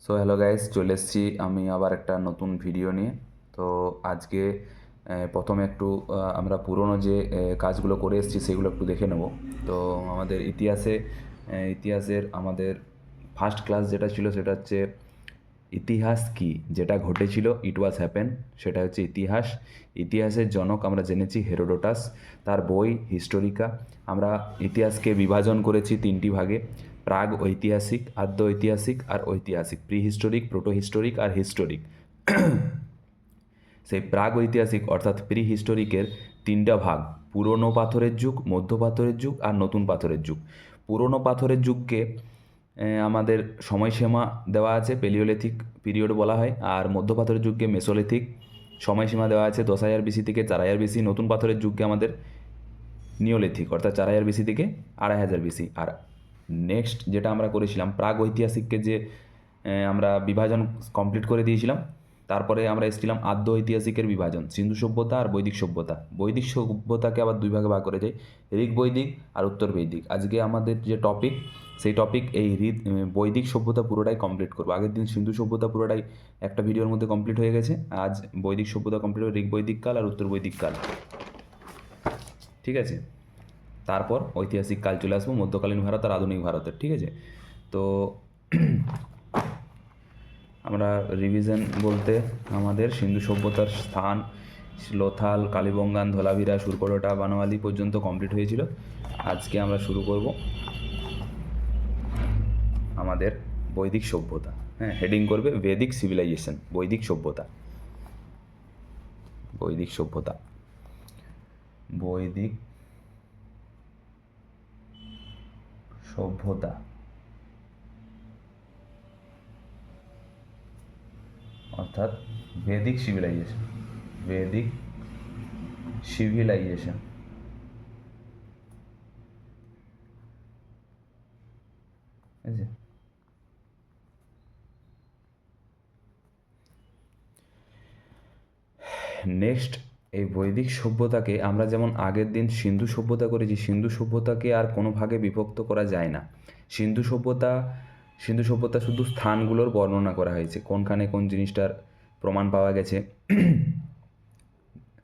So hello guys, চলে এসেছি আমি আবার একটা নতুন ভিডিও নিয়ে। তো আজকে প্রথমে একটু আমরা পুরনো যে কাজগুলো করে এসেছি সেগুলো একটু দেখে নেব। তো আমাদের ইতিহাসের আমাদের ফার্স্ট ক্লাস যেটা ছিল সেটা হচ্ছে ইতিহাস কি, যেটা ঘটেছিল, ইট ওয়াজ হ্যাপেন, সেটা হচ্ছে ইতিহাস। ইতিহাসের জনক আমরা জেনেছি হেরোডোটাস, তার বই হিস্টোরিকা। আমরা ইতিহাসকে বিভাজন করেছি তিনটি ভাগে: প্রাগ ঐতিহাসিক, আদ্য ঐতিহাসিক আর ঐতিহাসিক, প্রি হিস্টোরিক, প্রোটো হিস্টোরিক আর হিস্টোরিক। সেই প্রাগ ঐতিহাসিক অর্থাৎ প্রি হিস্টোরিকের তিনটা ভাগ: পুরনো পাথরের যুগ, মধ্য পাথরের যুগ আর নতুন পাথরের যুগ। পুরনো পাথরের যুগকে আমাদের সময়সীমা দেওয়া আছে, পেলিওলিথিক পিরিয়ড বলা হয়। আর মধ্য পাথরের যুগকে মেসোলিথিক সময়সীমা দেওয়া আছে 10,000 বিসি থেকে 4,000 বিসি। নতুন পাথরের যুগকে আমাদের নিওলিথিক অর্থাৎ 4,000 বিসি থেকে 2,500 বিসি। আর নেক্সট যেটা আমরা করেছিলাম প্রাগ ঐতিহাসিককে যে আমরা বিভাজন কমপ্লিট করে দিয়েছিলাম, তারপরে আমরা এসেছিলাম আদ্য ঐতিহাসিকের বিভাজন, সিন্ধু সভ্যতা আর বৈদিক সভ্যতা। বৈদিক সভ্যতাকে আবার দুই ভাগে ভাগ করে যায়, ঋগ বৈদিক আর উত্তর বৈদিক। আজকে আমাদের যে টপিক, সেই টপিক এই বৈদিক সভ্যতা পুরোটাই কমপ্লিট করবো। আগের দিন সিন্ধু সভ্যতা পুরোটাই একটা ভিডিওর মধ্যে কমপ্লিট হয়ে গেছে, আজ বৈদিক সভ্যতা কমপ্লিট হবে, ঋগ বৈদিক কাল আর উত্তর বৈদিক কাল। ঠিক আছে, তারপর ঐতিহাসিক কাল চলে আসবো, মধ্যকালীন ভারত আর আধুনিক ভারতের। ঠিক আছে, তো আমরা রিভিশন বলতে আমাদের সিন্ধু সভ্যতার স্থান লোথাল, কালীবঙ্গান, ধোলাভিরা, সুরকোটা, বানোয়ালি পর্যন্ত কমপ্লিট হয়েছিল। আজকে আমরা শুরু করব আমাদের বৈদিক সভ্যতা। হ্যাঁ, হেডিং করবে বেদিক সিভিলাইজেশন, বৈদিক সভ্যতা। বৈদিক সভ্যতা, বৈদিক সভ্যতা অর্থাৎ বেদিক সিভিলাইজেশন, বেদিক সিভিলাইজেশন। ঠিক আছে, নেক্সট এই বৈদিক সভ্যতাকে আমরা যেমন আগের দিন সিন্ধু সভ্যতা করেছি, সিন্ধু সভ্যতাকে আর কোনো ভাগে বিভক্ত করা যায় না। সিন্ধু সভ্যতা শুধু স্থানগুলোর বর্ণনা করা হয়েছে, কোনখানে কোন জিনিসটার প্রমাণ পাওয়া গেছে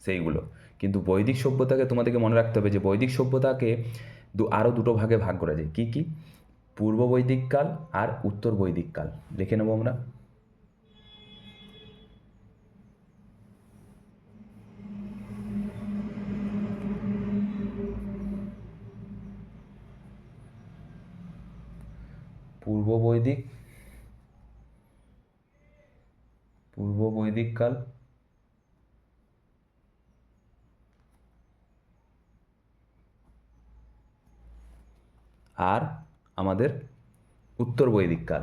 সেইগুলো। কিন্তু বৈদিক সভ্যতাকে তোমাদেরকে মনে রাখতে হবে যে বৈদিক সভ্যতাকে আরও দুটো ভাগে ভাগ করা যায়। কী কী? পূর্ব বৈদিক কাল আর উত্তর বৈদিক কাল। লিখে নেবো আমরা। পূর্ব বৈদিক কাল আর আমাদের উত্তর বৈদিক কাল।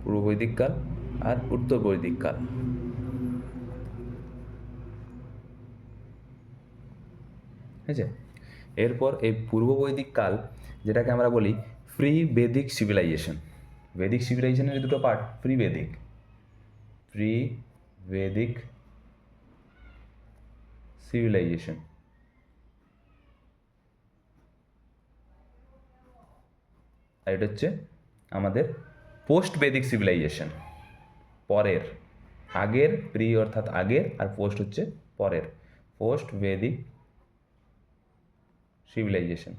পূর্ব বৈদিক কাল আর উত্তর বৈদিক কাল। ঠিক আছে, এরপর এই পূর্ব বৈদিক কাল, যেটাকে আমরা বলি প্রি বেদিক সিভিলাইজেশন। বেদিক সিভিলাইজেশনের দুটো পার্ট, প্রি বেদিক সিভিলাইজেশন। আর এটা হচ্ছে আমাদের পোস্ট বেদিক সিভিলাইজেশন, পরের। আগের প্রি অর্থাৎ আগের, আর পোস্ট হচ্ছে পরের, পোস্ট বেদিক সিভিলাইজেশন।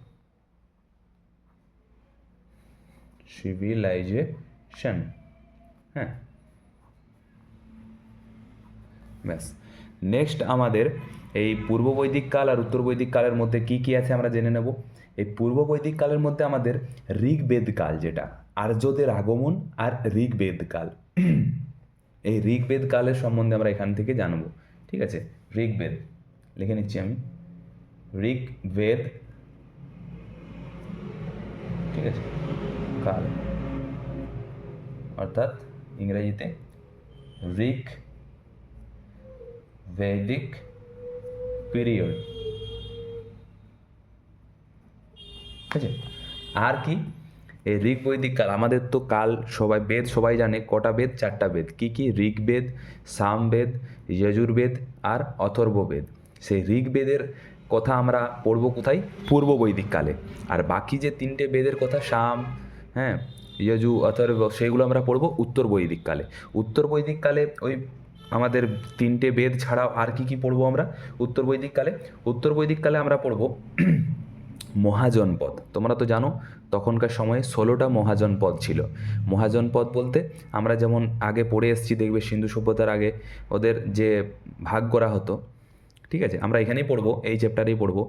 হ্যাঁ, ব্যাস। নেক্সট আমাদের এই পূর্ব বৈদিক কাল আর উত্তর বৈদিক কালের মধ্যে কি কি আছে আমরা জেনে নেব। এই পূর্ব বৈদিক কালের মধ্যে আমাদের ঋগ্বেদ কাল, যেটা আর্যদের আগমন, আর ঋগ্বেদ কাল। এই ঋগ্বেদ কালের সম্বন্ধে আমরা এখান থেকে জানবো। ঠিক আছে, ঋগ্বেদ লিখে নিচ্ছি আমি, ঋগ্বেদ। ঠিক আছে, কাল অর্থাৎ ইংরেজিতে ঋগ বৈদিক পিরিয়ড। ঠিক আছে, আর কি? এই ঋগ বৈদিক কাল, আমাদের তো কাল সবাই বেদ সবাই জানে, কটা বেদ? 4টা বেদ। কী কী? ঋগ্বেদ, সামবেদ, যজুর্বেদ আর অথর্ববেদ। সেই ঋগ্বেদের কথা আমরা পড়ব কোথায়? পূর্ব বৈদিক কালে। আর বাকি যে 3টে বেদের কথা, সাম, হ্যাঁ, যজু, অথর্ব, সেইগুলো আমরা পড়ব উত্তর বৈদিক কালে। উত্তর বৈদিক কালে ওই আমাদের 3টে বেদ ছাড়াও আর কি কি পড়বো আমরা উত্তর বৈদিক কালে? উত্তর বৈদিক কালে আমরা পড়ব মহাজনপদ। তোমরা তো জানো তখনকার সময়ে 16টা মহাজনপদ ছিল। মহাজনপদ বলতে আমরা যেমন আগে পড়ে এসেছি, দেখবে সিন্ধু সভ্যতার আগে ওদের যে ভাগ করা হতো, ঠিক আছে, আমরা এখানেই পড়বো, এই চ্যাপ্টারেই পড়বো।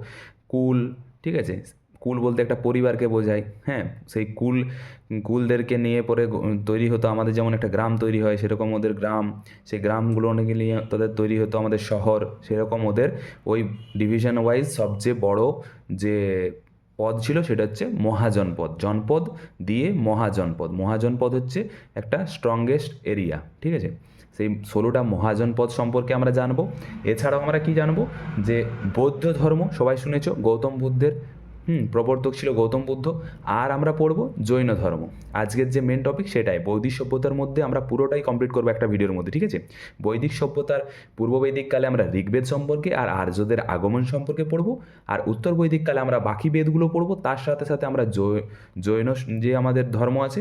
কুল, ঠিক আছে, কুল বলতে একটা পরিবারকে বোঝায়, হ্যাঁ, সেই কুলদেরকে নিয়ে পরে তৈরি হতো আমাদের, যেমন একটা গ্রাম তৈরি হয় সেরকম ওদের গ্রাম, সেই গ্রামগুলো অনেকে নিয়ে তাদের তৈরি হতো আমাদের শহর, সেরকম ওদের ওই ডিভিশন ওয়াইজ সবচেয়ে বড় যে পদ ছিল সেটা হচ্ছে মহাজনপদ। জনপদ দিয়ে মহাজনপদ, মহাজনপদ হচ্ছে একটা স্ট্রংগেস্ট এরিয়া, ঠিক আছে। সেই 16টা মহাজনপদ সম্পর্কে আমরা জানবো। এছাড়াও আমরা কি জানবো? যে বৌদ্ধ ধর্ম সবাই শুনেছ, গৌতম বুদ্ধের প্রবর্তক ছিল গৌতম বুদ্ধ। আর আমরা পড়ব জৈন ধর্ম। আজকের যে মেন টপিক সেটাই, বৈদিক সভ্যতার মধ্যে আমরা পুরোটাই কমপ্লিট করবো একটা ভিডিওর মধ্যে, ঠিক আছে। বৈদিক সভ্যতার পূর্ব বৈদিক কালে আমরা ঋগ্বেদ সম্পর্কে আর আর্যদের আগমন সম্পর্কে পড়ব। আর উত্তর বৈদিক কালে আমরা বাকি বেদগুলো পড়ব। তার সাথে সাথে আমরা জৈন যে আমাদের ধর্ম আছে,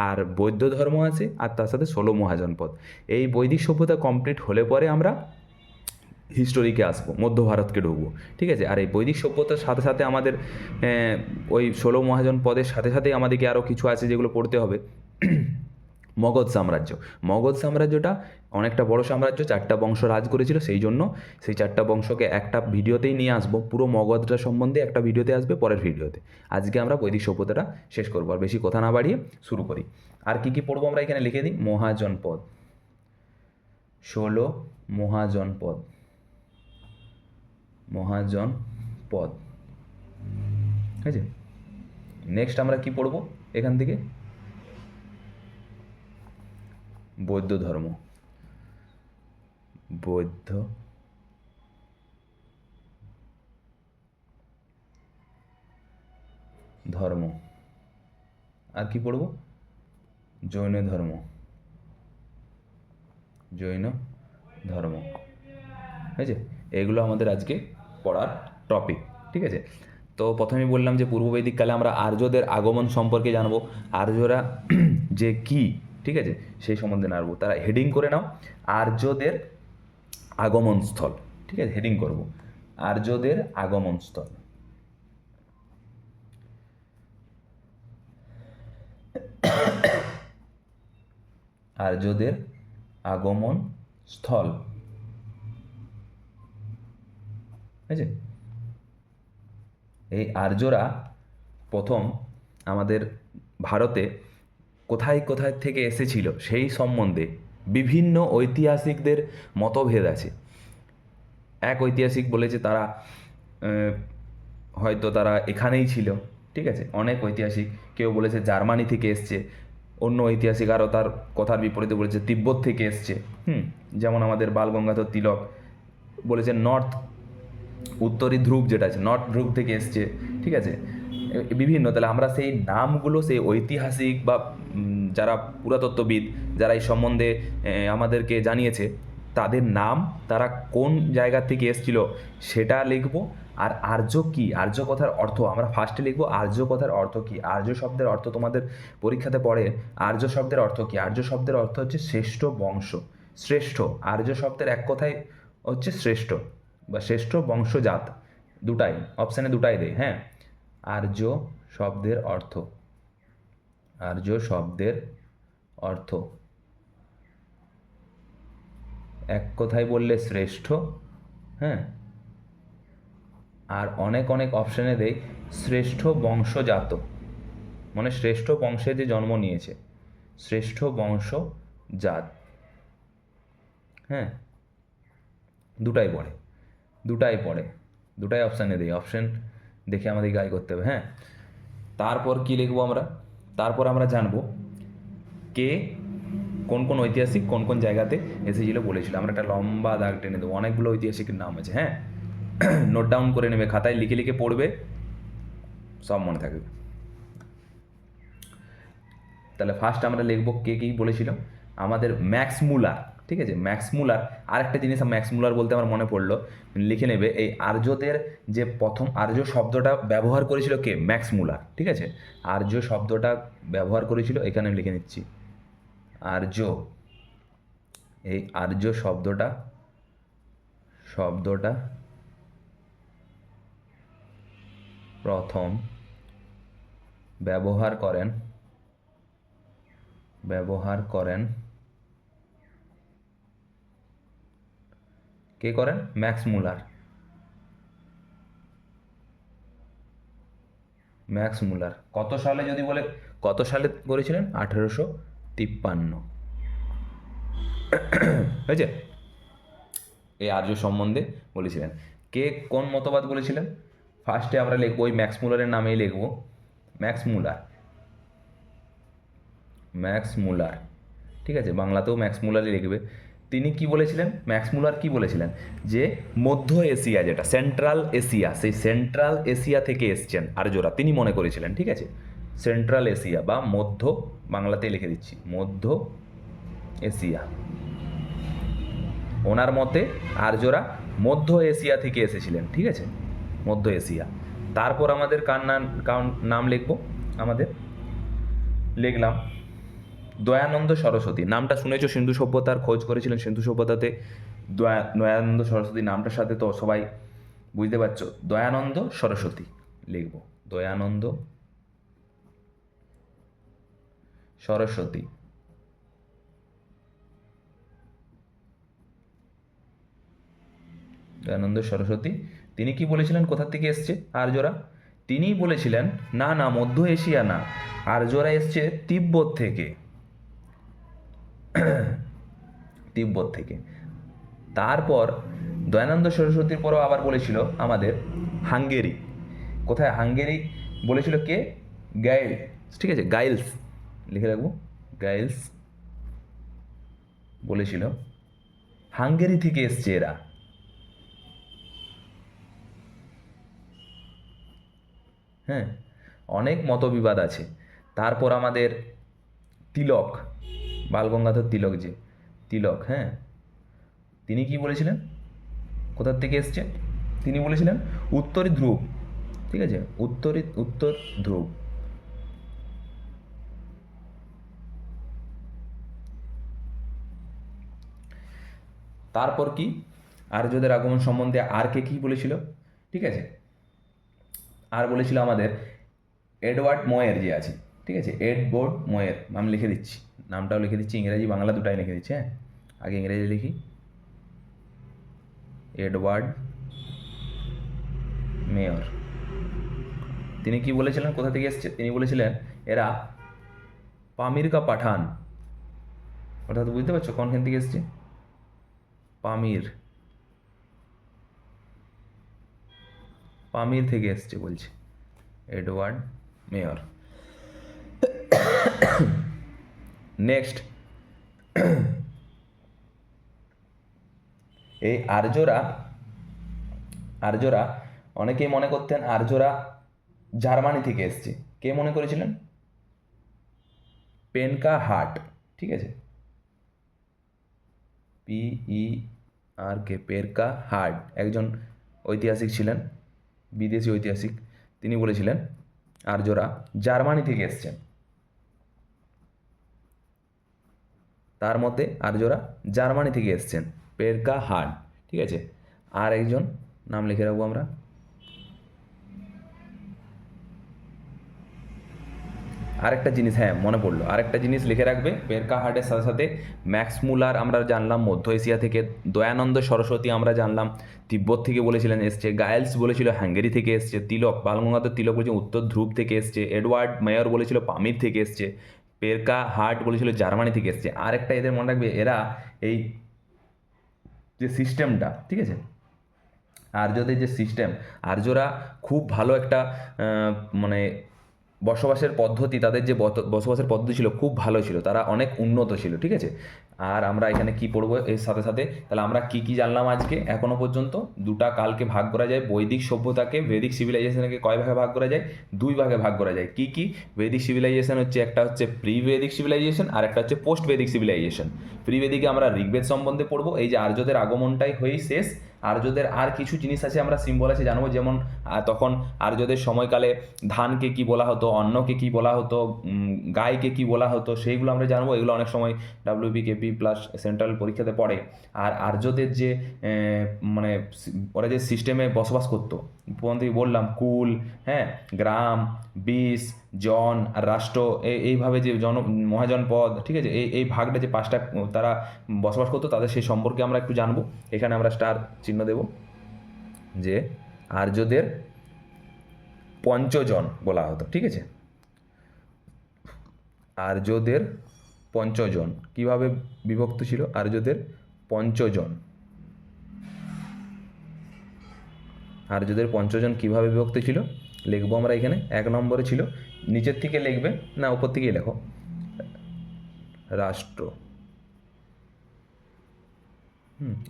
আর বৌদ্ধ ধর্ম আছে, আর তার সাথে 16 মহাজনপদ। এই বৈদিক সভ্যতা কমপ্লিট হলে পরে আমরা হিস্টোরিকে আসবো, মধ্য ভারতকে ঢুকবো, ঠিক আছে। আর এই বৈদিক সভ্যতার সাথে সাথে আমাদের ওই 16 মহাজনপদের সাথে সাথেই আমাদেরকে আরও কিছু আছে যেগুলো পড়তে হবে। মগধ সাম্রাজ্য, মগধ সাম্রাজ্যটা অনেকটা বড় সাম্রাজ্য, 4টা বংশ রাজ করেছিল, সেই জন্য সেই 4টা বংশকে একটা ভিডিওতেই নিয়ে আসবো। পুরো মগধটা সম্বন্ধে একটা ভিডিওতে আসবে পরের ভিডিওতে। আজকে আমরা বৈদিক সভ্যতাটা শেষ করবো, আর বেশি কথা না বাড়িয়ে শুরু করি। আর কি কি পড়বো আমরা এখানে লিখে দিই। মহাজনপদ, 16 মহাজনপদ, মহাজনপদ, ঠিক আছে। নেক্সট আমরা কি পড়ব এখান থেকে? বৌদ্ধ ধর্ম, বৌদ্ধ ধর্ম। আর কি পড়ব? জৈন ধর্ম, জৈন ধর্ম, ঠিক আছে। এগুলো আমাদের আজকে পড়ার টপিক, ঠিক আছে। তো প্রথমেই বললাম যে পূর্ব বৈদিক কালে আমরা আর্যদের আগমন সম্পর্কে জানবো। আর্যরা যে কি, ঠিক আছে, সেই সম্বন্ধে জানবো। তারা হেডিং করে নাও, আর্যদের আগমন স্থল, ঠিক আছে, হেডিং করব আর্যদের আগমন স্থল। আর্যদের আগমন স্থল, ঠিক আছে। এই আর্যরা প্রথম আমাদের ভারতে কোথায় কোথায় থেকে এসেছিল সেই সম্বন্ধে বিভিন্ন ঐতিহাসিকদের মতভেদ আছে। এক ঐতিহাসিক বলেছে তারা হয়তো তারা এখানেই ছিল, ঠিক আছে। অনেক ঐতিহাসিক, কেউ বলেছে জার্মানি থেকে এসছে, অন্য ঐতিহাসিক আরও তার কথার বিপরীতে বলেছে তিব্বত থেকে এসছে। যেমন আমাদের বাল গঙ্গাধর তিলক বলেছে নর্থ, উত্তরী ধ্রুব যেটা আছে নর্থ ধ্রুব থেকে এসছে, ঠিক আছে। বিভিন্ন, তাহলে আমরা সেই নামগুলো, সেই ঐতিহাসিক বা যারা পুরাতত্ত্ববিদ, যারা এই সম্বন্ধে আমাদেরকে জানিয়েছে, তাদের নাম, তারা কোন জায়গা থেকে এসেছিল সেটা লিখব। আর আর্য কি, আর্য কথার অর্থ আমরা ফার্স্টে লিখব। আর্য কথার অর্থ কি? আর্য শব্দের অর্থ তোমাদের পরীক্ষাতে পড়ে। আর্য শব্দের অর্থ কি? আর্য শব্দের অর্থ হচ্ছে শ্রেষ্ঠ বংশ, শ্রেষ্ঠ। আর্য শব্দের এক কথায় হচ্ছে শ্রেষ্ঠ বা শ্রেষ্ঠ বংশজাত, দুটাই অপশানে দুটাই দেয়, হ্যাঁ। আর্য শব্দের অর্থ, আর্য শব্দের অর্থ এক কথায় বললে শ্রেষ্ঠ, হ্যাঁ। আর অনেক অনেক অপশানে দেয় শ্রেষ্ঠ বংশজাত, মানে শ্রেষ্ঠ বংশে যে জন্ম নিয়েছে, শ্রেষ্ঠ বংশজাত, হ্যাঁ। দুটাই পড়ে, দুটাই অপশানে দেয়। অপশান দেখে আমাদের গাই করতে হবে, হ্যাঁ। তারপর কি লিখবো আমরা? তারপর আমরা জানবো কে কোন কোন ঐতিহাসিক কোন কোন জায়গাতে এসেছিল বলেছিল। আমরা একটা লম্বা দাগ টেনে দেবো, অনেকগুলো ঐতিহাসিকের নাম আছে, হ্যাঁ। নোট ডাউন করে নেবে, খাতায় লিখে লিখে পড়বে, সব মনে থাকবে। তাহলে ফার্স্ট আমরা লিখবো কে কী বলেছিল, আমাদের ম্যাক্স মুলার। ঠিক আছে, ম্যাক্স মুলার। আরেকটা জিনিস ম্যাক্স মুলার বলতে আমার মনে পড়লো, লিখে নেবে, এই আর্যদের যে প্রথম আর্য শব্দটা ব্যবহার করেছিল কে, ম্যাক্স মুলার। ঠিক আছে, আর্য শব্দটা ব্যবহার করেছিল, এখানে আমি লিখে নিচ্ছি আর্য। এই আর্য শব্দটা প্রথম ব্যবহার করেন কে করেন, ম্যাক্স মুলার। কত সালে যদি বলে, কত সালে করেছিলেন, 1853। হয়েছে, এই আর্য সম্বন্ধে বলেছিলেন। কে কোন মতবাদ বলেছিলেন, ফার্স্টে আমরা লিখবো ওই ম্যাক্স মুলারের নামেই লিখবো, ম্যাক্স মুলার। ঠিক আছে, বাংলাতেও ম্যাক্স মুলারই লিখবে। তিনি কি বলেছিলেন, ম্যাক্স মুলার কি বলেছিলেন, যে মধ্য এশিয়া, যেটা সেন্ট্রাল এশিয়া, সেই সেন্ট্রাল এশিয়া থেকে এসছেন আর্যরা, তিনি মনে করেছিলেন। ঠিক আছে, সেন্ট্রাল এশিয়া বা মধ্য, বাংলাতে লিখে দিচ্ছি মধ্য এশিয়া। ওনার মতে আর্যরা মধ্য এশিয়া থেকে এসেছিলেন। ঠিক আছে, মধ্য এশিয়া। তারপর আমাদের কার নাম লিখবো, আমাদের লিখলাম দয়ানন্দ সরস্বতী। নামটা শুনেছো, সিন্ধু সভ্যতার খোঁজ করেছিলেন সিন্ধু সভ্যতাতে, দয়ানন্দ সরস্বতী নামটার সাথে তো সবাই বুঝতে পারছো, দয়ানন্দ সরস্বতী লিখব, দয়ানন্দ সরস্বতী। দয়ানন্দ সরস্বতী, তিনি কি বলেছিলেন, কোথা থেকে এসছে আর্যরা, তিনিই বলেছিলেন না মধ্য এশিয়া না, আর্যরা এসছে তিব্বত থেকে। তারপর দয়ানন্দ সরস্বতীর পরও আবার বলেছিল আমাদের হাঙ্গেরি। কোথায় হাঙ্গেরি বলেছিল কে, গাইলস। ঠিক আছে, গাইলস লিখে রাখবো, গাইলস বলেছিল হাঙ্গেরি থেকে এসছে এরা। হ্যাঁ, অনেক মতবিবাদ আছে। তারপর আমাদের তিলক, বালগঙ্গাধর তিলক, যে তিলক, হ্যাঁ, তিনি কি বলেছিলেন, কোথার থেকে এসছে, তিনি বলেছিলেন উত্তরী ধ্রুব। ঠিক আছে, উত্তর ধ্রুব। তারপর কি, আর্যদের আগমন সম্বন্ধে আর কে কি বলেছিল, ঠিক আছে, আর বলেছিল আমাদের এডওয়ার্ড ময়ের যে আছে। ঠিক আছে, এডওয়ার্ড ময়ের, আমি লিখে দিচ্ছি, নামটাও লিখে দিচ্ছি, ইংরেজি বাংলা দুটাই লিখে দিচ্ছি। হ্যাঁ, আগে ইংরেজি লিখি, এডওয়ার্ড মেয়র। তিনি কি বলেছিলেন, কোথা থেকে এসছে, তিনি বলেছিলেন এরা পামির কা পাঠান। অর্থাৎ বুঝতে পারছো কোনখান থেকে এসছে, পামির থেকে এসছে বলছে এডওয়ার্ড মেয়র। নেক্সট, এই আর্যরা অনেকেই মনে করতেন আর্যরা জার্মানি থেকে এসছে। কে মনে করেছিলেন, পেনকা হার্ট। ঠিক আছে, PERK, পেরকা হার্ট, একজন ঐতিহাসিক ছিলেন, বিদেশি ঐতিহাসিক। তিনি বলেছিলেন আর্যরা জার্মানি থেকে এসছেন। তার মতে আর্যরা জার্মানি থেকে এসছেন, পেরকা হার্ট। ঠিক আছে, আর একজন নাম লিখে রাখবো আমরা, আরেকটা জিনিস, হ্যাঁ মনে পড়লো, আরেকটা জিনিস লিখে রাখবে, পেরকা হার্টের সাথে সাথে ম্যাক্স মুলার আমরা জানলাম মধ্য এশিয়া থেকে, দয়ানন্দ সরস্বতী আমরা জানলাম তিব্বত থেকে বলেছিলেন এসছে, গায়েলস বলেছিল হাঙ্গেরি থেকে এসছে, তিলক, বালগঙ্গাধর তিলক বলেছে উত্তর ধ্রুব থেকে এসছে, এডওয়ার্ড মেয়র বলেছিল পামির থেকে এসছে, পেরকা হার্ট বলেছিল জার্মানি থেকে এসছে। আরেকটা এদের মনে রাখবে, এরা এই যে সিস্টেমটা, ঠিক আছে, আর্যদের যে সিস্টেম, আর্যরা খুব ভালো একটা মানে বসবাসের পদ্ধতি, তাদের যে বসবাসের পদ্ধতি ছিল খুব ভালো ছিল, তারা অনেক উন্নত ছিল। ঠিক আছে, আর আমরা এখানে কি পড়বো এর সাথে সাথে, তাহলে আমরা কি কি জানলাম আজকে এখনো পর্যন্ত? দুটা কালকে ভাগ করা যায়, বৈদিক সভ্যতাকে ভেদিক সিভিলাইজেশনকে কয় ভাগে ভাগ করা যায়? দুই ভাগে ভাগ করা যায়। কি কি? ভেদিক সিভিলাইজেশন হচ্ছে, একটা হচ্ছে প্রি ভেদিক সিভিলাইজেশন আর একটা হচ্ছে পোস্ট ভেদিক সিভিলাইজেশন। প্রি ভেদিকে আমরা ঋগ্বেদ সম্বন্ধে পড়বো, এই যে আর্যদের আগমনটাই হয়েই শেষ। আর্যদের আর কিছু জিনিস আছে, আমরা সিম্বল আছে জানবো, যেমন তখন আর্যদের সময়কালে ধানকে কি বলা হতো, অন্নকে কি বলা হতো, গাইকে কি বলা হতো, সেইগুলো আমরা জানবো। এগুলো অনেক সময় WBKP প্লাস সেন্ট্রাল পরীক্ষাতে পড়ে। আর আর্যদের যে মানে ওরা যে সিস্টেমে বসবাস করতো, প্রথম বললাম কুল, হ্যাঁ, গ্রাম, বিষ, জন আর রাষ্ট্র, এইভাবে যে মহাজনপদ, ঠিক আছে, এই ভাগটা যে পাঁচটা তারা বসবাস করতো, তাদের সেই সম্পর্কে আমরা একটু জানবো। এখানে আমরা স্টার চিহ্ন দেব, যে আর্যদের পঞ্চজন বলা হতো, ঠিক আছে। আর্যদের পঞ্চজন কিভাবে বিভক্ত ছিল? আর্যদের পঞ্চজন, আর্যদের পঞ্চজন কিভাবে বিভক্ত ছিল লিখবো আমরা এখানে। 1 নম্বরে ছিল, নিচের থেকে লিখবে না উপর থেকেই লেখো, রাষ্ট্র।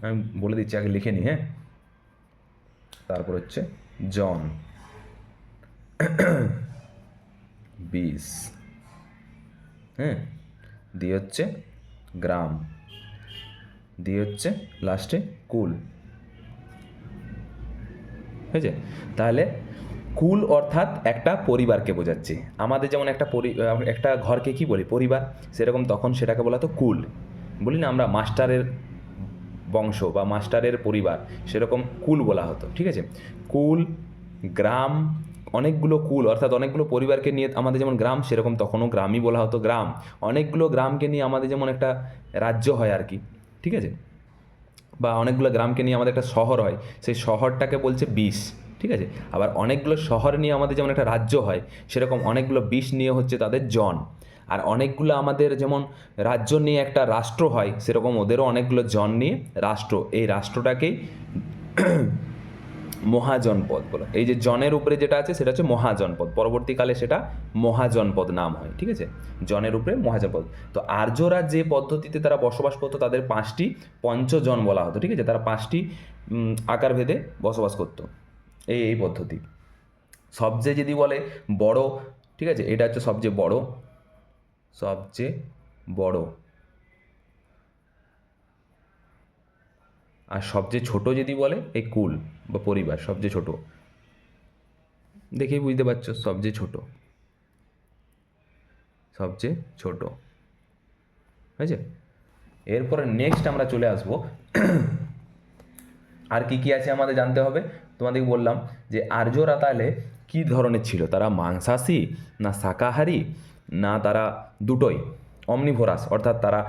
আমি বলে দিচ্ছি, আগে লিখে নিই, হ্যাঁ। তারপর হচ্ছে জন, বিষ, হ্যাঁ, দিয়ে হচ্ছে গ্রাম, দিয়ে হচ্ছে লাস্টে কুল, হয়েছে। তাহলে কুল অর্থাৎ একটা পরিবারকে বোঝাচ্ছে। আমাদের যেমন একটা ঘরকে কি বলি? পরিবার। সেরকম তখন সেটাকে বলা হতো কুল। বলি না আমরা মাস্টারের বংশ বা মাস্টারের পরিবার, সেরকম কুল বলা হতো, ঠিক আছে। কুল, গ্রাম, অনেকগুলো কুল অর্থাৎ অনেকগুলো পরিবারকে নিয়ে আমাদের যেমন গ্রাম, সেরকম তখনও গ্রামই বলা হতো গ্রাম। অনেকগুলো গ্রামকে নিয়ে আমাদের যেমন একটা রাজ্য হয় আর কি, ঠিক আছে, বা অনেকগুলো গ্রামকে নিয়ে আমাদের একটা শহর হয়, সেই শহরটাকে বলছে বিষ, ঠিক আছে। আবার অনেকগুলো শহর নিয়ে আমাদের যেমন একটা রাজ্য হয়, সেরকম অনেকগুলো বিষ নিয়ে হচ্ছে তাদের জন। আর অনেকগুলো আমাদের যেমন রাজ্য নিয়ে একটা রাষ্ট্র হয়, সেরকম ওদেরও অনেকগুলো জন নিয়ে রাষ্ট্র, এই রাষ্ট্রটাকেই মহাজনপদ বলে। এই যে জনের উপরে যেটা আছে সেটা হচ্ছে মহাজনপদ, পরবর্তীকালে সেটা মহাজনপদ নাম হয়, ঠিক আছে, জনের উপরে মহাজনপদ। তো আর্যরা যে পদ্ধতিতে তারা বসবাস করতো, তাদের 5টি পঞ্চজন বলা হতো, ঠিক আছে। তারা 5টি আকার ভেদে বসবাস করতো, এই পদ্ধতি। সবচেয়ে যদি বলে বড়, ঠিক আছে, এটা হচ্ছে সবচেয়ে বড়, সবচেয়ে বড়। আর সবচেয়ে ছোট যদি বলে এই কুল বা পরিবার, সবচেয়ে ছোট, দেখেই বুঝতে পারছো, সবচেয়ে ছোট, সবচেয়ে ছোট, হয়েছে। এরপরে নেক্সট আমরা চলে আসবো, আর কি কি আছে আমাদের জানতে হবে। তোমাদেরকে বললাম যে আর্যরা তাহলে কী ধরনের ছিল, তারা মাংসাশী না শাকাহারী, না তারা দুটোই, অমনিভোরাস অর্থাৎ তারা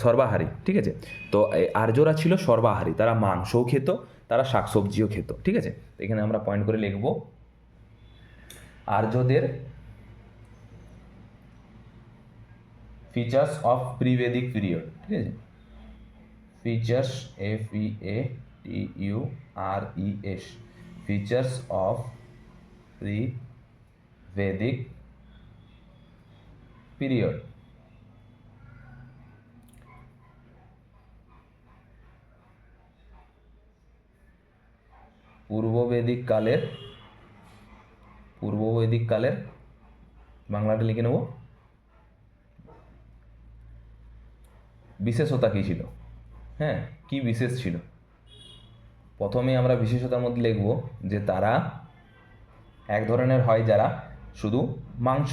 সর্বাহারী, ঠিক আছে। তো আর্যরা ছিল সর্বাহারী, তারা মাংসও খেত, তারা শাকসবজিও খেত, ঠিক আছে। এখানে আমরা পয়েন্ট করে লিখব আর্যদের ফিচার্স অফ প্রিভেদিক পিরিয়ড, ঠিক আছে। Features, FEATURES, features of pre Vedic period. পূর্ববেদিক কালের বাংলাটা লিখে নেব, বিশেষতা কী ছিল, হ্যাঁ, কি বিশেষ ছিল। প্রথমে আমরা বিশেষতার মধ্যে লিখব যে তারা এক ধরনের হয় যারা শুধু মাংস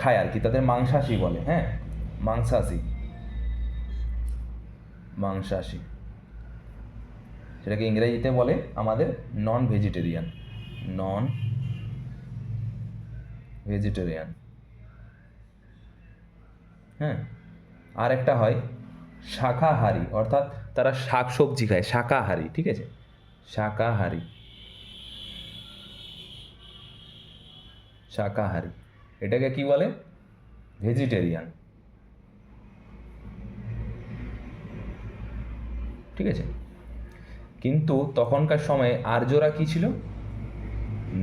খায় আর কি, তাদের মাংসাশী বলে, হ্যাঁ, মাংসাশী, সেটাকে ইংরেজিতে বলে আমাদের নন ভেজিটেরিয়ান, হ্যাঁ। আর একটা হয় শাকাহারী, অর্থাৎ তারা শাকসবজি খায়, শাকাহারী, ঠিক আছে, শাকাহারী, এটাকে কি বলে? ভেজিটেরিয়ান, ঠিক আছে। কিন্তু তখনকার সময়ে আর্যরা কি ছিল?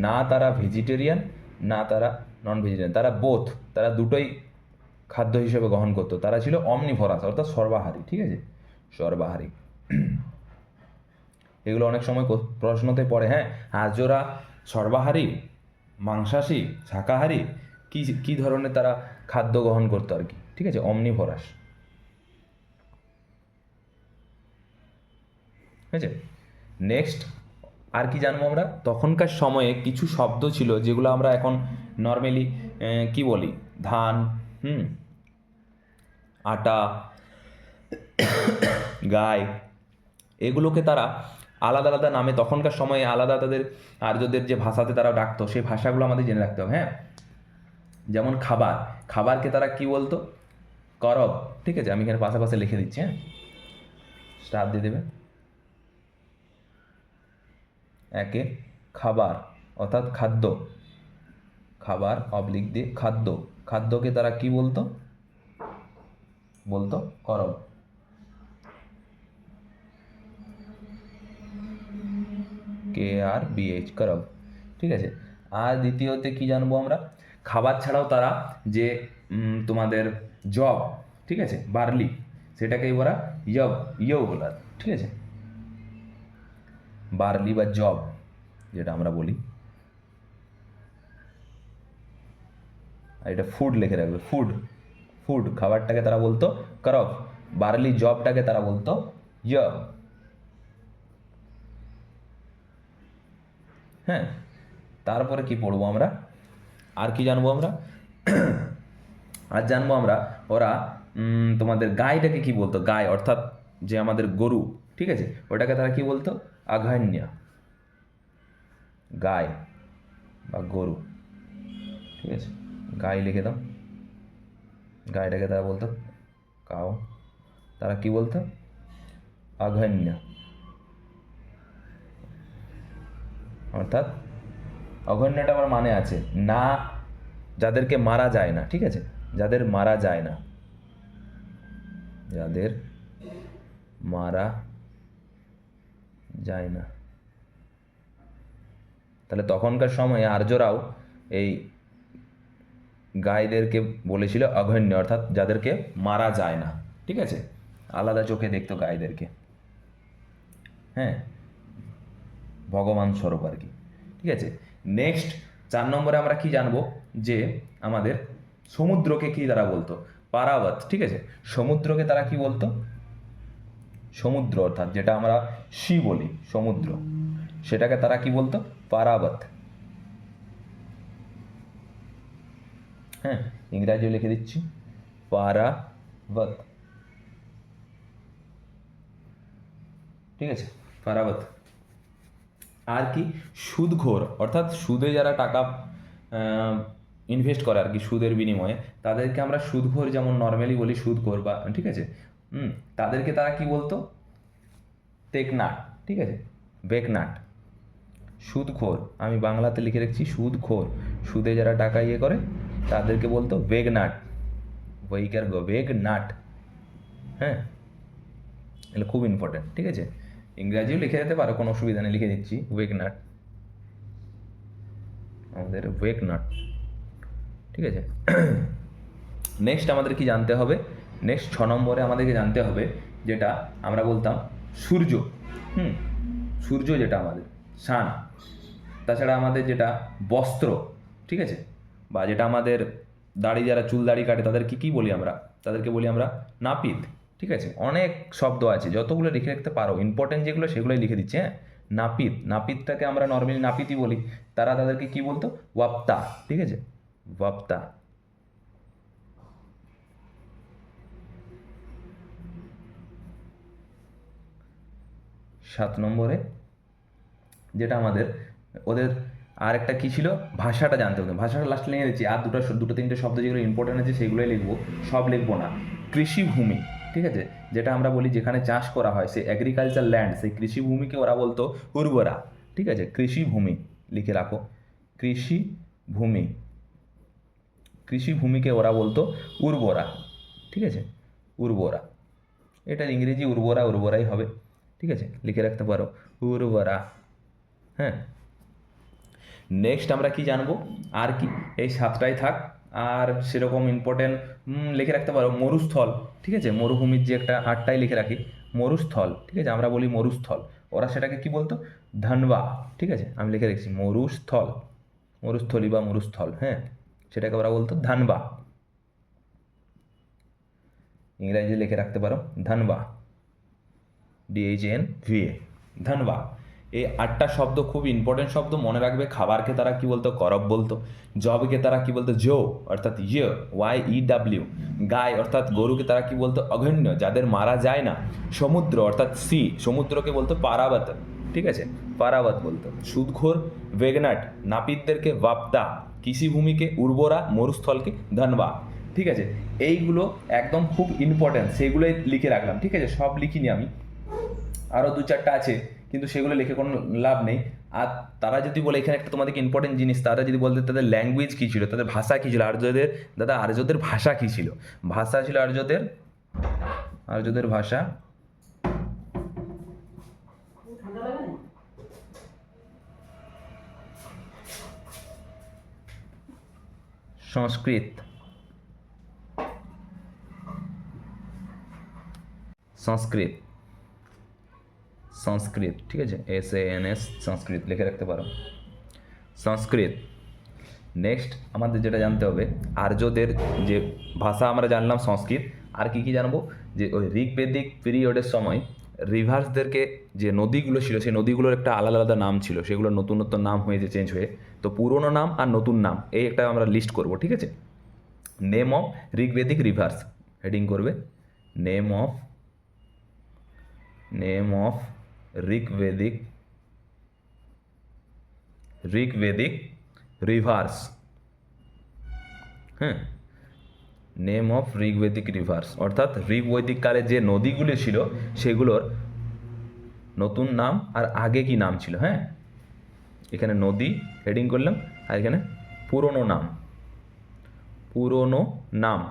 না তারা ভেজিটেরিয়ান, না তারা নন ভেজিটেরিয়ান, তারা বোথ, তারা দুটোই খাদ্য হিসেবে গ্রহণ করতো, তারা ছিল অমনিভরাস অর্থাৎ সর্বাহারী। ঠিক আছে, সর্বাহারী। এগুলো অনেক সময় প্রশ্নতে পড়ে। হ্যাঁ, আর্যরা সর্বাহারী, মাংসাশী, শাকাহারী, কি কি ধরনের তারা খাদ্য গ্রহণ করতো আর কি। ঠিক আছে, অমনিভরাস। ঠিক আছে, নেক্সট আর কি জানবো আমরা? তখনকার সময়ে কিছু শব্দ ছিল যেগুলো আমরা এখন নর্মালি কি বলি, ধান, আটা, গাই, এগুলোকে তারা আলাদা আলাদা নামে তখনকার সময়ে আলাদা তাদের আর্যদের যে ভাষাতে তারা ডাকতো, সেই ভাষাগুলো আমাদের জেনে রাখতে হবে। হ্যাঁ, যেমন খাবার, খাবারকে তারা কি বলতো? করব। ঠিক আছে, আমি এখানে পাশাপাশি লিখে দিচ্ছি। হ্যাঁ, স্টার দিয়ে দেবে। একে খাবার অর্থাৎ খাদ্য, খাবার অবলিক দিয়ে খাদ্য, খাদ্যকে তারা কি বলতো? বলতো করব। KRBH, করব। ঠিক আছে, আর দ্বিতীয়তে কি জানবো আমরা? খাবার ছাড়াও তারা যে তোমাদের জব, ঠিক আছে, বার্লি, সেটাকেই ওরা ইয়ো বলা। ঠিক আছে, বার্লি বা জব যেটা আমরা বলি, আর এটা ফুড লিখে রাখবে, ফুড, ফুড খাবারটাকে তারা বলতো করব, বার্লি জবটাকে তারা বলতো ইয়। হ্যাঁ, তারপরে কি পড়বো আমরা? আর কি জানবো আমরা? আর জানবো আমরা ওরা তোমাদের গাইটাকে কি বলতো? গাই অর্থাৎ যে আমাদের গরু, ঠিক আছে, ওটাকে তারা কি বলতো? আঘান্যা, গাই বা গরু। ঠিক আছে, গাই লিখে দাও। গাইটাকে তারা বলতো কাও, তারা কি বলতো? আঘান্যা, অর্থাৎ অঘন্যটা আমার মানে আছে না, যাদেরকে মারা যায় না। ঠিক আছে, যাদের মারা যায় না, যাদের মারা যায় না। তাহলে তখনকার সময়ে আর্যরাও এই গাইদেরকে বলেছিল অঘন্য, অর্থাৎ যাদেরকে মারা যায় না। ঠিক আছে, আলাদা চোখে দেখতো গাইদেরকে। হ্যাঁ, ভগবান স্বরূপ আর কি। ঠিক আছে, নেক্সট 4 নম্বরে আমরা কি জানবো? যে আমাদের সমুদ্রকে কি তারা বলতো? পারাবত। ঠিক আছে, সমুদ্রকে তারা কি বলতো? সমুদ্র অর্থাৎ যেটা আমরা সি বলি, সমুদ্র, সেটাকে তারা কি বলতো? পারাবত। হ্যাঁ, ইংরাজি লিখে দিচ্ছি, পারাবত। ঠিক আছে, পারাবত। আর কি? সুদখোর অর্থাৎ সুদে যারা টাকা ইনভেস্ট করে আর কি, সুদের বিনিময়ে, তাদেরকে আমরা সুদখোর, যেমন নর্মালি বলি সুদখোর বা, ঠিক আছে, তাদেরকে তারা কি বলতো? টেকনাট। ঠিক আছে, বেকনাট, সুদখোর, আমি বাংলাতে লিখে রাখছি সুদখোর, সুদে যারা টাকা ইয়ে করে তাদেরকে বলতো বেগনাট, বৈকার গো বেগনাট। হ্যাঁ, এগুলো খুব ইম্পর্টেন্ট। ঠিক আছে, ইংরাজিও লিখে দিতে পারো, কোনো অসুবিধা নেই, লিখে দিচ্ছি ওয়েগনাট, আমাদের ওয়েগনাট। ঠিক আছে, নেক্সট আমাদের কি জানতে হবে? নেক্সট 6 নম্বরে আমাদেরকে জানতে হবে যেটা আমরা বলতাম সূর্য। সূর্য যেটা আমাদের সান, তাছাড়া আমাদের যেটা বস্ত্র, ঠিক আছে, বা যেটা আমাদের দাড়ি, যারা চুল দাড়ি কাটে তাদেরকে কি বলি আমরা? তাদেরকে বলি আমরা নাপিত। ঠিক আছে, অনেক শব্দ আছে, যতগুলো লিখে রাখতে পারো ইম্পর্টেন্ট যেগুলো সেগুলোই লিখে দিচ্ছে। হ্যাঁ, নাপিত, নাপিতটাকে আমরা নর্মালি নাপিতই বলি, তারা তাদেরকে কি বলতো? ওয়াপ্তা। ঠিক আছে, ওয়াপ্তা। সাত নম্বরে যেটা আমাদের ওদের আর একটা কী ছিল, ভাষাটা জানতে হবে। ভাষাটা লাস্টে লিখে দিচ্ছি, আর দুটো তিনটে শব্দ যেগুলো ইম্পর্টেন্ট আছে সেগুলোই লিখবো, সব লিখবো না। কৃষিভূমি, ঠিক আছে, যেটা আমরা বলি যেখানে চাষ করা হয়, সেই এগ্রিকালচার ল্যান্ড, সেই কৃষিভূমিকে ওরা বলতো উর্বরা। ঠিক আছে, কৃষিভূমি লিখে রাখো, কৃষিভূমি, কৃষিভূমিকে ওরা বলতো উর্বরা। ঠিক আছে, উর্বরা, এটা ইংরেজি উর্বরা, উর্বরাই হবে। ঠিক আছে, লিখে রাখতে পারো উর্বরা। হ্যাঁ, নেক্সট আমরা কি জানবো? আর কি? এই 7টাই থাক, আর সেরকম ইম্পর্টেন্ট লিখে রাখতে পারো মরুস্থল, ঠিক আছে, মরুভূমির যে একটা 8টাই লিখে রাখি, মরুস্থল, ঠিক আছে, আমরা বলি মরুস্থল, ওরা সেটাকে কি বলতো, ধানবা, ঠিক আছে, আমি লিখে রেখেছি মরুস্থল, মরুস্থলী বা মরুস্থল, হ্যাঁ, সেটাকে ওরা বলতো ধানবা, ইংরেজি লিখে রাখতে পারো ধানবা, DHNVA, ধানবা। এই 8টা শব্দ খুব ইম্পর্টেন্ট শব্দ, মনে রাখবে। খাবারকে তারা কি বলতো, করব বলতো। জবকে তারা কি বলতো, জো, অর্থাৎ YEW। গায় অর্থাৎ গরুকে তারা কি বলতো, অঘন্য, যাদের মারা যায় না। সমুদ্র অর্থাৎ সি, সমুদ্রকে বলতো পারাবত, ঠিক আছে, পারাবত বলতো। সুদখোর বেগনাট, নাপিতদেরকে বাপ্তা, কৃষিভূমিকে উর্বরা, মরুস্থলকে ধানবা, ঠিক আছে। এইগুলো একদম খুব ইম্পর্ট্যান্ট, সেগুলোই লিখে রাখলাম, ঠিক আছে, সব লিখিনি আমি, আরও 2-4টা আছে, কিন্তু সেগুলো লিখে কোনো লাভ নেই। আর তারা যদি বলে, এখানে একটা তোমাদেরকে ইম্পর্টেন্ট জিনিস, তারা যদি বলতে তাদের ল্যাঙ্গুয়েজ কী ছিল, তাদের ভাষা কী ছিল, আর্যদের, দাদা আর্যদের ভাষা কী ছিল, ভাষা ছিল আর্যদের ভাষা সংস্কৃত, সংস্কৃত, সংস্কৃত, ঠিক আছে, SANS, সংস্কৃত লিখে রাখতে পারো, সংস্কৃত। নেক্সট আমাদের যেটা জানতে হবে, আর্যদের যে ভাষা আমরা জানলাম সংস্কৃত, আর কি কি জানবো, যে ওই ঋগ্বেদিক পিরিয়ডের সময় রিভার্সদেরকে, যে নদীগুলো ছিল সেই নদীগুলোর একটা আলাদা আলাদা নাম ছিল, সেগুলো নতুন নতুন নাম হয়েছে, চেঞ্জ হয়ে, তো পুরনো নাম আর নতুন নাম এই একটা আমরা লিস্ট করব, ঠিক আছে। Name of Rigvedic rivers, heading করবে নেম অফ ঋগ্বেদিক রিভার্স, হ্যাঁ, নেম অফ ঋগ্বেদিক রিভার্স, অর্থাৎ ঋগ্বৈদিক কালে যে নদীগুলি ছিল সেগুলোর নতুন নাম আর আগে কি নাম ছিল, হ্যাঁ, এখানে নদী হেডিং করলাম, আর এখানে পুরনো নাম,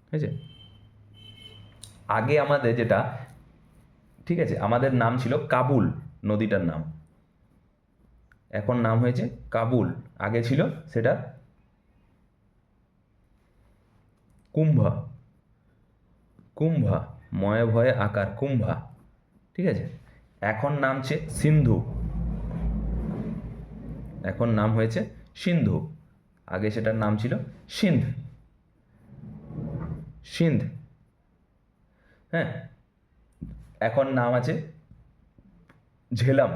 ঠিক আছে। আগে আমাদের যেটা, ঠিক আছে, আমাদের নাম ছিল কাবুল, নদীটার নাম, এখন নাম হয়েছে কাবুল, আগে ছিল সেটা কুম্ভা, ময় ভয়ে আকার, কুম্ভা, ঠিক আছে। এখন নামছে সিন্ধু, এখন নাম হয়েছে সিন্ধু, আগে সেটার নাম ছিল সিন্ধ, হ্যাঁ, এখন নাম আছে ঝেলাম।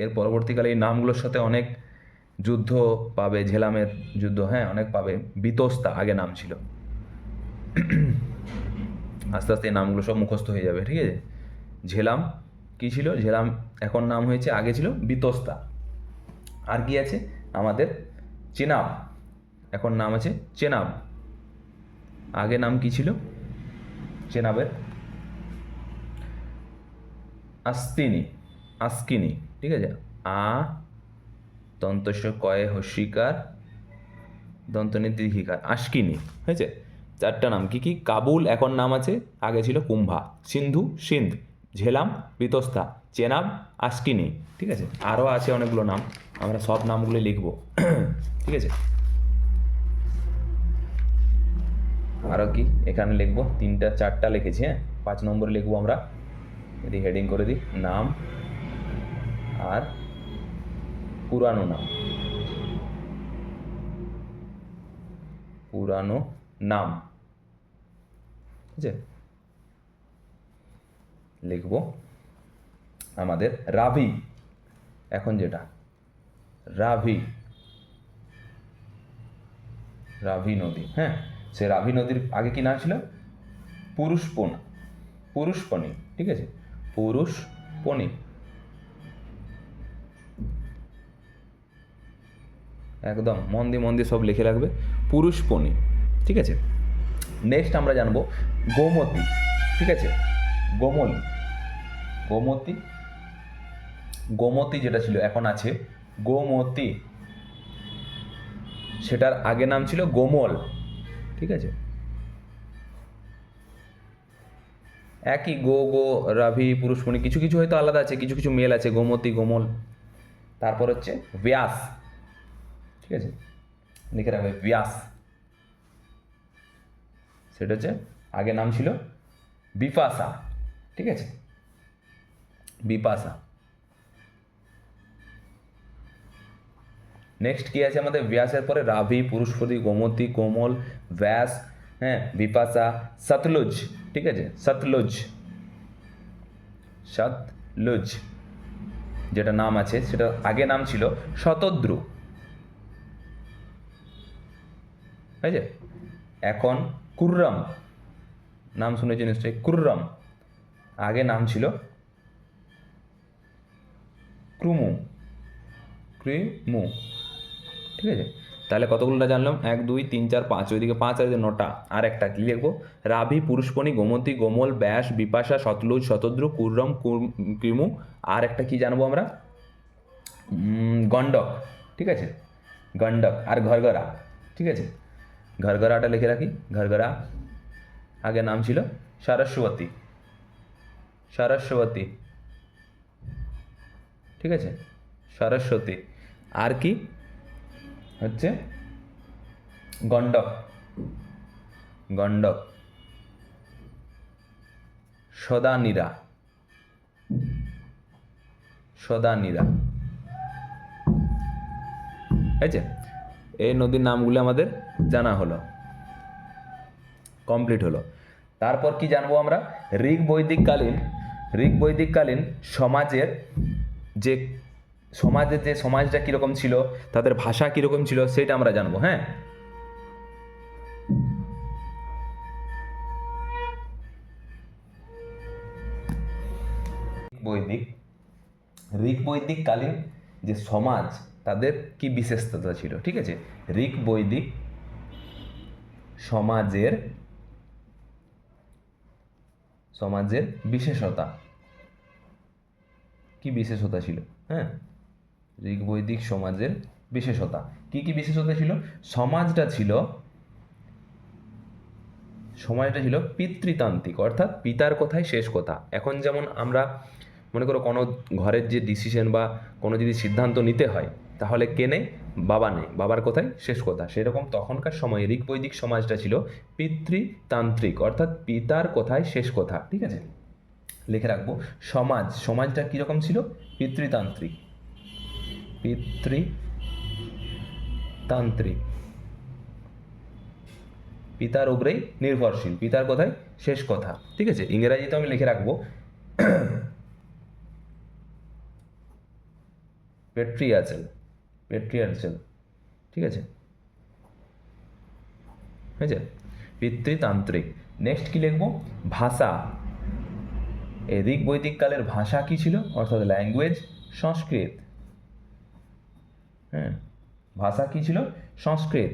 এর পরবর্তীকালে এই নামগুলোর সাথে অনেক যুদ্ধ পাবে, ঝেলামের যুদ্ধ, হ্যাঁ, অনেক পাবে। বিতস্তা আগে নাম ছিল, আস্তে আস্তে এই নামগুলো সব মুখস্থ হয়ে যাবে, ঠিক আছে। ঝেলাম কি ছিল, ঝেলাম এখন নাম হয়েছে, আগে ছিল বিতস্তা। আর কি আছে আমাদের, চেনাব, এখন নাম আছে চেনাব, আগে নাম কি ছিল চেনাবের, আস্কিনি, ঠিক আছে, দন্তস্য কয়ে হস্যিকার, দন্তনি দীর্ঘিকার, আস্কিনি, হয়েছে। 4টা নাম কি কি, কাবুল এখন নাম আছে, আগে ছিল কুম্ভা, সিন্ধু সিন্ধ, ঝেলাম বিতস্তা, চেনাব, আস্কিনি, ঠিক আছে। আরও আছে অনেকগুলো নাম, আমরা সব নামগুলো লিখব, ঠিক আছে। আরও কি এখানে লিখবো, 4টা লিখেছি, হ্যাঁ, 5 নম্বরে লিখবো আমরা, যদি হেডিং করে দিই নাম আর পুরানো নাম, ঠিক আছে। লিখবো আমাদের রাভি, এখন যেটা রাভি নদী, হ্যাঁ, সে রাভি নদীর আগে কি নাম ছিল, পুরুষপনি, ঠিক আছে, পুরুষপনি, একদম মন দিয়ে সব লিখে রাখবে, পুরুষপনি, ঠিক আছে। নেক্সট আমরা জানবো গোমতী, ঠিক আছে, গোমতী যেটা ছিল এখন আছে গোমতী, সেটার আগে নাম ছিল গোমল, ঠিক আছে। একই গো গো, রাভি, পুরুষমণি, কিছু কিছু হয়তো আলাদা আছে, কিছু কিছু মেল আছে, গোমতী, গোমল। তারপর হচ্ছে ব্যাস, ঠিক আছে, লিখে রাখবে ব্যাস। সেটা হচ্ছে আগে নাম ছিল বিপাশা, ঠিক আছে, বিপাশা। নেক্সট কি আছে আমাদের ব্যাসের পরে? রাভি, পুরুষপতি, গোমতী, কোমল, ব্যাস, হ্যাঁ, বিপাশা, সতলুজ, ঠিক আছে, সতলুজ, সতলুজ যেটা নাম আছে সেটা আগে নাম ছিল শতদ্রু, ঠিক আছে। এখন কুর্রম, নাম শুনেছি নিশ্চয়ই, কুর্রম, আগে নাম ছিল ক্রুমু, ক্রিমু, ঠিক আছে। তাহলে কতগুলোটা জানলাম? 1 2 3 4 5, ওইদিকে 5 আর 9টা। আর একটা কি লিখবো? রাভি, পুরুষপণি, গোমতী, গোমল, ব্যাস, বিপাশা, সতলুজ, শতদ্রু, কুর্রম, ক্রিমু। আর একটা কি জানবো আমরা? গণ্ডক, ঠিক আছে, গণ্ডক। আর ঘরঘরা, ঠিক আছে, ঘরঘরাটা লিখে রাখি। ঘরঘরা আগে নাম ছিল সরস্বতী, সরস্বতী, ঠিক আছে, সরস্বতী। আর কি হচ্ছে? গণ্ডক, গণ্ডক, সদানীরা, সদানীরা, ঠিক আছে। এই নদীর নামগুলো আমাদের জানা হলো, কমপ্লিট হলো। তারপর কি জানবো আমরা? ঋগ বৈদিককালীন, ঋগ বৈদিককালীন সমাজের যে, সমাজের যে সমাজটা কীরকম ছিল, তাদের ভাষা কীরকম ছিল, সেটা আমরা জানবো। হ্যাঁ, বৈদিক, ঋগ বৈদিককালীন যে সমাজ, তাদের কি বিশেষতা ছিল, ঠিক আছে। ঋগ বৈদিক সমাজের, সমাজের বিশেষতা, কি বিশেষতা ছিল? হ্যাঁ, ঋগ বৈদিক সমাজের বিশেষতা কি কি বিশেষতা ছিল? সমাজটা ছিল, সমাজটা ছিল পিতৃতান্ত্রিক, অর্থাৎ পিতার কথাই শেষ কথা। এখন যেমন আমরা মনে করো কোনো ঘরের যে ডিসিশন বা কোনো যদি সিদ্ধান্ত নিতে হয়, তাহলে কে নেই? বাবা নেই, বাবার কথাই শেষ কথা। সেরকম তখনকার সময়ে ঋগ বৈদিক সমাজটা ছিল পিতৃতান্ত্রিক, অর্থাৎ পিতার কথাই শেষ কথা, ঠিক আছে। লিখে রাখবো সমাজ, সমাজটা কীরকম ছিল? পিতৃতান্ত্রিক, পিতৃতান্ত্রিক, পিতার উপরেই নির্ভরশীল, পিতার কথাই শেষ কথা, ঠিক আছে। ইংরেজিতে আমি লিখে রাখবো পেট্রিয়ার্চাল, পেট্রিয়ার্চাল, ঠিক আছে, হয়েছে, পিতৃতান্ত্রিক। নেক্সট কি লিখবো? ভাষা, এই ঋগ বৈদিক কালের ভাষা কি ছিল? অর্থাৎ ল্যাঙ্গুয়েজ সংস্কৃত, হ্যাঁ, ভাষা কি ছিল? সংস্কৃত,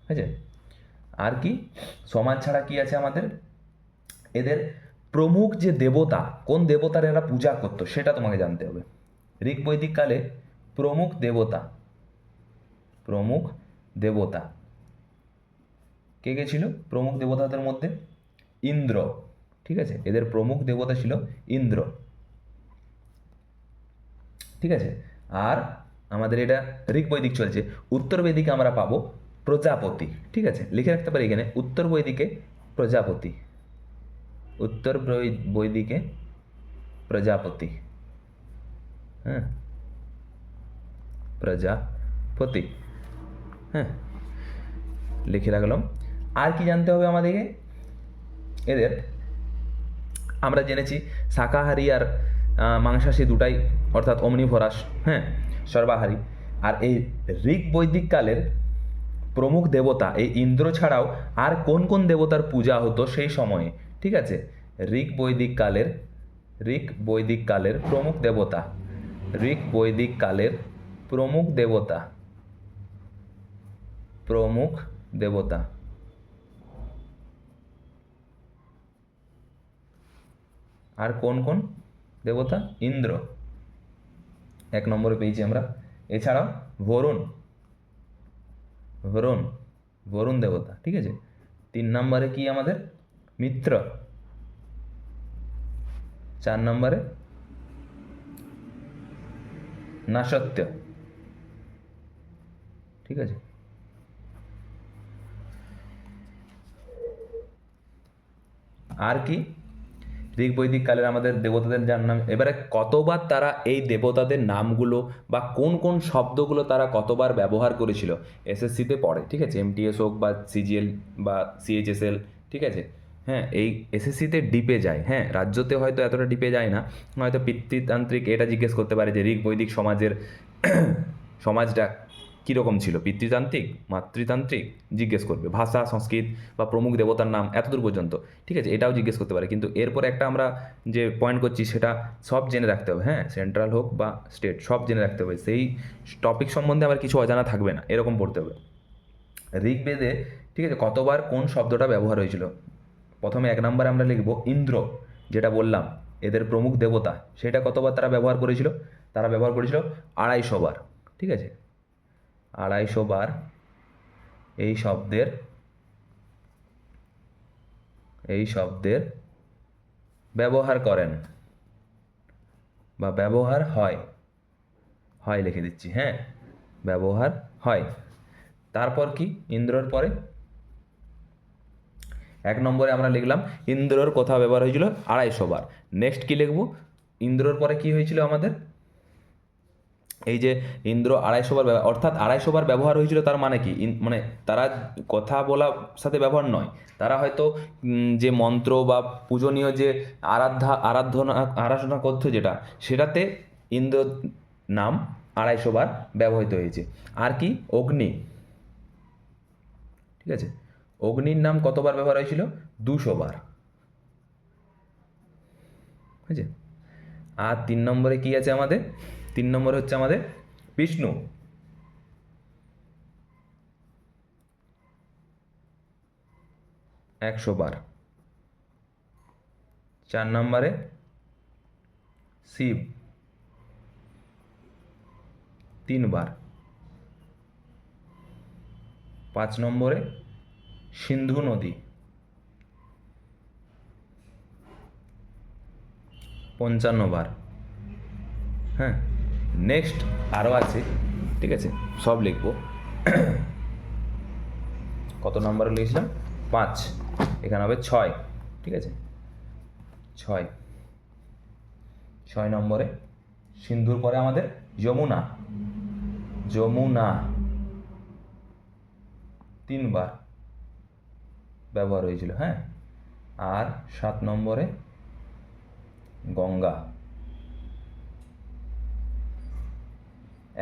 হয়েছে। আর কি? সমাজ ছাড়া কি আছে আমাদের? এদের প্রমুখ যে দেবতা, কোন দেবতার এরা পূজা করতো, সেটা তোমাকে জানতে হবে। ঋগ বৈদিক কালে প্রমুখ দেবতা, প্রমুখ দেবতা কে কে ছিল? প্রমুখ দেবতাদের মধ্যে ইন্দ্র, ঠিক আছে, এদের প্রমুখ দেবতা ছিল ইন্দ্র, ঠিক আছে। আর আমাদের এটা ঋগ বৈদিক চলছে। উত্তর বৈদিকে আমরা পাবো প্রজাপতি, ঠিক আছে, লিখে রাখতে পারি এখানে উত্তর বৈদিকে প্রজাপতি, উত্তর বৈদিকে প্রজাপতি, হ্যাঁ, প্রজাপতি, হ্যাঁ, লিখে রাখলাম। আর কি জানতে হবে আমাদেরকে? এদের আমরা জেনেছি শাকাহারী আর মাংসাশী দুটাই, অর্থাৎ অমনিভরাস, হ্যাঁ, সর্বাহারী। আর এই ঋগ বৈদিক কালের প্রমুখ দেবতা এই ইন্দ্র ছাড়াও আর কোন কোন দেবতার পূজা হতো সেই সময়ে, ঠিক আছে। ঋগ বৈদিক কালের, ঋগ বৈদিক কালের প্রমুখ দেবতা, ঋগ বৈদিক কালের প্রমুখ দেবতা, প্রমুখ দেবতা, আর কোন কোন দেবতা? ইন্দ্র 1 নম্বরে পেয়েছি আমরা। এছাড়াও বরুণ, বরুণ, বরুণ দেবতা, ঠিক আছে, 3 নম্বরে কি আমাদের মিত্র, 4 নম্বরে নাসত্য। ঠিক আছে, আর কি ঋগ বৈদিক কালের আমাদের দেবতাদের যার নাম, এবারে কতবার তারা এই দেবতাদের নামগুলো বা কোন কোন শব্দগুলো তারা কতবার ব্যবহার করেছিল এসএসসিতে পড়ে। ঠিক আছে, এমটিএস হোক বা সিজিএল বা সিএইচএসএল। ঠিক আছে, হ্যাঁ, এই এসএসসিতে ডিপে যায়। হ্যাঁ, রাজ্যতে হয়তো এতটা ডিপে যায় না, হয়তো পিতৃতান্ত্রিক এটা জিজ্ঞেস করতে পারে যে ঋগ বৈদিক সমাজের সমাজটা কীরকম ছিল, পিতৃতান্ত্রিক, মাতৃতান্ত্রিক, জিজ্ঞেস করবে ভাষা, সংস্কৃত বা প্রমুখ দেবতার নাম এতদূর পর্যন্ত। ঠিক আছে, এটাও জিজ্ঞেস করতে পারে, কিন্তু এরপর একটা আমরা যে পয়েন্ট করছি সেটা সব জেনে রাখতে হবে। হ্যাঁ, সেন্ট্রাল হোক বা স্টেট, সব জেনে রাখতে হবে, সেই টপিক সম্বন্ধে আবার কিছু অজানা থাকবে না, এরকম পড়তে হবে। ঋগ্বেদে ঠিক আছে কতবার কোন শব্দটা ব্যবহার হয়েছিল? প্রথমে 1 নম্বরে আমরা লিখব ইন্দ্র, যেটা বললাম এদের প্রমুখ দেবতা, সেটা কতবার তারা ব্যবহার করেছিল? তারা ব্যবহার করেছিল 250 বার। ঠিক আছে, 250 বার এই শব্দের ব্যবহার করেন বা ব্যবহার হয়, লিখে দিচ্ছি। হ্যাঁ, ব্যবহার হয়। তারপর কি ইন্দ্রর পরে 1 নম্বরে আমরা লিখলাম ইন্দ্রর কথা ব্যবহার হয়েছিল 250 বার। নেক্সট কি লিখব? ইন্দ্রর পরে কি হয়েছিল আমাদের? এই যে ইন্দ্র 250 বার অর্থাৎ 250 বার ব্যবহার হয়েছিল, তার মানে কি? মানে তারা কথা বলার সাথে ব্যবহার নয়, তারা হয়তো যে মন্ত্র বা পূজনীয় যে আরাধনা করতো যেটা, সেটাতে ইন্দ্র নাম 250 বার ব্যবহৃত হয়েছে। আর কি অগ্নি, ঠিক আছে, অগ্নির নাম কতবার ব্যবহার হয়েছিল? 200 বার। ঠিক আছে, আর 3 নম্বরে কি আছে আমাদের? 3 নম্বরে হচ্ছে আমাদের বিষ্ণু, 100 বার। 4 নম্বরে শিব, 3 বার। 5 নম্বরে সিন্ধু নদী, 55 বার। হ্যাঁ, নেক্সট আরও আছে, ঠিক আছে, সব লিখবো। কত নম্বরে লিখছিলাম? 5, এখানে হবে 6। ঠিক আছে, 6 নম্বরে সিন্ধুর পরে আমাদের যমুনা, 3 বার ব্যবহার হয়েছিল। হ্যাঁ, আর 7 নম্বরে গঙ্গা,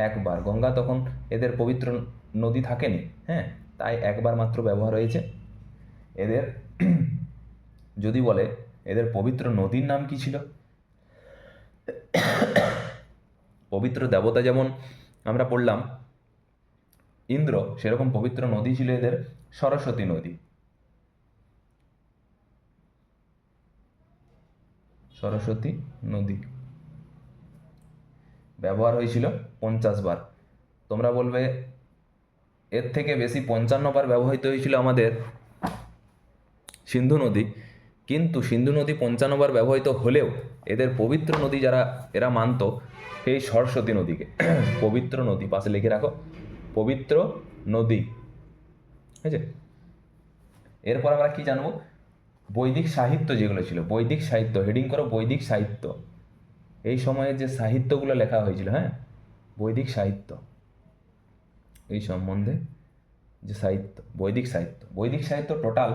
1 বার। গঙ্গা তখন এদের পবিত্র নদী থাকেনি, হ্যাঁ, তাই 1 বার মাত্র ব্যবহার হয়েছে। এদের যদি বলে এদের পবিত্র নদীর নাম কি ছিল? পবিত্র দেবতা যেমন আমরা পড়লাম ইন্দ্র, সেরকম পবিত্র নদী ছিল এদের সরস্বতী নদী। সরস্বতী নদী ব্যবহার হয়েছিল 50 বার। তোমরা বলবে এর থেকে বেশি 55 বার ব্যবহৃত হয়েছিল আমাদের সিন্ধু নদী, কিন্তু সিন্ধু নদী 55 বার ব্যবহৃত হলেও এদের পবিত্র নদী যারা এরা মানত সেই সরস্বতী নদীকে। পবিত্র নদী পাশে লিখে রাখো, পবিত্র নদী। ঠিক আছে, এরপর আমরা কি জানবো? বৈদিক সাহিত্য যেগুলো ছিল, বৈদিক সাহিত্য, হেডিং করো বৈদিক সাহিত্য। এই সময়ে যে সাহিত্যগুলো লেখা হয়েছিল, হ্যাঁ, বৈদিক সাহিত্য, এই সম্বন্ধে যে সাহিত্য, বৈদিক সাহিত্য টোটাল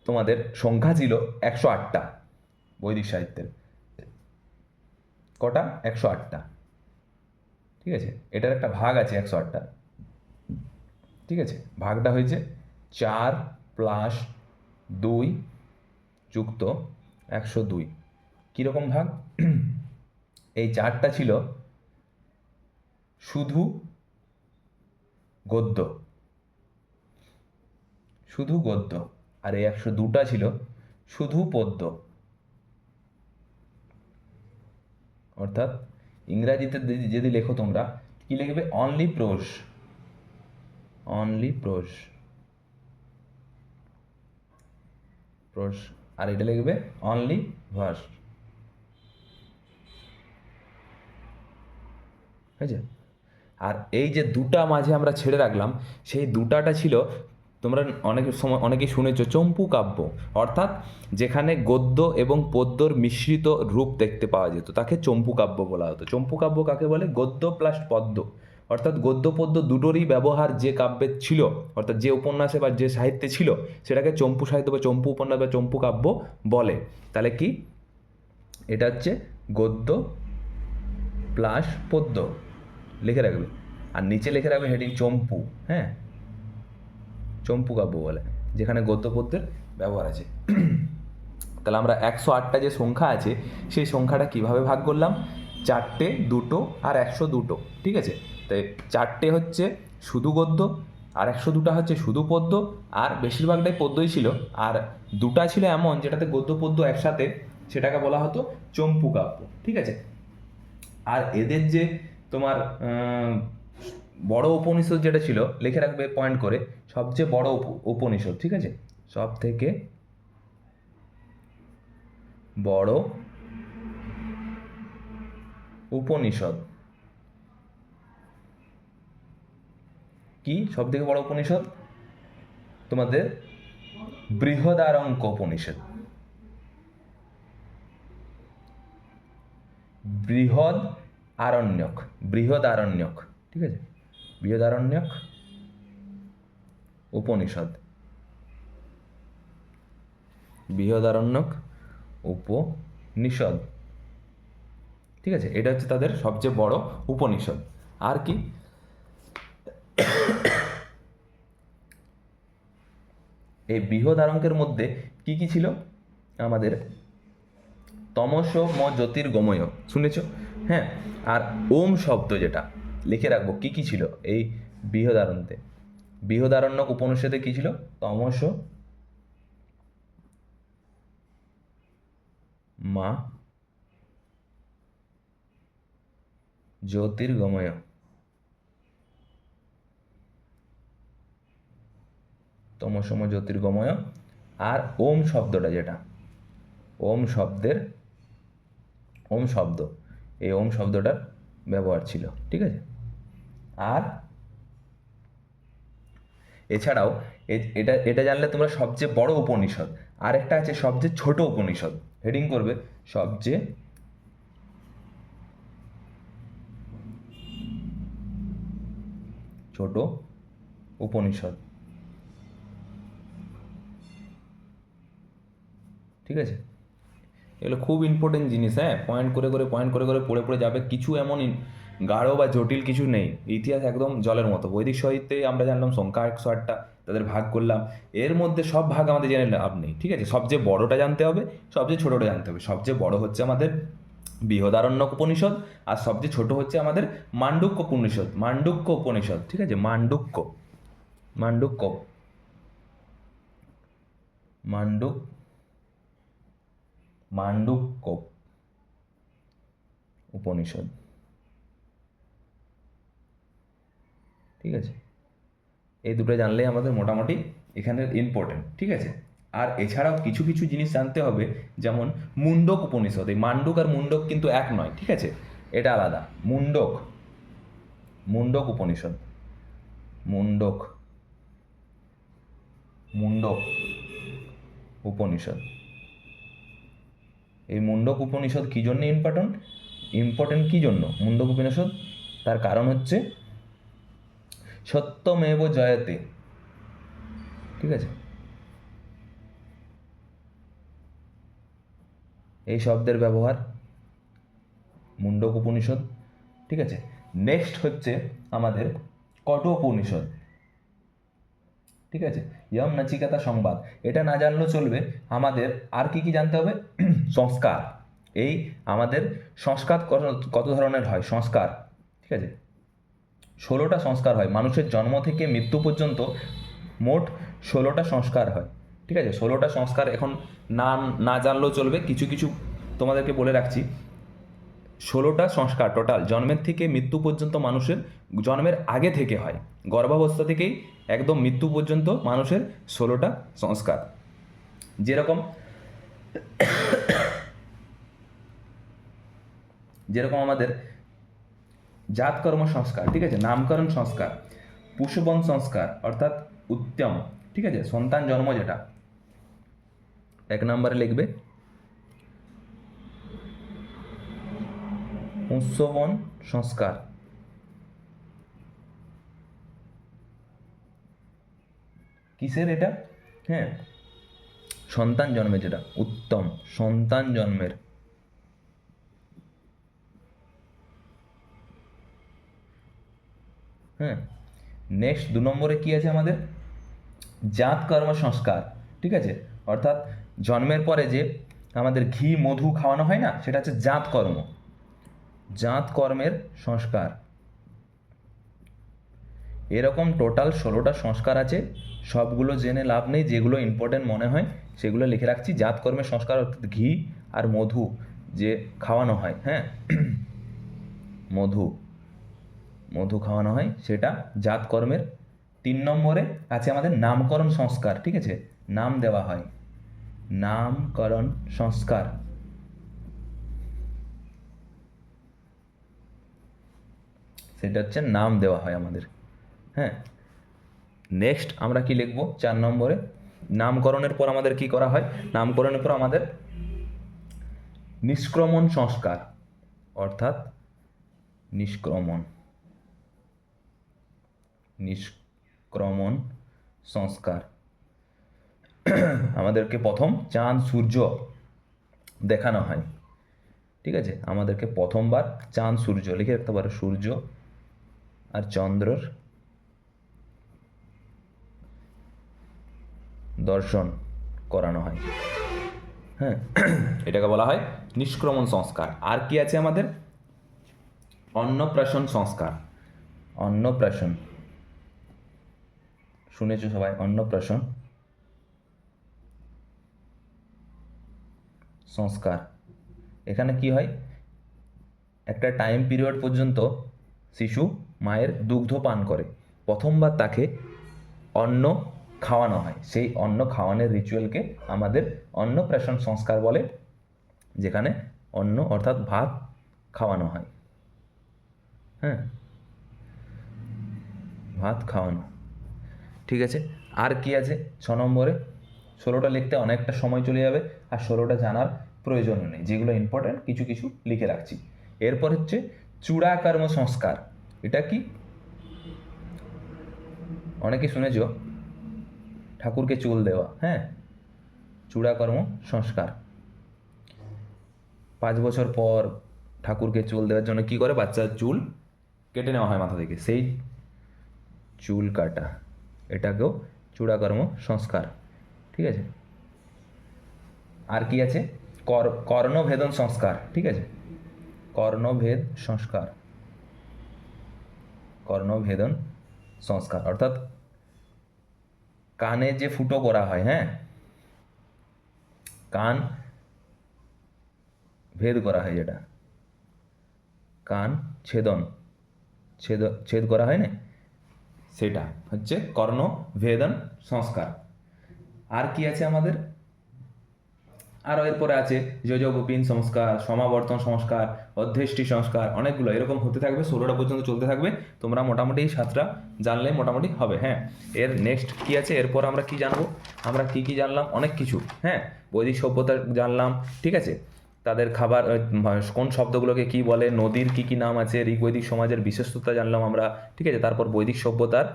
তোমাদের সংখ্যা ছিল 108টা। বৈদিক সাহিত্যের কটা? 108টা। ঠিক আছে, এটার একটা ভাগ আছে 108টা। ঠিক আছে, ভাগটা হয়েছে 4 + 2 যুক্ত 102। কীরকম ভাগ? এই 4টা ছিল শুধু গদ্য, আর এই 102টা ছিল শুধু পদ্য। অর্থাৎ ইংরাজিতে যদি লেখো তোমরা কি লিখবে? Only pros. আর এটা লিখবে অনলি ভার্স, হয়েছে। আর এই যে দুটা মাঝে আমরা ছেড়ে রাখলাম, সেই দুটাটা ছিল, তোমরা অনেক সময় অনেকেই শুনেছ, চম্পু কাব্য, অর্থাৎ যেখানে গদ্য এবং পদ্যর মিশ্রিত রূপ দেখতে পাওয়া যেত তাকে চম্পু কাব্য বলা হতো। চম্পু কাব্য কাকে বলে? গদ্য প্লাস পদ্য, অর্থাৎ গদ্য পদ্য দুটোরই ব্যবহার যে কাব্যে ছিল, অর্থাৎ যে উপন্যাসে বা যে সাহিত্যে ছিল, সেটাকে চম্পু সাহিত্য বা চম্পু উপন্যাস বা চম্পু কাব্য বলে। তাহলে কি এটা হচ্ছে গদ্য প্লাস পদ্য, লিখে রাখবে। আর নিচে লিখে রাখবে হেডিং চম্পু, হ্যাঁ, চম্পু কাব্য বলে, যেখানে গদ্য পদ্যের ব্যবহার আছে। তাহলে আমরা 108টা যে সংখ্যা আছে সেই সংখ্যাটা কিভাবে ভাগ করলাম? 4টে, 2টো আর 102টো, ঠিক আছে। তাই 4টে হচ্ছে শুধু গদ্য, আর 102টা হচ্ছে শুধু পদ্য, আর বেশিরভাগটাই পদ্যই ছিল, আর দুটা ছিল এমন যেটাতে গদ্য পদ্য একসাথে, সেটাকে বলা হতো চম্পু কাব্য, ঠিক আছে। আর এদের যে তোমার বড় উপনিষদ যেটা ছিল, লিখে রাখবে পয়েন্ট করে, সবচেয়ে বড় উপনিষদ, ঠিক আছে, সব থেকে বড় উপনিষদ কি? সব থেকে বড় উপনিষদ তোমাদের বৃহদারণ্যক উপনিষদ। বৃহদারণ্যক, বৃহদারণ্যক, ঠিক আছে, বৃহদারণ্যক উপনিষদ, বৃহদারণ্যক উপনিষদ, ঠিক আছে। এটা হচ্ছে তাদের সবচেয়ে বড় উপনিষদ। আর কি? এই বৃহদারণ্যকের মধ্যে কি কি ছিল? আমাদের তমসো ম জ্যোতির্গময়, শুনেছ? হ্যাঁ। আর ওম শব্দ যেটা লিখে রাখবো কি কি ছিল এই বৃহদারণ্যতে। বৃহদারণ্যক উপনিষদে কি ছিল? তমসো মা জ্যোতির্গময়, তমসম জ্যোতির্গময়। আর ওম শব্দটা যেটা, ওম শব্দের, ওম শব্দ, এই ওম শব্দটার ব্যবহার ছিল, ঠিক আছে। আর এছাড়াও এটা এটা জানলে তোমরা সবচেয়ে বড় উপনিষদ। আর একটা আছে সবচেয়ে ছোট উপনিষদ, হেডিং করবে সবচেয়ে ছোট উপনিষদ, ঠিক আছে। এগুলো খুব ইম্পর্টেন্ট জিনিস, হ্যাঁ, পয়েন্ট করে করে পড়ে পড়ে যাবে। কিছু এমন গাঢ় বা জটিল কিছু নেই, ইতিহাস একদম জলের মতো। বৈদিক সাহিত্যে আমরা জানলাম সংখ্যা 108টা, তাদের ভাগ করলাম, এর মধ্যে সব ভাগ আমাদের জেনে লাভ নেই, ঠিক আছে। সবচেয়ে বড়টা জানতে হবে, সবচেয়ে ছোটোটা জানতে হবে। সবচেয়ে বড় হচ্ছে আমাদের বৃহদারণ্যক উপনিষদ, আর সবচেয়ে ছোট হচ্ছে আমাদের মান্ডুক্য উপনিষদ, মান্ডুক্য উপনিষদ, ঠিক আছে, মান্ডুক্য, মান্ডুক্য, মান্ডুক্য উপনিষদ, ঠিক আছে। এই দুটো জানলেই আমাদের মোটামুটি এখানের ইম্পর্টেন্ট, ঠিক আছে। আর এছাড়াও কিছু কিছু জিনিস জানতে হবে, যেমন মুন্ডক উপনিষদ। এই মান্ডুক আর মুন্ডক কিন্তু এক নয়, ঠিক আছে, এটা আলাদা। মুন্ডক, মুন্ডক উপনিষদ, মুন্ডক, মুন্ডক উপনিষদ। এই মুন্ডক উপনিষদ কী জন্য ইম্পর্টেন্ট? ইম্পর্টেন্ট কী জন্য মুন্ডক উপনিষদ? তার কারণ হচ্ছে সত্যমেব জয়তে, ঠিক আছে, এই শব্দের ব্যবহার মুন্ডক উপনিষদ, ঠিক আছে। নেক্সট হচ্ছে আমাদের কঠ উপনিষদ, ঠিক আছে, ইয়ম নচিকেতা সংবাদ। এটা না জানলেও চলবে। আমাদের আর কি কি জানতে হবে? সংস্কার। এই আমাদের সংস্কার কত ধরনের হয়? সংস্কার, ঠিক আছে, 16টা সংস্কার হয়। মানুষের জন্ম থেকে মৃত্যু পর্যন্ত মোট 16টা সংস্কার হয়, ঠিক আছে। 16টা সংস্কার এখন না জানলেও চলবে, কিছু কিছু তোমাদেরকে বলে রাখছি। 16টা সংস্কার টোটাল জন্মের থেকে মৃত্যু পর্যন্ত মানুষের, জন্মের আগে থেকে হয়, গর্ভাবস্থা থেকেই একদম মৃত্যু পর্যন্ত মানুষের 16টা সংস্কার। যেরকম যেরকম আমাদের জাতকর্ম সংস্কার, ঠিক আছে, নামকরণ সংস্কার, পুষ্পবন সংস্কার অর্থাৎ উত্তম, ঠিক আছে, সন্তান জন্ম যেটা 1 নম্বরে লিখবে পুষ্পবন সংস্কার। কিসের এটা? হ্যাঁ, সন্তান জন্মের, যেটা উত্তম সন্তান জন্মের। হ্যাঁ, নেক্সট 2 নম্বরে কি আছে আমাদের? জাত কর্ম সংস্কার, ঠিক আছে, অর্থাৎ জন্মের পরে যে আমাদের ঘি মধু খাওয়ানো হয় না, সেটা হচ্ছে জাত কর্ম, জাত কর্মের সংস্কার। এরকম টোটাল 16টা সংস্কার আছে, সবগুলো জেনে লাভ নেই, যেগুলো ইম্পর্টেন্ট মনে হয় সেগুলো লিখে রাখছি। জাত কর্মের সংস্কার অর্থাৎ ঘি আর মধু যে খাওয়ানো হয়, হ্যাঁ, মধু মধু খাওয়ানো হয় সেটা জাত কর্মের। 3 নম্বরে আছে আমাদের নামকরণ সংস্কার, ঠিক আছে, নাম দেওয়া হয়, নামকরণ সংস্কার। সেটা হচ্ছে নাম দেওয়া হয় আমাদের। হ্যাঁ, নেক্সট আমরা কি লিখব 4 নম্বরে? নামকরণের পর আমাদের কি করা হয়? নামকরণের পর আমাদের নিষ্ক্রমণ সংস্কার, অর্থাৎ নিষ্ক্রমণ সংস্কার। আমাদেরকে প্রথম চাঁদ সূর্য দেখানো হয়, ঠিক আছে, আমাদেরকে প্রথমবার চাঁদ সূর্য লিখে রাখতে পারো, সূর্য আর চন্দ্রর দর্শন করানো হয়। হ্যাঁ, এটাকে বলা হয় নিষ্ক্রমণ সংস্কার। আর কি আছে আমাদের? অন্নপ্রাশন সংস্কার। অন্নপ্রাশন শুনেছো সবাই? অন্নপ্রাশন সংস্কার। এখানে কি হয়? একটা টাইম পিরিয়ড পর্যন্ত শিশু মায়ের দুগ্ধ পান করে, প্রথমবার তাকে অন্ন খাওয়ানো হয়, সেই অন্ন খাওয়ানোর রিচুয়ালকে আমাদের অন্নপ্রাশন সংস্কার বলে, যেখানে অন্ন অর্থাৎ ভাত খাওয়ানো হয়। হ্যাঁ, ভাত খাওয়ানো, ঠিক আছে। আর কি আছে 6 নম্বরে? 16টা লিখতে অনেকটা সময় চলে যাবে, আর 16টা জানার প্রয়োজন নেই, যেগুলো ইম্পর্টেন্ট কিছু কিছু লিখে রাখছি। এরপর হচ্ছে চূড়াকর্ম সংস্কার। এটা কি? অনেকে শুনেছ, ঠাকুরকে চুল দেওয়া। হ্যাঁ, চূড়াকর্ম সংস্কার। 5 বছর পর ঠাকুরকে চুল দেওয়ার জন্য কি করে? বাচ্চার চুল কেটে নেওয়া হয় মাথা থেকে, সেই চুল কাটা, এটাকেও চূড়াকর্ম সংস্কার, ঠিক আছে। আর কি আছে? কর্ণভেদন সংস্কার, ঠিক আছে, কর্ণভেদ সংস্কার, কর্ণভেদন সংস্কার অর্থাৎ কানে যে ফুটো করা হয়, হ্যাঁ, কান ভেদ করা হয়, যেটা কান ছেদ করা হয় না, সেটা হচ্ছে কর্ণভেদন সংস্কার। আর কি আছে আমাদের? আরও এরপরে আছে যজগোপিন সংস্কার, সমাবর্তন সংস্কার, অধ্যেষ্টি সংস্কার, অনেকগুলো এরকম হতে থাকবে, 16টা পর্যন্ত চলতে থাকবে। তোমরা মোটামুটি এই 7টা জানলে মোটামুটি হবে। হ্যাঁ, এর নেক্সট কি আছে? এরপর আমরা কি জানবো? আমরা কি জানলাম? অনেক কিছু। হ্যাঁ, বৈদিক সভ্যতা জানলাম, ঠিক আছে, তাদের খাবার কোন শব্দগুলোকে কি বলে, নদীর কি নাম আছে, ঋগ্বৈদিক সমাজের বিশেষতা জানলাম আমরা, ঠিক আছে। তারপর বৈদিক সভ্যতার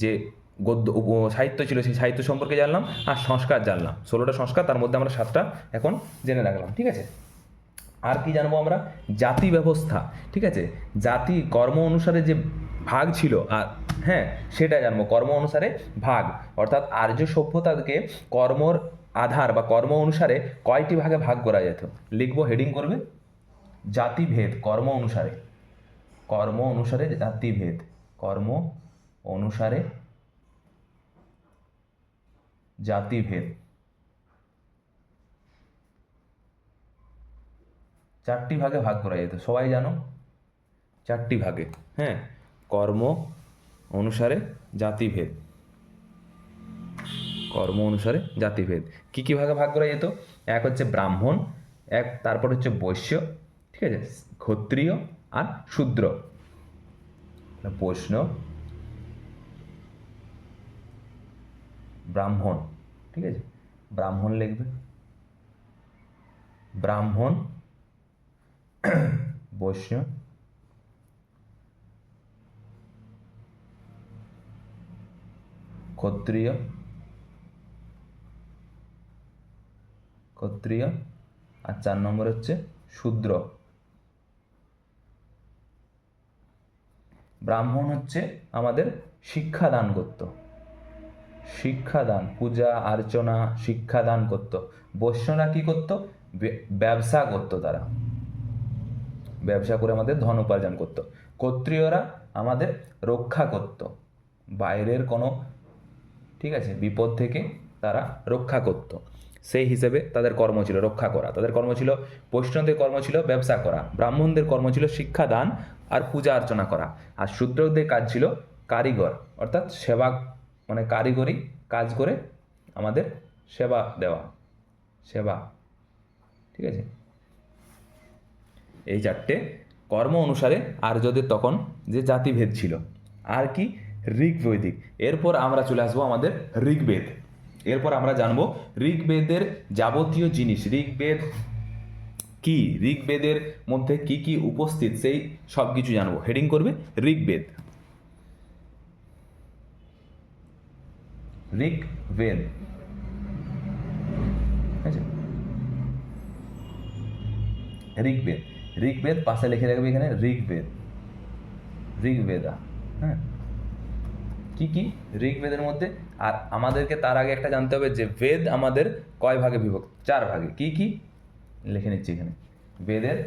যে গদ্য সাহিত্য ছিল, সেই সাহিত্য সম্পর্কে জানলাম, আর সংস্কার জানলাম, 16টা সংস্কার, তার মধ্যে আমরা 7টা এখন জেনে রাখলাম, ঠিক আছে। আর কি জানবো আমরা? জাতি ব্যবস্থা, ঠিক আছে, জাতি কর্ম অনুসারে যে ভাগ ছিল, আর হ্যাঁ সেটা জানবো, কর্ম অনুসারে ভাগ, অর্থাৎ আর্য সভ্যতাকে কর্মর আধার বা কর্ম অনুসারে কয়টি ভাগে ভাগ করা যেত। লিখবো, হেডিং করবে জাতিভেদ, কর্ম অনুসারে, কর্ম অনুসারে জাতিভেদ, কর্ম অনুসারে জাতিভেদ, 4টি ভাগে ভাগ করা যেত, সবাই জানো, 4টি ভাগে। হ্যাঁ, কর্ম অনুসারে জাতিভেদ। কর্ম অনুসারে জাতিভেদ। কী কী ভাগে ভাগ করা যেত? এক হচ্ছে ব্রাহ্মণ, এক তারপর হচ্ছে বৈশ্য, ঠিক আছে, ক্ষত্রিয় আর শূদ্র। বৈষ্ণব, ব্রাহ্মণ, ঠিক আছে, ব্রাহ্মণ লিখবে, ব্রাহ্মণ, বৈষ্ণব, ক্ষত্রিয়, ক্ষত্রিয় আর 4 নম্বর হচ্ছে শূদ্র। ব্রাহ্মণ হচ্ছে আমাদের শিক্ষাদান করত, শিক্ষাদান, পূজা অর্চনা শিক্ষাদান করত। বৈশ্যরা কী করতো? ব্যবসা করতো, তারা ব্যবসা করে আমাদের ধন উপার্জন করতো। ক্ষত্রিয়রা আমাদের রক্ষা করত, বাইরের কোনো, ঠিক আছে, বিপদ থেকে তারা রক্ষা করত, সেই হিসেবে তাদের কর্ম ছিল রক্ষা করা। তাদের কর্ম ছিল, বৈষ্ণবদের কর্ম ছিল ব্যবসা করা, ব্রাহ্মণদের কর্ম ছিল শিক্ষাদান আর পূজা অর্চনা করা, আর শূদ্রদের কাজ ছিল কারিগর, অর্থাৎ সেবা, মানে কারিগরি কাজ করে আমাদের সেবা দেওয়া, সেবা, ঠিক আছে। এই 4টে কর্ম অনুসারে আর্যদের তখন যে জাতিভেদ ছিল। আর কি? ঋগ্বৈদিক। এরপর আমরা চলে আসবো আমাদের ঋগ্বেদ। এরপর আমরা জানবো ঋগ্বেদের যাবতীয় জিনিস। ঋগ্বেদ কি, ঋগ্বেদের মধ্যে কি কি উপস্থিত, সেই সব কিছু জানবো। হেডিং করবে ঋগ্বেদ, ঋগ্বেদ, ঠিক আছে। ঋগ্বেদ, ঋগ্বেদ পাশে লিখে রাখবে এখানে ঋগ্বেদ, ঋগ্বেদা, হ্যাঁ। কি কি ঋগ্বেদের মধ্যে? আর আমাদেরকে তার আগে একটা জানতে হবে যে বেদ আমাদের কয় ভাগে বিভক্ত? 4 ভাগে। কি কি লিখে নিচ্ছি এখানে, বেদের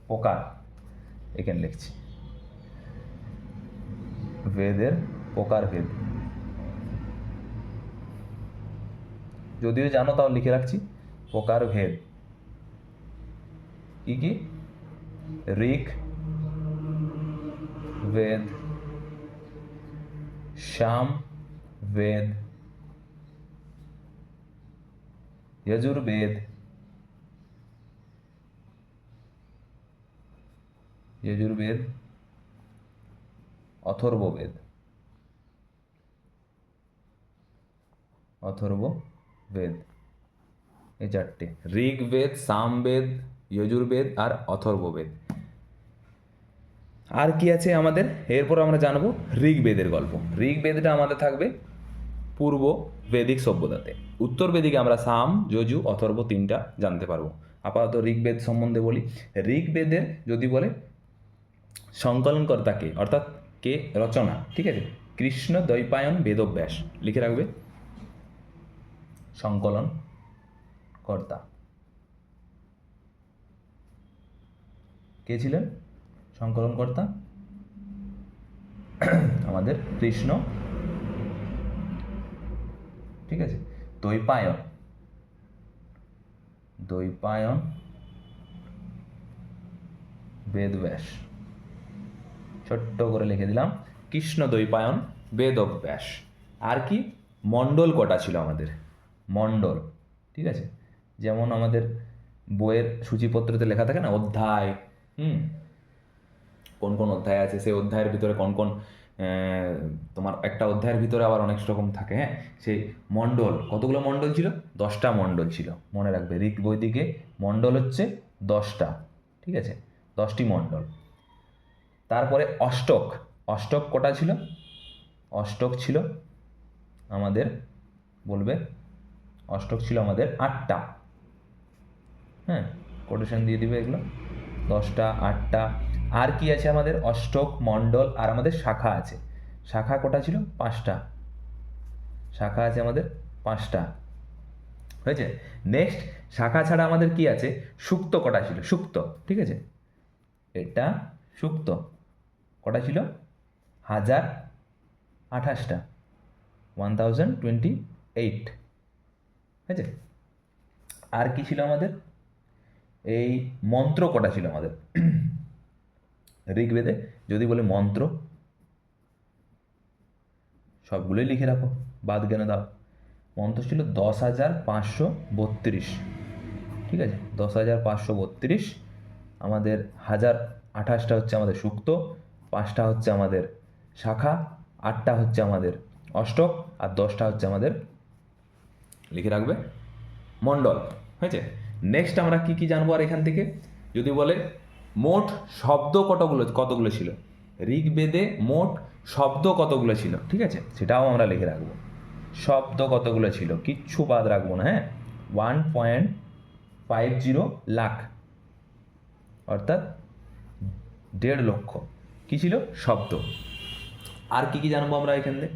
প্রকার এখানে লিখছি, বেদের প্রকারভেদ, যদিও জানো তাও লিখে রাখছি, প্রকারভেদ। কি কি? ঋক বেদ, সাম বেদ, यजुर्वेद, यजुर्वेद, অথর্ববেদ, অথর্ববেদ, এই 4টে, ঋগ্বেদ, সামবেদ, যজুর্বেদ আর অথর্ববেদ। আর কি আছে আমাদের? এরপর আমরা জানবো ঋগ্বেদের গল্প। ঋগ্বেদটা আমাদের থাকবে পূর্ব বেদিক সভ্যতাতে, উত্তর বেদিকে আমরা সাম, যজু, অথর্ব 3টা জানতে পারবো। আপাতত ঋগ্বেদ সম্বন্ধে বলি। ঋগ্বেদের যদি বলে সংকলনকর্তাকে, অর্থাৎ কে রচনা, ঠিক আছে, কৃষ্ণ দ্বৈপায়ন বেদব্যাস, লিখে রাখবে সংকলন কর্তা। কে ছিলেন সংকলনকর্তা? আমাদের কৃষ্ণ, ঠিক আছে, দ্বৈপায়ন, দ্বৈপায়ন বেদব্যাস, ছোট্ট করে লিখে দিলাম কৃষ্ণ দ্বৈপায়ন বেদব্যাস। আর কি? মণ্ডল কটা ছিল আমাদের? মণ্ডল, ঠিক আছে, যেমন আমাদের বইয়ের সূচিপত্রতে লেখা থাকে না অধ্যায়, কোন কোন অধ্যায় আছে, সেই অধ্যায়ের ভিতরে কোন কোন, তোমার একটা অধ্যায়ের ভিতরে আবার অনেক রকম থাকে, হ্যাঁ, সেই মণ্ডল, কতগুলো মণ্ডল ছিল? 10টা মণ্ডল ছিল, মনে রাখবে। ঋগ্বৈদিকে মণ্ডল হচ্ছে 10টা, ঠিক আছে, 10টি মণ্ডল। তারপরে অষ্টক, অষ্টক কটা ছিল? অষ্টক ছিল আমাদের, বলবে অষ্টক ছিল আমাদের 8টা, হ্যাঁ, কোটেশন দিয়ে দিবে এগুলো, 10টা, 8টা। আর কি আছে আমাদের? অষ্টক, মণ্ডল আর আমাদের শাখা আছে। শাখা কটা ছিল? 5টা, শাখা আছে আমাদের 5টা, হয়েছে। নেক্সট, শাখা ছাড়া আমাদের কি আছে? সুক্ত কটা ছিল? সুক্ত, ঠিক আছে, এটা সুক্ত কটা ছিল? 1028টা, 1028, হয়েছে। আর কি ছিল আমাদের? এই মন্ত্র কটা ছিল আমাদের ঋগ্বেদে? যদি বলে মন্ত্র, সবগুলোই লিখে রাখো, বাদ জ্ঞানে দাও। মন্ত্র ছিল 10,532, ঠিক আছে, 10,532। আমাদের 1,028টা হচ্ছে আমাদের সুক্ত, 5টা হচ্ছে আমাদের শাখা, 8টা হচ্ছে আমাদের অষ্টক, আর 10টা হচ্ছে আমাদের, লিখে রাখবে, মণ্ডল। হয়েছে। নেক্সট আমরা কি কি জানবো আর এখান থেকে, যদি বলে মোট শব্দ কতগুলো ছিল, ঋগ্বেদে মোট শব্দ কতগুলো ছিল, ঠিক আছে, সেটাও আমরা লিখে রাখবো। শব্দ কতগুলো ছিল, কিচ্ছু বাদ রাখবো না, হ্যাঁ। 1.50 লাখ, অর্থাৎ 1.5 লক্ষ কি ছিল, শব্দ। আর কি কি জানবো আমরা এখানে,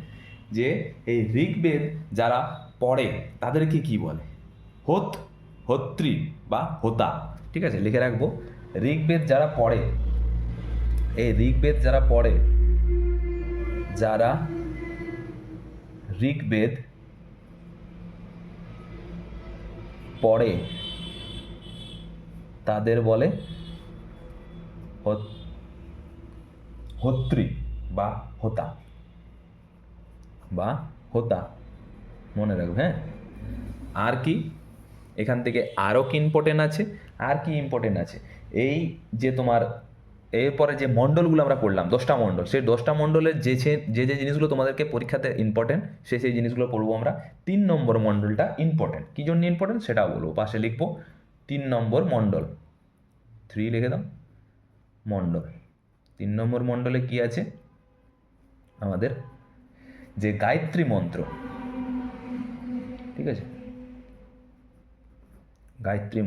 যে এই ঋগ্বেদ যারা পড়ে তাদেরকে কি বলে, হোত্রী বা হোতা, ঠিক আছে, লিখে রাখবো। ঋগ্বেদ যারা পড়ে, এই ঋগ্বেদ যারা পড়ে, যারা ঋগ্বেদ পড়ে তাদের বলে হোত্রী বা হোতা, মনে রাখবে, হ্যাঁ। আর কি এখান থেকে আরও কি ইম্পর্টেন্ট আছে, আর কি ইম্পর্টেন্ট আছে, এই যে তোমার এরপরে যে মণ্ডলগুলো আমরা পড়লাম, 10টা মণ্ডল, সেই 10টা মণ্ডলের যে জিনিসগুলো তোমাদেরকে পরীক্ষাতে ইম্পর্টেন্ট, সেই জিনিসগুলো পড়বো আমরা। 3 নম্বর মণ্ডলটা ইম্পর্টেন্ট, কী জন্য ইম্পর্টেন্ট সেটাও বলবো, পাশে লিখবো 3 নম্বর মণ্ডল, 3 লিখে দাও, মণ্ডল। 3 নম্বর মণ্ডলে কি আছে, আমাদের যে গায়ত্রী মন্ত্র, ঠিক আছে, গায়ত্রী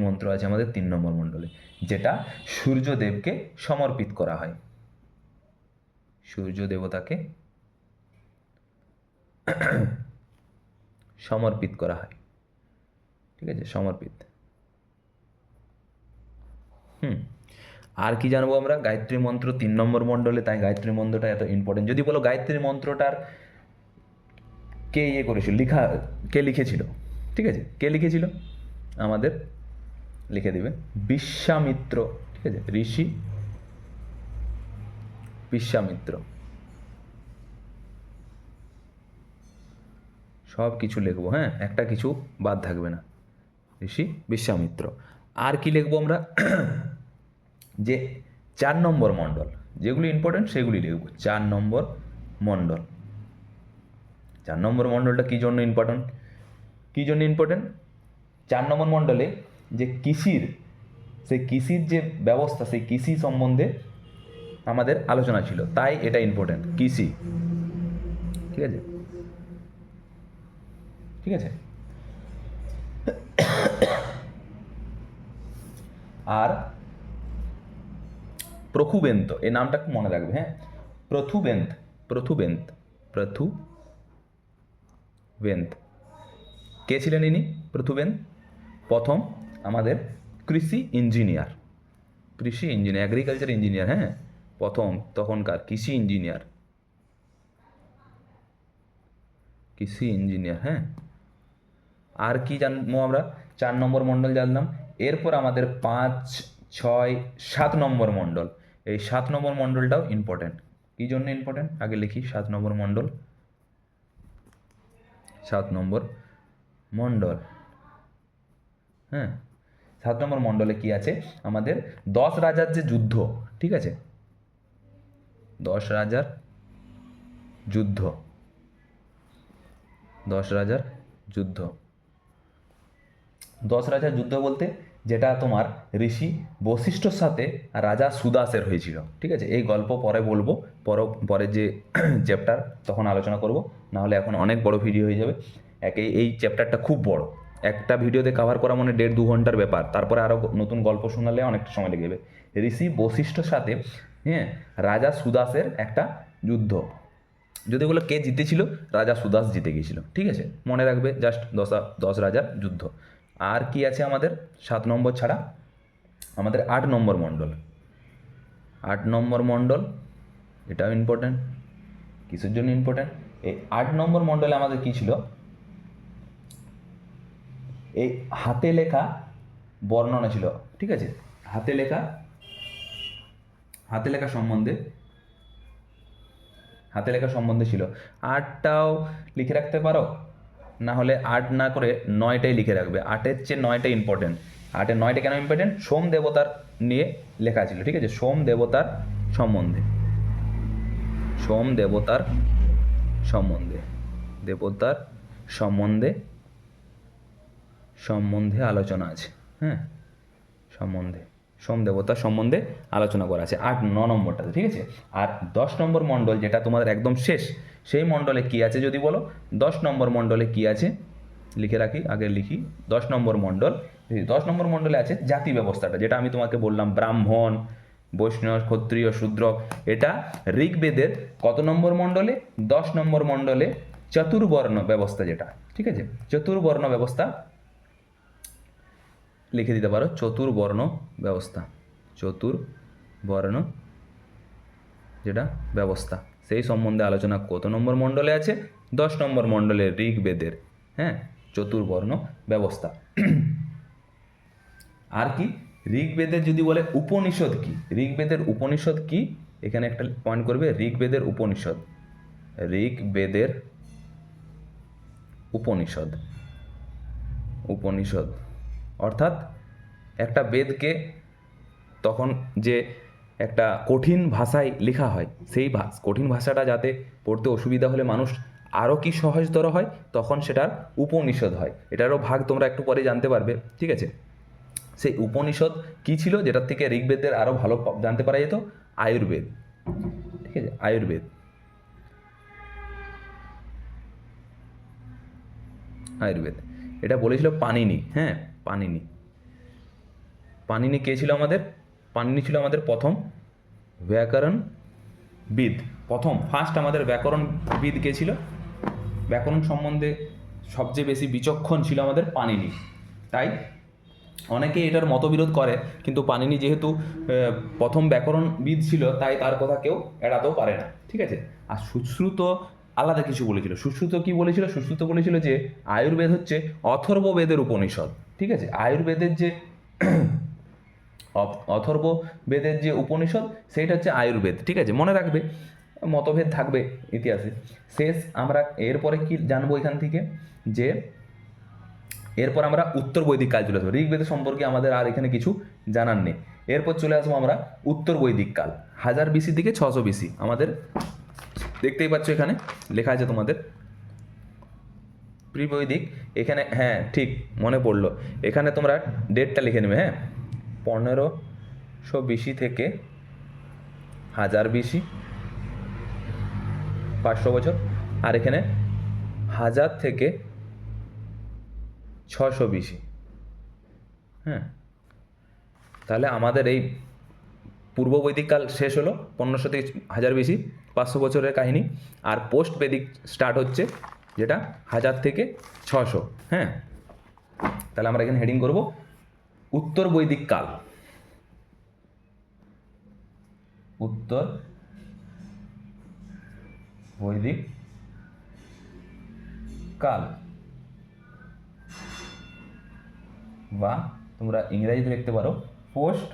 মন্ত্র আছে আমাদের 3 নম্বর মণ্ডলে, যেটা সূর্যদেবকে সমর্পিত করা হয়, সূর্য দেবতাকে সমর্পিত করা হয়, ঠিক আছে, সমর্পিত। আর কি জানবো আমরা, গায়ত্রী মন্ত্র 3 নম্বর মণ্ডলে, তাই গায়ত্রী মন্ত্রটা এত ইম্পর্টেন্ট। যদি বলো গায়ত্রী মন্ত্রটার কে করেছিল, কে লিখেছিল, ঠিক আছে, কে লিখেছিল, আমাদের লিখে দিবে বিশ্বামিত্র, ঠিক আছে, ঋষি বিশ্বামিত্র, সব কিছু লিখবো, হ্যাঁ, একটা কিছু বাদ থাকবে না, ঋষি বিশ্বামিত্র। আর কি লিখবো আমরা, যে 4 নম্বর মণ্ডল, যেগুলি ইম্পর্টেন্ট সেগুলি লিখবো। 4 নম্বর মণ্ডল, 4 নম্বর মণ্ডলটা কী জন্য ইম্পর্টেন্ট, 4 নম্বর মণ্ডলে যে সেই কৃষির যে ব্যবস্থা, সেই কৃষি সম্বন্ধে আমাদের আলোচনা ছিল, তাই এটা ইম্পর্টেন্ট, কৃষি, ঠিক আছে, ঠিক আছে। আর প্রথুবেন্ত, এই নামটা মনে রাখবে, হ্যাঁ, প্রথুবেন্ত কে ছিলেন ইনি, প্রথুবেন্ত? প্রথম আমাদের কৃষি ইঞ্জিনিয়ার, এগ্রিকালচার ইঞ্জিনিয়ার, হ্যাঁ, প্রথম তখনকার কৃষি ইঞ্জিনিয়ার, হ্যাঁ। আর কি জানবো আমরা, 4 নম্বর মণ্ডল জানলাম। এরপর আমাদের 5, 6, 7 নম্বর মণ্ডল, এই 7 নম্বর মণ্ডলটাও ইম্পর্টেন্ট। কী জন্য ইম্পর্টেন্ট, আগে লিখি 7 নম্বর মণ্ডল, 7 নম্বর মণ্ডল, হ্যাঁ। 7 নম্বর মণ্ডলে কি আছে, আমাদের 10 রাজার যে যুদ্ধ, ঠিক আছে, 10 রাজার যুদ্ধ, 10 রাজার যুদ্ধ বলতে যেটা তোমার ঋষি বশিষ্ঠর সাথে রাজা সুদাসের হয়েছিল, ঠিক আছে। এই গল্প পরে বলবো, পরে যে চ্যাপ্টার তখন আলোচনা করব, নাহলে এখন অনেক বড় ভিডিও হয়ে যাবে। এই চ্যাপ্টারটা খুব বড়, একটা ভিডিওতে কভার করা মানে 1.5-2 ঘন্টার ব্যাপার, তারপরে আরও নতুন গল্প শোনালে অনেকটা সময় লেগে যাবে। ঋষি বশিষ্ঠর সাথে, হ্যাঁ, রাজা সুদাসের একটা যুদ্ধ, যদি বলো কে জিতেছিল, রাজা সুদাস জিতে গিয়েছিল, ঠিক আছে, মনে রাখবে, জাস্ট 10 রাজার যুদ্ধ। আর কি আছে আমাদের 7 নম্বর ছাড়া, আমাদের 8 নম্বর মণ্ডল, 8 নম্বর মণ্ডল, এটাও ইম্পর্ট্যান্ট। কিসের জন্য ইম্পর্ট্যান্ট, এই 8 নম্বর মণ্ডলে আমাদের কি ছিল, এই হাতে লেখা বর্ণনা ছিল, ঠিক আছে, হাতে লেখা সম্বন্ধে, হাতে লেখা সম্বন্ধে ছিল। 8টাও লিখে রাখতে পারো, না হলে 8 না করে 9টাই লিখে রাখবে। 8-এর চেয়ে 9টা ইম্পর্টেন্ট। 8-এর 9টা কেন ইম্পর্টেন্ট? সোম দেবতার নিয়ে লেখা ছিল, ঠিক আছে? সোম দেবতার সম্বন্ধে, সোম দেবতার সম্বন্ধে, দেবতার সম্বন্ধে সম্বন্ধে আলোচনা আছে। হ্যাঁ, সম্বন্ধে, সোম দেবতার সম্বন্ধে আলোচনা করা আছে 8-9 নম্বরটাতে, ঠিক আছে? আর 10 নম্বর মণ্ডল যেটা তোমাদের একদম শেষ, সেই মণ্ডলে কি আছে যদি বলো? 10 নম্বর মণ্ডলে কি আছে লিখে রাখি, আগে লিখি। 10 নম্বর মণ্ডল, 10 নম্বর মণ্ডলে আছে জাতি ব্যবস্থাটা, যেটা আমি তোমাকে বললাম, ব্রাহ্মণ, বৈষ্ণব, ক্ষত্রিয়, শূদ্র। এটা ঋগ্বেদের কত নম্বর মণ্ডলে? 10 নম্বর মণ্ডলে চতুর্বর্ণ ব্যবস্থা যেটা, ঠিক আছে? চতুর্বর্ণ ব্যবস্থা লিখে দিতে পারো, চতুর্বর্ণ ব্যবস্থা, চতুর্বর্ণ যেটা ব্যবস্থা, সেই সম্বন্ধে আলোচনা কত নম্বর মণ্ডলে আছে? 10 নম্বর মণ্ডলে ঋগ্বেদের। হ্যাঁ, চতুর্বর্ণ ব্যবস্থা। আর কি? ঋগ্বেদের যদি বলে উপনিষদ কি, ঋগ্বেদের উপনিষদ কি, এখানে একটা পয়েন্ট করবে, ঋগ্বেদের উপনিষদ, ঋগ্বেদের উপনিষদ, উপনিষদ অর্থাৎ একটা বেদকে তখন যে একটা কঠিন ভাষায় লেখা হয়, সেই কঠিন ভাষাটা যাতে পড়তে অসুবিধা হলে মানুষ আরও কি সহজতর হয়, তখন সেটার উপনিষদ হয়। এটারও ভাগ তোমরা একটু পরে জানতে পারবে, ঠিক আছে? সেই উপনিষদ কি ছিল যেটার থেকে ঋগ্বেদের আরও ভালো জানতে পারা যেত? আয়ুর্বেদ, ঠিক আছে? আয়ুর্বেদ, আয়ুর্বেদ এটা বলেছিল পাণিনি। হ্যাঁ, পাণিনি, পাণিনি কে ছিল আমাদের? পাণিনি ছিল আমাদের প্রথম ব্যাকরণবিদ, প্রথম ফার্স্ট আমাদের ব্যাকরণবিদ কে ছিল? ব্যাকরণ সম্বন্ধে সবচেয়ে বেশি বিচক্ষণ ছিল আমাদের পাণিনি। তাই অনেকে এটার মতবিরোধ করে, কিন্তু পাণিনি যেহেতু প্রথম ব্যাকরণবিদ ছিল, তাই তার কথা কেউ এড়াতেও পারে না, ঠিক আছে? আর সুশ্রুত আলাদা কিছু বলেছিল। সুশ্রুত কি বলেছিল? সুশ্রুত বলেছিল যে আয়ুর্বেদ হচ্ছে অথর্ববেদের উপনিষদ, ঠিক আছে? আয়ুর্বেদের যে অথর্ববেদের যে উপনিষদ, সেইটা হচ্ছে আয়ুর্বেদ, ঠিক আছে? মনে রাখবে, মতভেদ থাকবে ইতিহাসে। শেষ আমরা এরপরে কি জানবো এখান থেকে? যে এরপর আমরা উত্তর বৈদিক কাল চলে আসবো। ঋগ্বেদ সম্পর্কে আমাদের আর এখানে কিছু জানার নেই। এরপর চলে আসবো আমরা উত্তর বৈদিক কাল, 1000 BC থেকে 600 BC। আমাদের দেখতেই পাচ্ছ এখানে লেখা আছে তোমাদের প্রি বৈদিক। এখানে হ্যাঁ ঠিক মনে পড়লো, এখানে তোমরা ডেটটা লিখে নেবে। হ্যাঁ, 1500 BC থেকে 1000 BC, 500 বছর। আর এখানে 1000 থেকে 600 BC। হ্যাঁ, তাহলে আমাদের এই পূর্ব বৈদিক কাল শেষ হলো 1500 থেকে 1000 BC, 500 বছরের কাহিনী। আর পোস্ট বৈদিক স্টার্ট হচ্ছে, যেটা 1000 থেকে 600। হ্যাঁ, তাহলে আমরা এখানে হেডিং করব উত্তর বৈদিক কাল, উত্তর বৈদিক কাল, বা তোমরা ইংরেজিতে লিখতে পারো পোস্ট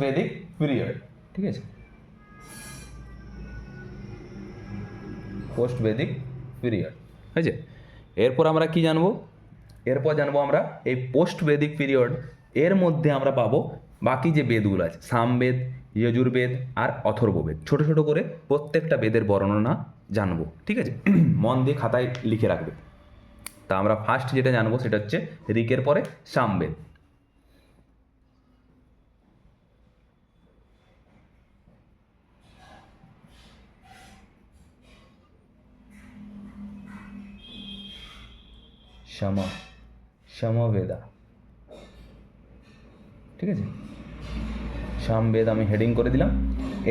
বৈদিক পিরিয়ড, ঠিক আছে? পোস্ট বৈদিক পিরিয়ড, হয়েছে? এরপর আমরা কি জানবো? এরপর জানবো আমরা এই পোস্ট বৈদিক পিরিয়ড, এর মধ্যে আমরা পাবো বাকি যে বেদগুলো আছে, সামবেদ, যজুর্বেদ আর অথর্ববেদ। ছোট ছোট করে প্রত্যেকটা বেদের বর্ণনা জানবো, ঠিক আছে? মন দিয়ে খাতায় লিখে রাখবে। তা আমরা ফার্স্ট যেটা জানবো সেটা হচ্ছে ঋকের পরে সামবেদ। সমবেদা, ঠিক আছে? সামবেদ আমি হেডিং করে দিলাম।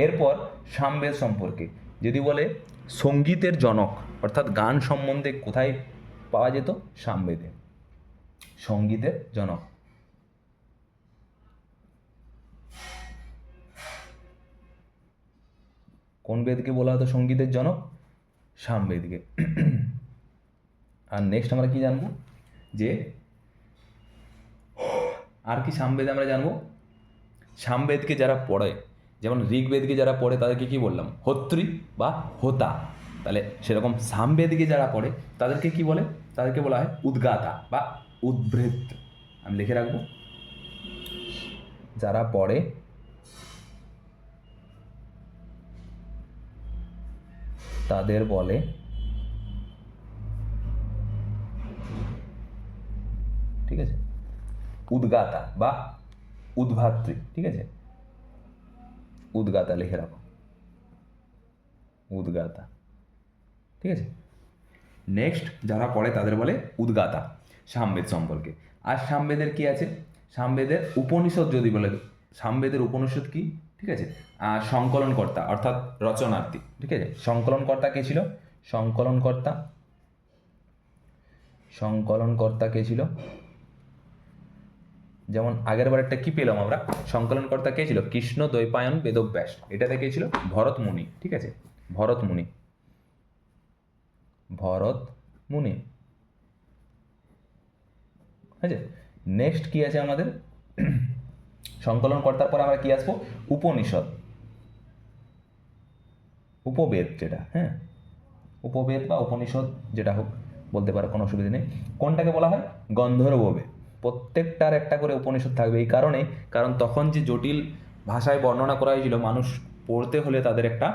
এরপর সামবেদ সম্পর্কে যদি বলে সঙ্গীতের জনক, অর্থাৎ গান সম্বন্ধে কোথায় পাওয়া যেত? সামবেদে, সঙ্গীতের জনক। কোন বেদকে বলা হতো সঙ্গীতের জনক? সামবেদকে। আর নেক্সট আমরা কি জানবো? যে আর কি সামবেদে আমরা জানবো, সামবেদকে যারা পড়ে যেমন ঋগ্বেদকে যারা পড়ে তাদেরকে কি বললাম, হোত্রী বা হোতা। তাহলে সেরকম সামবেদকে যারা পড়ে তাদেরকে কি বলে, তাদেরকে বলা হয় উদ্গাতা বা উদ্বৃত্ত। আমি লিখে রাখবো, যারা পড়ে তাদের বলে ঠিক আছে উদ্গাতা বা উদ্ভাত্রী। ঠিক আছে, উদ্গাতা লিখে রাখো, উদ্গাতা। ঠিক আছে, নেক্সট যারা পড়ে তাদের বলে উদ্গাতা সামবেদ সম্পর্কে। আর সামবেদের কি আছে, সামবেদের উপনিষদ যদি বলে, সামবেদের উপনিষদ কি, ঠিক আছে, আর সংকলনকর্তা অর্থাৎ রচনার্থী। ঠিক আছে, সংকলনকর্তা কে ছিল, সংকলনকর্তা, সংকলনকর্তা কে ছিল, যেমন আগের বারেরটা কি পেলাম আমরা, সংকলনকর্তা কে ছিল, কৃষ্ণ দ্বৈপায়ন বেদব্যাস। এটাতে কে ছিল, ভরত মুনি। ঠিক আছে, ভরত মুনি, ভরত মুনি। ঠিক আছে, নেক্সট কি আছে আমাদের, সংকলনকর্তার পর আমরা কি আসবো, উপনিষদ, উপবেদ যেটা, হ্যাঁ উপবেদ বা উপনিষদ যেটা হোক বলতে পারো, কোনো অসুবিধা নেই। কোনটাকে বলা হয়, গন্ধর্ববেদ। প্রত্যেকটার একটা করে উপনিষদ থাকবে, এই কারণেই, কারণ তখন যে জটিল ভাষায় বর্ণনা করা হয়েছিল, মানুষ পড়তে হলে তাদের একটা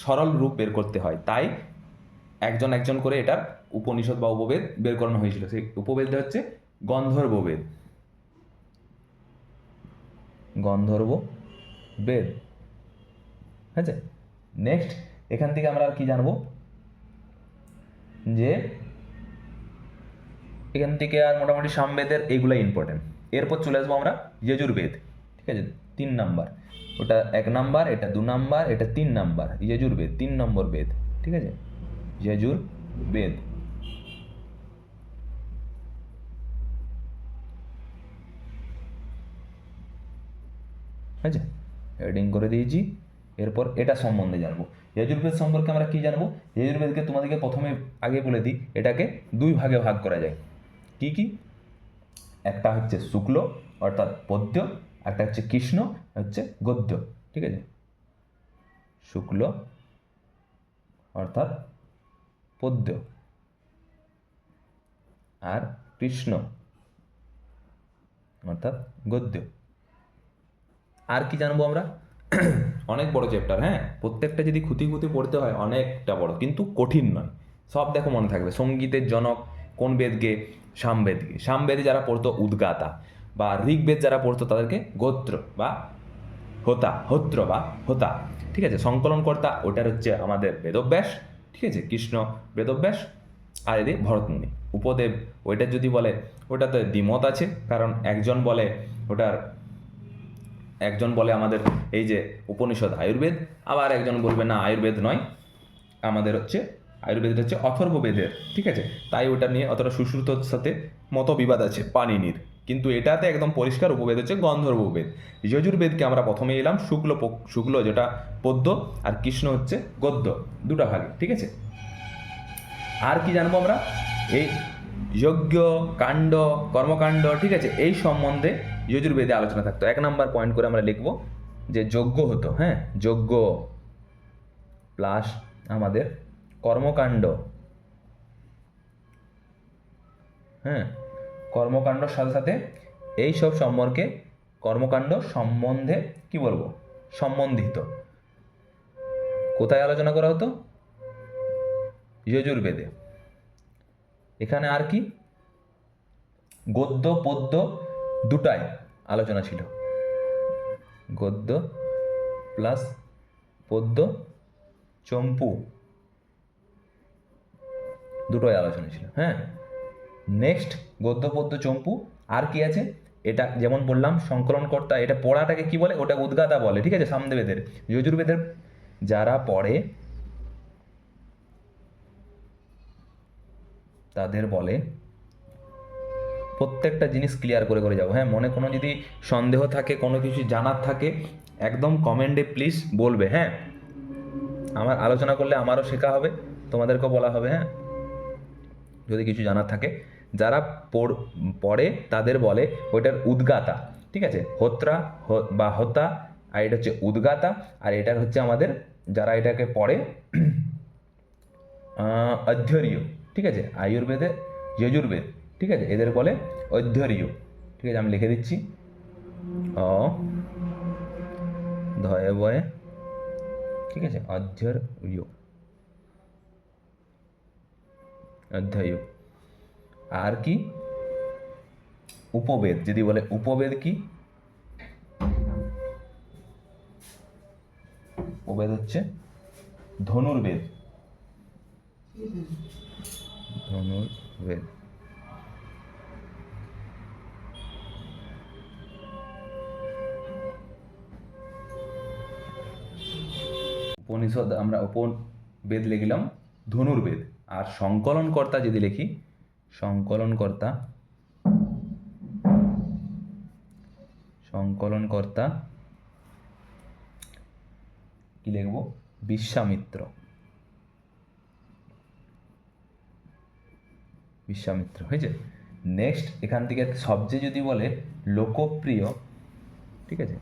সরল রূপ বের করতে হয়, তাই একজন একজন করে এটার উপনিষদ বা উপবেদ বের করানো হয়েছিল। সেই উপবেদটা হচ্ছে গন্ধর্ববেদ, গন্ধর্ব বেদ। ঠিক আছে, নেক্সট এখান থেকে আমরা আর কি জানবো, যে এখান থেকে আর মোটামুটি সামবেদের এইগুলাই ইম্পর্টেন্ট। এরপর চলে আসবো আমরা যজুর্বেদ। ঠিক আছে, 3 নাম্বার, ওটা 1 নাম্বার, এটা 2 নাম্বার, এটা 3 নাম্বার, যজুর্বেদ 3 নম্বর বেদ। ঠিক আছে, যজুর্বেদ। আছে, হেডিং করে দিয়েছি। এরপর এটা সম্বন্ধে জানবো, যজুর্বেদ সম্পর্কে আমরা কি জানবো, যজুর্বেদকে তোমাদেরকে প্রথমে আগে বলে দিই, এটাকে 2 ভাগে ভাগ করা যায়। কি কি, একটা হচ্ছে শুক্ল অর্থাৎ পদ্য, একটা হচ্ছে কৃষ্ণ হচ্ছে গদ্য। ঠিক আছে, শুক্ল অর্থাৎ পদ্য আর কৃষ্ণ অর্থাৎ গদ্য। আর কি জানবো আমরা, অনেক বড় চ্যাপ্টার, হ্যাঁ প্রত্যেকটা যদি খুঁতি খুঁতি পড়তে হয় অনেকটা বড়, কিন্তু কঠিন নয়, সব দেখো মনে থাকবে। সঙ্গীতের জনক কোন বেদকে, সামবেদকে। সামবেদে যারা পড়তো উদ্গাতা, বা ঋগ্বেদ যারা পড়তো তাদেরকে গোত্র বা হোতা, হোত্র বা হোতা। ঠিক আছে, সংকলনকর্তা ওটার হচ্ছে আমাদের বেদব্যাস। ঠিক আছে, কৃষ্ণ বেদব্যাস, আর এদের ভরতমুনি। উপদেব ওইটা যদি বলে, ওটাতে দ্বিমত আছে, কারণ একজন বলে ওটার, একজন বলে আমাদের এই যে উপনিষদ আয়ুর্বেদ, আবার একজন বলবে না আয়ুর্বেদ নয়, আমাদের হচ্ছে আয়ুর্বেদটা হচ্ছে অথর্ববেদের। ঠিক আছে, তাই ওটা নিয়ে অতটা সুশ্রুতর সাথে মতবিবাদ আছে পাণিনির, কিন্তু এটাতে একদম পরিষ্কার উপবেদ হচ্ছে গন্ধর্ববেদ। যজুর্বেদকে আমরা প্রথমে এলাম শুক্ল যেটা পদ্য, আর কৃষ্ণ হচ্ছে গদ্য, 2টা ভাগে। ঠিক আছে, আর কি জানবো আমরা, এই যজ্ঞ কাণ্ড কর্মকাণ্ড, ঠিক আছে, এই সম্বন্ধে যজুর্বেদে আলোচনা থাকতো। 1 নাম্বার পয়েন্ট করে আমরা লিখবো যে যজ্ঞ হতো, হ্যাঁ যজ্ঞ প্লাস আমাদের কর্মকাণ্ড, হ্যাঁ কর্মকাণ্ডর সাথে সাথে এই সব সম্পর্কে, কর্মকাণ্ড সম্বন্ধে কি বলবো, সম্বন্ধিত। কোথায় আলোচনা করা হতো, যজুর্বেদে। এখানে আর কি, গদ্য পদ্য 2টাই আলোচনা ছিল, গদ্য প্লাস পদ্য চম্পু 2টাই আলোচনা ছিল। হ্যাঁ, নেক্সট গদ্য পদ্য চম্পু। আর কি আছে, এটা যেমন বললাম সংকলনকর্তা, এটা পড়াটাকে কি বলে, ওটা উদ্গাতা বলে। ঠিক আছে, সামবেদের, যজুর্বেদের যারা পড়ে তাদের বলে, প্রত্যেকটা জিনিস ক্লিয়ার করে করে যাবো, হ্যাঁ মনে কোনো যদি সন্দেহ থাকে, কোনো কিছু জানার থাকে, একদম কমেন্টে প্লিজ বলবে। হ্যাঁ, আমার আলোচনা করলে আমারও শেখা হবে, তোমাদেরকেও বলা হবে। হ্যাঁ, যদি কিছু জানার থাকে, যারা পড়ে তাদের বলে ওইটার উদ্গাতা। ঠিক আছে, হোত্রা বা হোতা আর এটা হচ্ছে উদ্গাতা, আর এটা হচ্ছে আমাদের যারা এটাকে পড়ে অধ্যর্য, ঠিক আছে, আয়ুর্বেদে যজুর্বেদ, ঠিক আছে, এদের বলে অধ্যর্য, ঠিক আছে, আমি লিখে দিচ্ছি অ ধয়ে বয়ে, ঠিক আছে, অধ্যর্য, অধ্যর্য। আর কি উপবেদ, যদি বলে উপবেদ কি, উপবেদ হচ্ছে ধনুর্বেদ, ধনুর্বেদ। উপনিষদ আমরা উপবেদ লিখলাম ধনুর্বেদ। আর সংকলনকর্তা যদি লিখি, সংকলনকর্তা, সংকলনকর্তা কি লিখব, বিশ্বামিত্র, বিশ্বামিত্র হয়েছে। নেক্সট এখান থেকে সবচেয়ে যদি বলে লোকপ্রিয়, ঠিক আছে,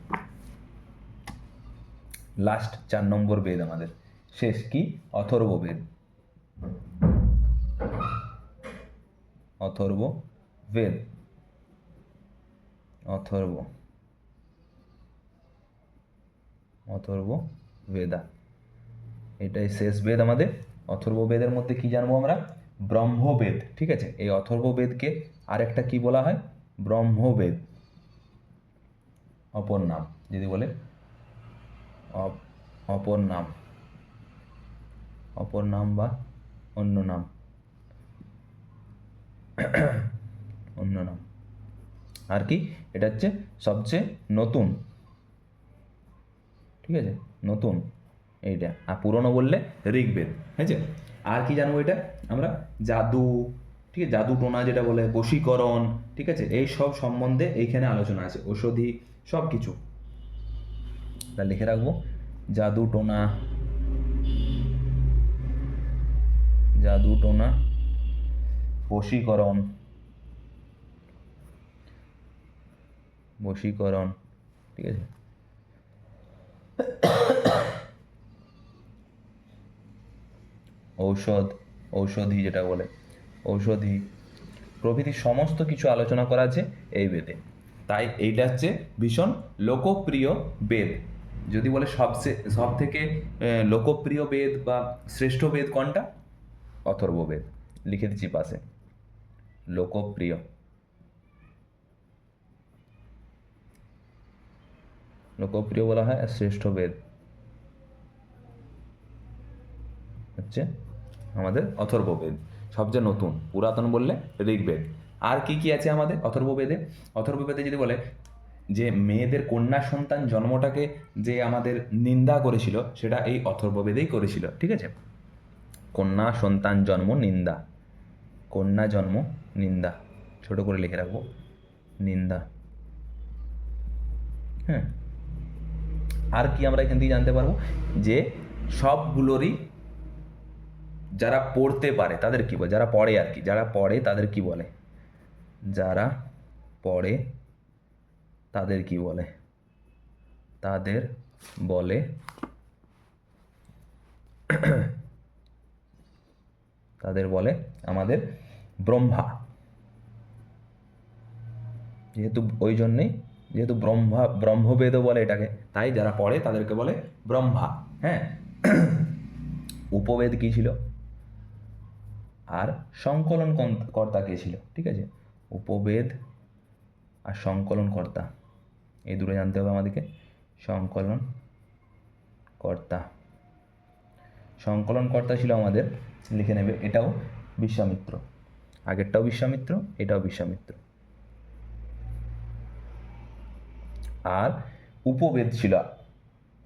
লাস্ট 4 নম্বর বেদ আমাদের শেষ কি, অথর্ববেদ, অথর্ববেদ, অথর্ববেদা, এটাই শেষ বেদ আমাদের। অথর্ববেদের মধ্যে কি জানবো আমরা, ব্রহ্মবেদ, ঠিক আছে। এই অথর্ববেদকে আরেকটা কি বলা হয়, ব্রহ্মবেদ, অপর নাম যদি বলে, অপর নাম, অপর নাম বা অন্য নাম, অন্য নাম। আর কি, এটা হচ্ছে সবচেয়ে নতুন, ঠিক আছে, নতুন এইটা। আর পুরনো বললে ঋগ্বেদ, হয়েছে। আর কি জানবো এটা আমরা, জাদু, ঠিক আছে, জাদু টোনা যেটা বলে, বশীকরণ, ঠিক আছে, এই সব সম্বন্ধে এইখানে আলোচনা আছে, ঔষধি সব কিছু, তা লিখে রাখবো, জাদু টোনা, জাদু টোনা, বশীকরণ, বশীকরণ, ঠিক আছে, ঔষধ, ঔষধি যেটা বলে, ঔষধি প্রভৃতি সমস্ত কিছু আলোচনা করা আছে এই বেদে। তাই এইটা হচ্ছে ভীষণ লোকপ্রিয় বেদ। যদি বলে সব থেকে লোকপ্রিয় বেদ বা শ্রেষ্ঠ বেদ কোনটা, অথর্ববেদ, লিখে দিচ্ছি পাশে, লোকপ্রিয়, লোকপ্রিয় বলা হয়, আর শ্রেষ্ঠ বেদ হচ্ছে আমাদের অথর্ববেদ, সবচেয়ে নতুন। পুরাতন বললে ঋগ্বেদ। আর কি কি আছে আমাদের অথর্ববেদে, অথর্ববেদে যদি বলে যে মেয়েদের কন্যা সন্তান জন্মটাকে যে আমাদের নিন্দা করেছিল, সেটা এই অথর্ববেদেই করেছিল, ঠিক আছে। কন্যা সন্তান জন্ম নিন্দা, কন্যা জন্ম নিন্দা, ছোট করে লিখে রাখবো, নিন্দা, হ্যাঁ। আর কি আমরা এখান থেকে জানতে পারবো, যে সবগুলোরই যারা পড়তে পারে তাদের কি বলে, যারা পড়ে আর কি, যারা পড়ে তাদের কি বলে, যারা পড়ে তাদের কি বলে, তাদের বলে, তাদের বলে আমাদের ব্রহ্মা, যেহেতু ওই জন্যেই, যেহেতু ব্রহ্মবেদও বলে এটাকে, তাই যারা পড়ে তাদেরকে বলে ব্রহ্মা, হ্যাঁ। উপবেদ কী ছিল, আর সংকলন কর্তা কে ছিল, ঠিক আছে, উপবেদ আর সংকলন কর্তা, এই দুটো জানতে হবে আমাদেরকে। সংকলন কর্তা, সংকলন কর্তা ছিল আমাদের, লিখে নেবে, এটাও বিশ্বামিত্র, আগেরটাও বিশ্বামিত্র, এটাও বিশ্বামিত্র। আর উপবেদ ছিল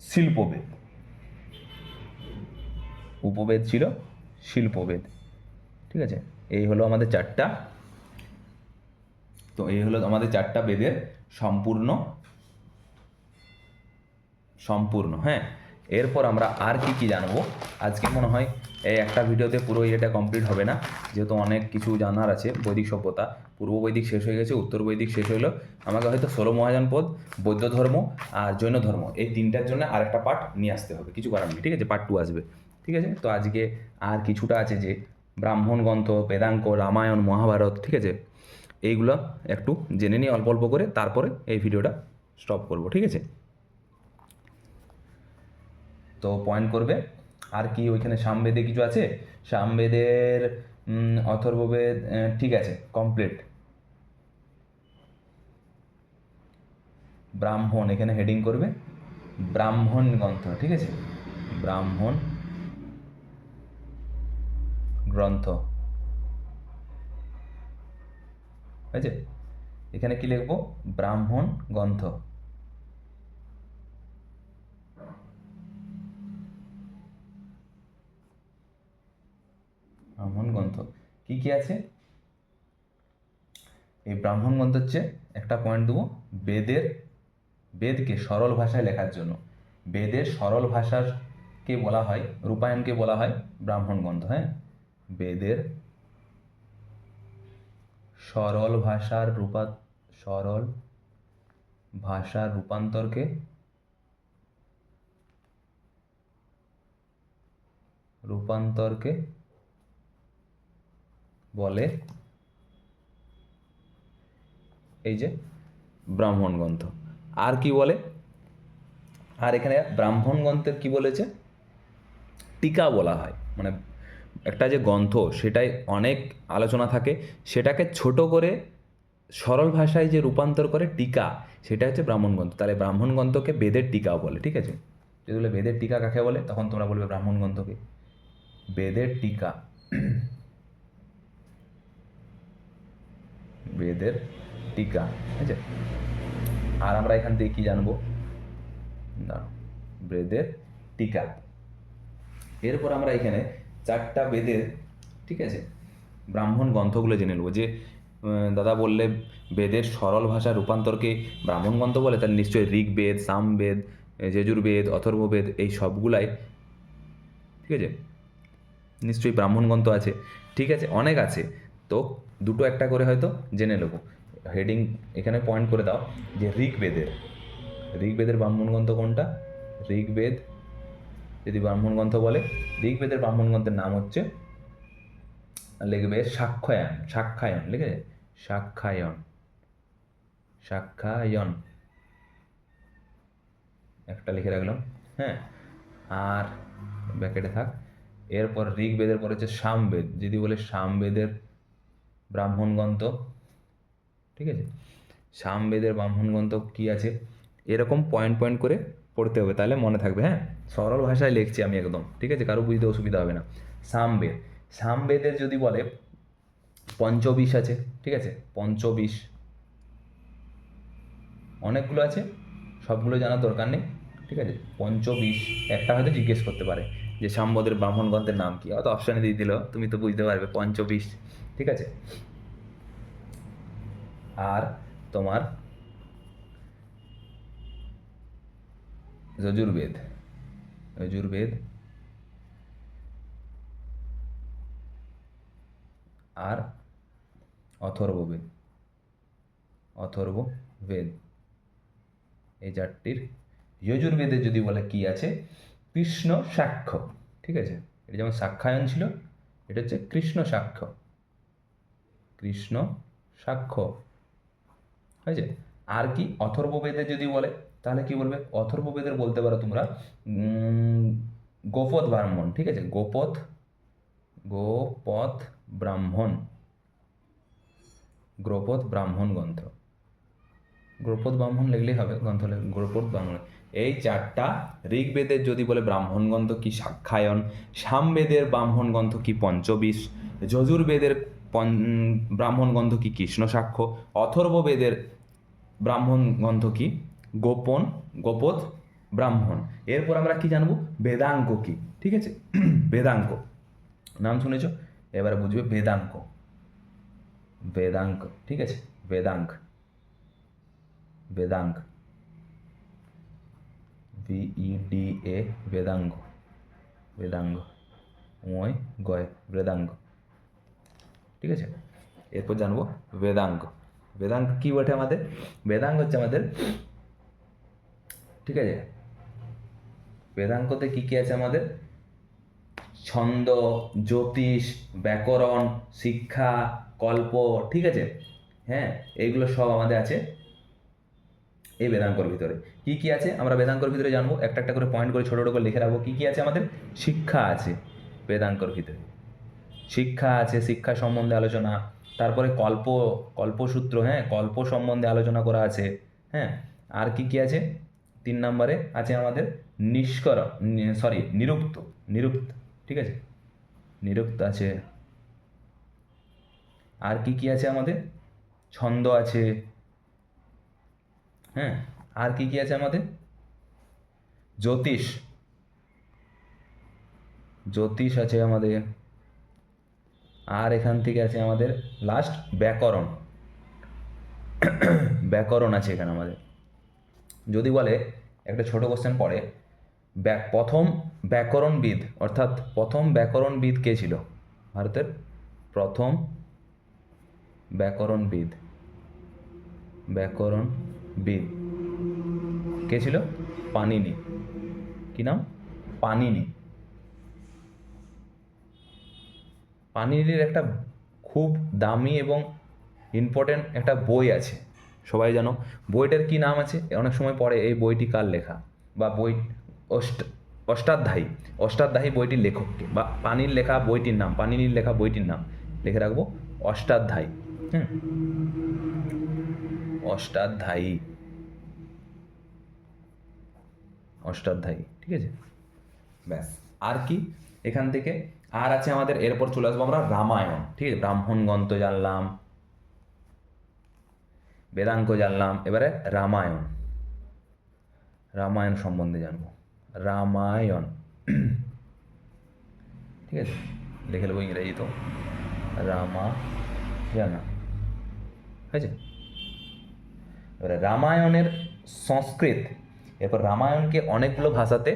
শিল্পবেদ, উপবেদ ছিল শিল্পবেদ, ঠিক আছে। এই হলো আমাদের চারটা, তো এই হলো আমাদের চারটা বেদের সম্পূর্ণ, হ্যাঁ। এরপর আমরা আর কি কি জানবো। আজকে মনে হয় এই একটা ভিডিওতে পুরো এটা কমপ্লিট হবে না, যেহেতু অনেক কিছু জানার আছে। বৈদিক সভ্যতা, পূর্ব বৈদিক শেষ হয়ে গেছে, উত্তর বৈদিক শেষ হইলো। আমাকে হয়তো 16 মহাযানপদ, বৌদ্ধ ধর্ম আর জৈন ধর্ম, এই তিনটার জন্য আরেকটা পার্ট নিয়ে আসতে হবে, কিছু করার নেই, ঠিক আছে? পার্ট 2 আসবে, ঠিক আছে? তো আজকে আর কিছুটা আছে, যে ব্রাহ্মণ গ্রন্থ, বেদাঙ্ক, রামায়ণ, মহাভারত, ঠিক আছে? এইগুলো একটু জেনে নিই অল্প অল্প করে, তারপরে এই ভিডিওটা স্টপ করব, ঠিক আছে? তো পয়েন্ট করবে। আর কি ওইখানে সামবেদে কিছু আছে? সামবেদের অথর্ববেদ, ঠিক আছে, কমপ্লিট। ব্রাহ্মণ এখানে হেডিং করবে, ব্রাহ্মণ গ্রন্থ, ঠিক আছে? ব্রাহ্মণ গ্রন্থ, হয়েছে? এখানে কি লিখবো? ব্রাহ্মণ গ্রন্থ। ব্রাহ্মণ গ্রন্থ কি কি আছে? এই ব্রাহ্মণ গ্রন্থ হচ্ছে, একটা পয়েন্ট দেবো, বেদকে সরল ভাষায় লেখার জন্য। বেদের সরল ভাষাকে বলা হয়, রূপায়ণকে বলা হয় ব্রাহ্মণ গ্রন্থ। হ্যাঁ, বেদের সরল ভাষার রূপান্তরকে বলে এই যে ব্রাহ্মণ গ্রন্থ। আর কি বলে? আর এখানে ব্রাহ্মণ গ্রন্থের কি বলেছে? টিকা বলা হয়। মানে একটা যে গ্রন্থ, সেটাই অনেক আলোচনা থাকে, সেটাকে ছোট করে সরল ভাষায় যে রূপান্তর করে টিকা, সেটা হচ্ছে ব্রাহ্মণ গ্রন্থ। তাহলে ব্রাহ্মণ গ্রন্থকে বেদের টিকাও বলে, ঠিক আছে? যদি বলে বেদের টিকা কাকে বলে, তখন তোমরা বলবে ব্রাহ্মণ গ্রন্থকে। বেদের টিকা, বেদের টিকা, ঠিক আছে? আর আমরা এখান থেকে কি জানবো? না, বেদের টিকা। এরপর আমরা এখানে 4টা বেদের, ঠিক আছে, ব্রাহ্মণ গ্রন্থগুলো জেনে নেবো। যে দাদা বললে বেদের সরল ভাষা রূপান্তরকে ব্রাহ্মণ গ্রন্থ বলে, তাহলে নিশ্চয়ই ঋগ্বেদ, সামবেদ, যজুর্বেদ, অথর্ববেদ, এই সবগুলাই, ঠিক আছে, নিশ্চয়ই ব্রাহ্মণ গ্রন্থ আছে, ঠিক আছে? অনেক আছে। তো দুটো একটা করে হয়তো জেনে নেবো। হেডিং এখানে পয়েন্ট করে দাও যে ঋগ্বেদের ব্রাহ্মণ গ্রন্থ কোনটা? ঋগ্বেদ যদি ব্রাহ্মণ গ্রন্থ বলে, ঋগ্বেদের ব্রাহ্মণ গ্রন্থের নাম হচ্ছে, লিখবে সাক্ষ্যায়ন, লিখে সাক্ষ্যায়ন একটা লিখে রাখলাম। হ্যাঁ, আর ব্যাকেটে থাক। এরপর ঋগ্বেদের পর হচ্ছে সামবেদ, যদি বলে সামবেদের ব্রাহ্মণ গ্রন্থ, ঠিক আছে? সামবেদের ব্রাহ্মণ গ্রন্থ কী আছে, এরকম পয়েন্ট পয়েন্ট করে পড়তে হবে, তাহলে মনে থাকবে। হ্যাঁ, সরল ভাষায় লিখছি আমি একদম, ঠিক আছে? কারো বুঝতে অসুবিধা হবে না। সামবেদের যদি বলে পঞ্চবিশ আছে, ঠিক আছে? পঞ্চবিশ অনেকগুলো আছে, সবগুলো জানার দরকার নেই, ঠিক আছে? পঞ্চবিশ একটা হয়তো জিজ্ঞেস করতে পারে যে সামবেদের ব্রাহ্মণ গ্রন্থের নাম কি, হয়তো অপশানে দিয়ে দিল, তুমি তো বুঝতে পারবে পঞ্চবিশ, ঠিক আছে? আর তোমার যজুর্বেদ আর অথর্ববেদ এই 4টির। যজুর্বেদে যদি বলে কি আছে? কৃষ্ণ সাক্ষ্য, ঠিক আছে? এটা যেমন সাক্ষ্যায়ন ছিল, এটা হচ্ছে কৃষ্ণ সাক্ষ্য, হয়েছে? আর কি অথর্ববেদে যদি বলে, তাহলে কি বলবে? অথর্ববেদের বলতে পারো তোমরা গোপদ ব্রাহ্মণ, ঠিক আছে? গোপদ ব্রাহ্মণ গ্রন্থ, গ্রপদ ব্রাহ্মণ লিখলেই হবে, গ্রন্থ গ্রপদ ব্রাহ্মণ। এই 4টা। ঋগ্বেদের যদি বলে ব্রাহ্মণ গ্রন্থ কি সাক্ষ্যায়ন, সামবেদের ব্রাহ্মণ গ্রন্থ কি পঞ্চবিশ, যজুর্বেদের ব্রাহ্মণ গ্রন্থ কি কৃষ্ণ সাক্ষ্য, অথর্ববেদের ব্রাহ্মণ গ্রন্থ কি গোপদ ব্রাহ্মণ। এরপর আমরা কি জানবো? বেদাঙ্ক কি, ঠিক আছে? বেদাঙ্ক নাম শুনেছ, এবারে বুঝবে বেদাঙ্ক, ঠিক আছে? বেদাঙ্ক VEDA, বেদাঙ্গ, বেদাঙ্গ, ময় গয়, বেদাঙ্গ। ঠিক আছে, এরপর জানবো বেদাঙ্গ। বেদাঙ্গ কি বটে আমাদের? বেদাঙ্গ হচ্ছে আমাদের, ঠিক আছে, বেদাঙ্গতে কি কি আছে আমাদের? ছন্দ, জ্যোতিষ, ব্যাকরণ, শিক্ষা, কল্প, ঠিক আছে, হ্যাঁ, এইগুলো সব আমাদের আছে এই বেদাঙ্গর ভিতরে। কি কি আছে আমরা বেদাঙ্গর ভিতরে জানবো, একটা একটা করে পয়েন্ট করে ছোটো ছোটো করে লিখে রাখবো। কী কী আছে আমাদের? শিক্ষা আছে বেদাঙ্গর ভিতরে, শিক্ষা আছে, শিক্ষা সম্বন্ধে আলোচনা। তারপরে কল্পসূত্র, হ্যাঁ, কল্প সম্বন্ধে আলোচনা করা আছে। হ্যাঁ, আর কি কি আছে? 3 নম্বরে আছে আমাদের নিরুক্ত, নিরুক্ত, ঠিক আছে, নিরুক্ত আছে। আর কি কি আছে আমাদের? ছন্দ আছে। হ্যাঁ, আর কি কি আছে আমাদের? জ্যোতিষ, জ্যোতিষ আছে আমাদের। আর এখান থেকে আছে আমাদের লাস্ট ব্যাকরণ, ব্যাকরণ আছে এখানে আমাদের। যদি বলে একটা ছোট কোশ্চেন পড়ে, প্রথম ব্যাকরণবিদ, অর্থাৎ প্রথম ব্যাকরণবিদ কে ছিল? ভারতের প্রথম ব্যাকরণবিদ, ব্যাকরণবিদ কে ছিল? পাণিনি। কি নাম? পাণিনি। পাণিনির একটা খুব দামি এবং ইম্পর্টেন্ট একটা বই আছে, সবাই জানো। বইটার কি নাম আছে? অনেক সময় পড়ে এই বইটি কার লেখা, বা বই অষ্টাধ্যায়ী, অষ্টাধ্যায়ী বইটির লেখককে, বা পানির লেখা বইটির নাম, পাণিনির লেখা বইটির নাম লিখে রাখবো অষ্টাধ্যায়ী। অষ্টাধ্যায়ী, অষ্টাধ্যায়ী, ঠিক আছে, ব্যাস। আর কি এখান থেকে আর আছে আমাদের? এরপর চলে আসবো আমরা রামায়ণ, ঠিক আছে, ব্রাহ্মণ গ্রন্থ জানলাম, বেদাঙ্গ জানলাম, এবারে রামায়ণ, রামায়ণ সম্বন্ধে জানবো। রামায়ণ, ঠিক আছে, লিখে নেবো ইংরেজি তো, জানা হয়েছে। এবারে রামায়ণের সংস্কৃত, এরপর রামায়ণকে অনেকগুলো ভাষাতে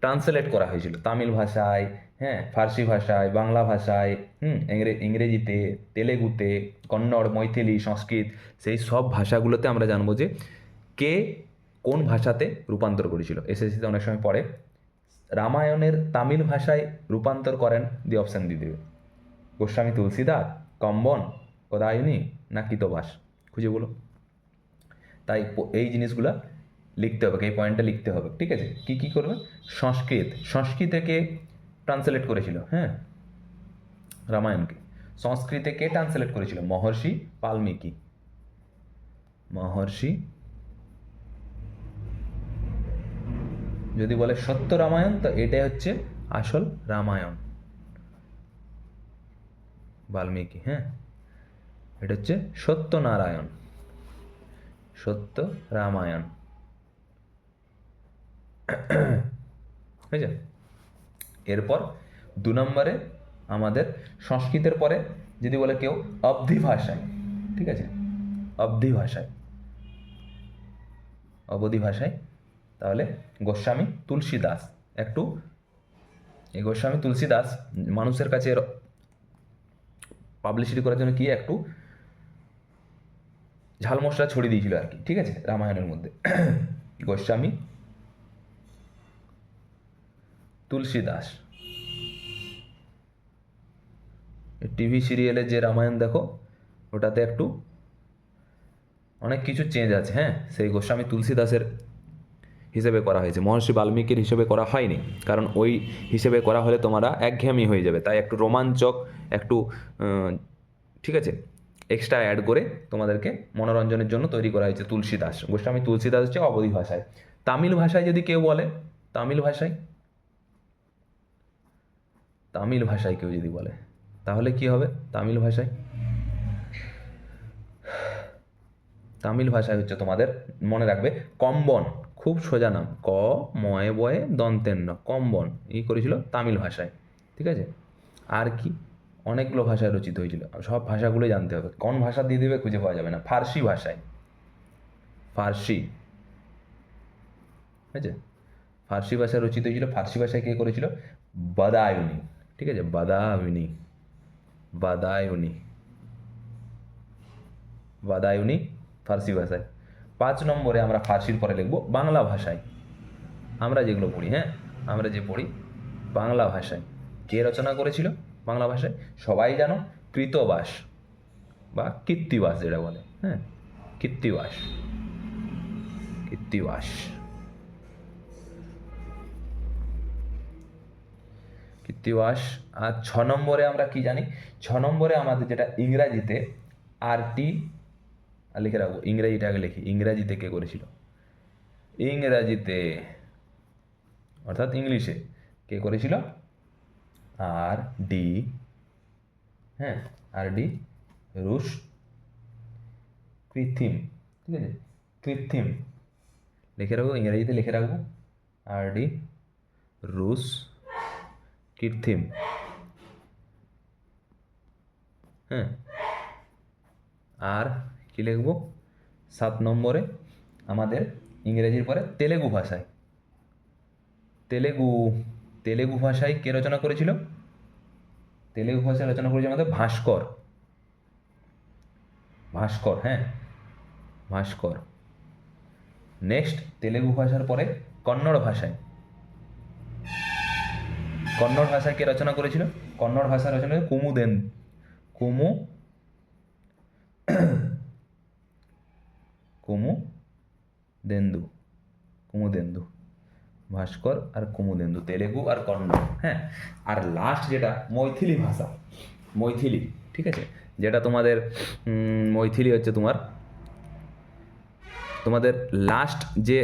ট্রান্সলেট করা হয়েছিল, তামিল ভাষায়, হ্যাঁ, ফার্সি ভাষায়, বাংলা ভাষায়, ইংরেজিতে, তেলেগুতে, কন্নড়, মৈথিলি, সংস্কৃত, সেই সব ভাষাগুলোতে আমরা জানবো যে কে কোন ভাষাতে রূপান্তর করেছিল। এসএসসিতে অনেক সময় পড়ে রামায়ণের তামিল ভাষায় রূপান্তর করেন, দিয়ে অপশান দিয়ে দেবে, গোস্বামী তুলসীদাস, কম্বন, কোদায়নী না কিতবাস, খুঁজে বলো। তাই এই জিনিসগুলা লিখতে হবে, এই পয়েন্টটা লিখতে হবে, ঠিক আছে। কি কি করবে? সংস্কৃত, সংস্কৃতে কে ট্রান্সলেট করেছিল? হ্যাঁ, রামায়ণকে সংস্কৃতে কে ট্রান্সলেট করেছিল? মহর্ষি বাল্মীকি, মহর্ষি। যদি বলে সত্য রামায়ণ, তো এটাই হচ্ছে আসল রামায়ণ, বাল্মীকি। হ্যাঁ, এটা হচ্ছে সত্যনারায়ণ, সত্য রামায়ণ, হয়েছে। এরপর 2 নম্বরে আমাদের সংস্কৃতের পরে যদি বলে কেউ অবধি ভাষায়, ঠিক আছে, অবধি ভাষায়, অবধি ভাষায়, তাহলে গোস্বামী তুলসীদাস। একটু এই গোস্বামী তুলসীদাস মানুষের কাছে পাবলিসিটি করার জন্য কি একটু ঝাল মশলা ছড়িয়ে দিয়েছিল আর কি, ঠিক আছে, রামায়ণের মধ্যে। গোস্বামী তুলসীদাস। টিভি সিরিয়ালে যে রামায়ণ দেখো, ওটাতে একটু অনেক কিছু চেঞ্জ আছে, হ্যাঁ, সেই গোস্বামী তুলসীদাসের হিসেবে করা হয়েছে, মহর্ষি বাল্মীকির হিসেবে করা হয়নি, কারণ ওই হিসেবে করা হলে তোমরা একঘেয়েমি হয়ে যাবে, তাই একটু রোমাঞ্চক, একটু ঠিক আছে, এক্সট্রা অ্যাড করে তোমাদেরকে মনোরঞ্জনের জন্য তৈরি করা হয়েছে তুলসীদাস। গোস্বামী তুলসীদাস হচ্ছে অবধি ভাষায়। তামিল ভাষায় যদি কেউ বলে, তামিল ভাষায়, তামিল ভাষায় কেউ যদি বলে, তাহলে কি হবে? তামিল ভাষায়, তামিল ভাষায় হচ্ছে তোমাদের মনে রাখবে কম্বন, খুব সোজা নাম, ক ময়ে বয়ে দন্তের ন, কম্বন এই করেছিল তামিল ভাষায়, ঠিক আছে। আর কি অনেকগুলো ভাষায় রচিত হয়েছিল, সব ভাষাগুলোই জানতে হবে, কোন ভাষা দিয়ে দেবে খুঁজে পাওয়া যাবে না। ফার্সি ভাষায়, ফার্সি, ঠিক আছে, ফার্সি ভাষা রচিত হয়েছিল। ফার্সি ভাষায় কে করেছিল? বাদায়ুনি। ঠিক আছে, বাদায়ুনি, বাদায়ুনি, বাদায়ুনি ফার্সি ভাষায়। 5 নম্বরে আমরা ফার্সির পরে লিখব বাংলা ভাষায়। আমরা যেগুলো পড়ি, হ্যাঁ, আমরা যে পড়ি বাংলা ভাষায় কে রচনা করেছিল বাংলা ভাষায়? সবাই জানো, কৃতবাস বা কৃত্তিবাস যেটা বলে, হ্যাঁ, কৃত্তিবাস, কৃত্তিবাস, কৃত্তিবাস। আর 6 নম্বরে আমরা কি জানি? 6 নম্বরে আমাদের যেটা ইংরাজিতে আরটি লিখে রাখবো, ইংরাজিটা আগে লিখি। ইংরাজিতে কে করেছিল? ইংরাজিতে অর্থাৎ ইংলিশে কে করেছিল? আর ডি, হ্যাঁ, আর ডি রুশ কৃত্রিম। ঠিক আছে, কৃত্রিম লিখে রাখবো, ইংরেজিতে লিখে রাখবো আর ডি রুশ কৃত্রিম, হ্যাঁ। আর কি লিখবো? 7 নম্বরে আমাদের ইংরেজির পরে তেলেগু ভাষায়, তেলেগু, তেলেগু ভাষায় কে রচনা করেছিল? তেলেগু ভাষায় রচনা করেছে আমাদের ভাস্কর, ভাস্কর, হ্যাঁ, ভাস্কর। নেক্সট তেলেগু ভাষার পরে কন্নড় ভাষায়, কন্নড় ভাষায় কে রচনা করেছিল? কন্নড় ভাষা রচনা করে কুমুদেন, কুমু, কুমুদেন্দু, কুমুদেন্দু, ভাস্কর আর কুমুদেন্দু, তেলেগু আর কন্নড়, হ্যাঁ। আর লাস্ট যেটা মৈথিলি ভাষা, মৈথিলি, ঠিক আছে, যেটা তোমাদের মৈথিলি হচ্ছে তোমার, তোমাদের লাস্ট যে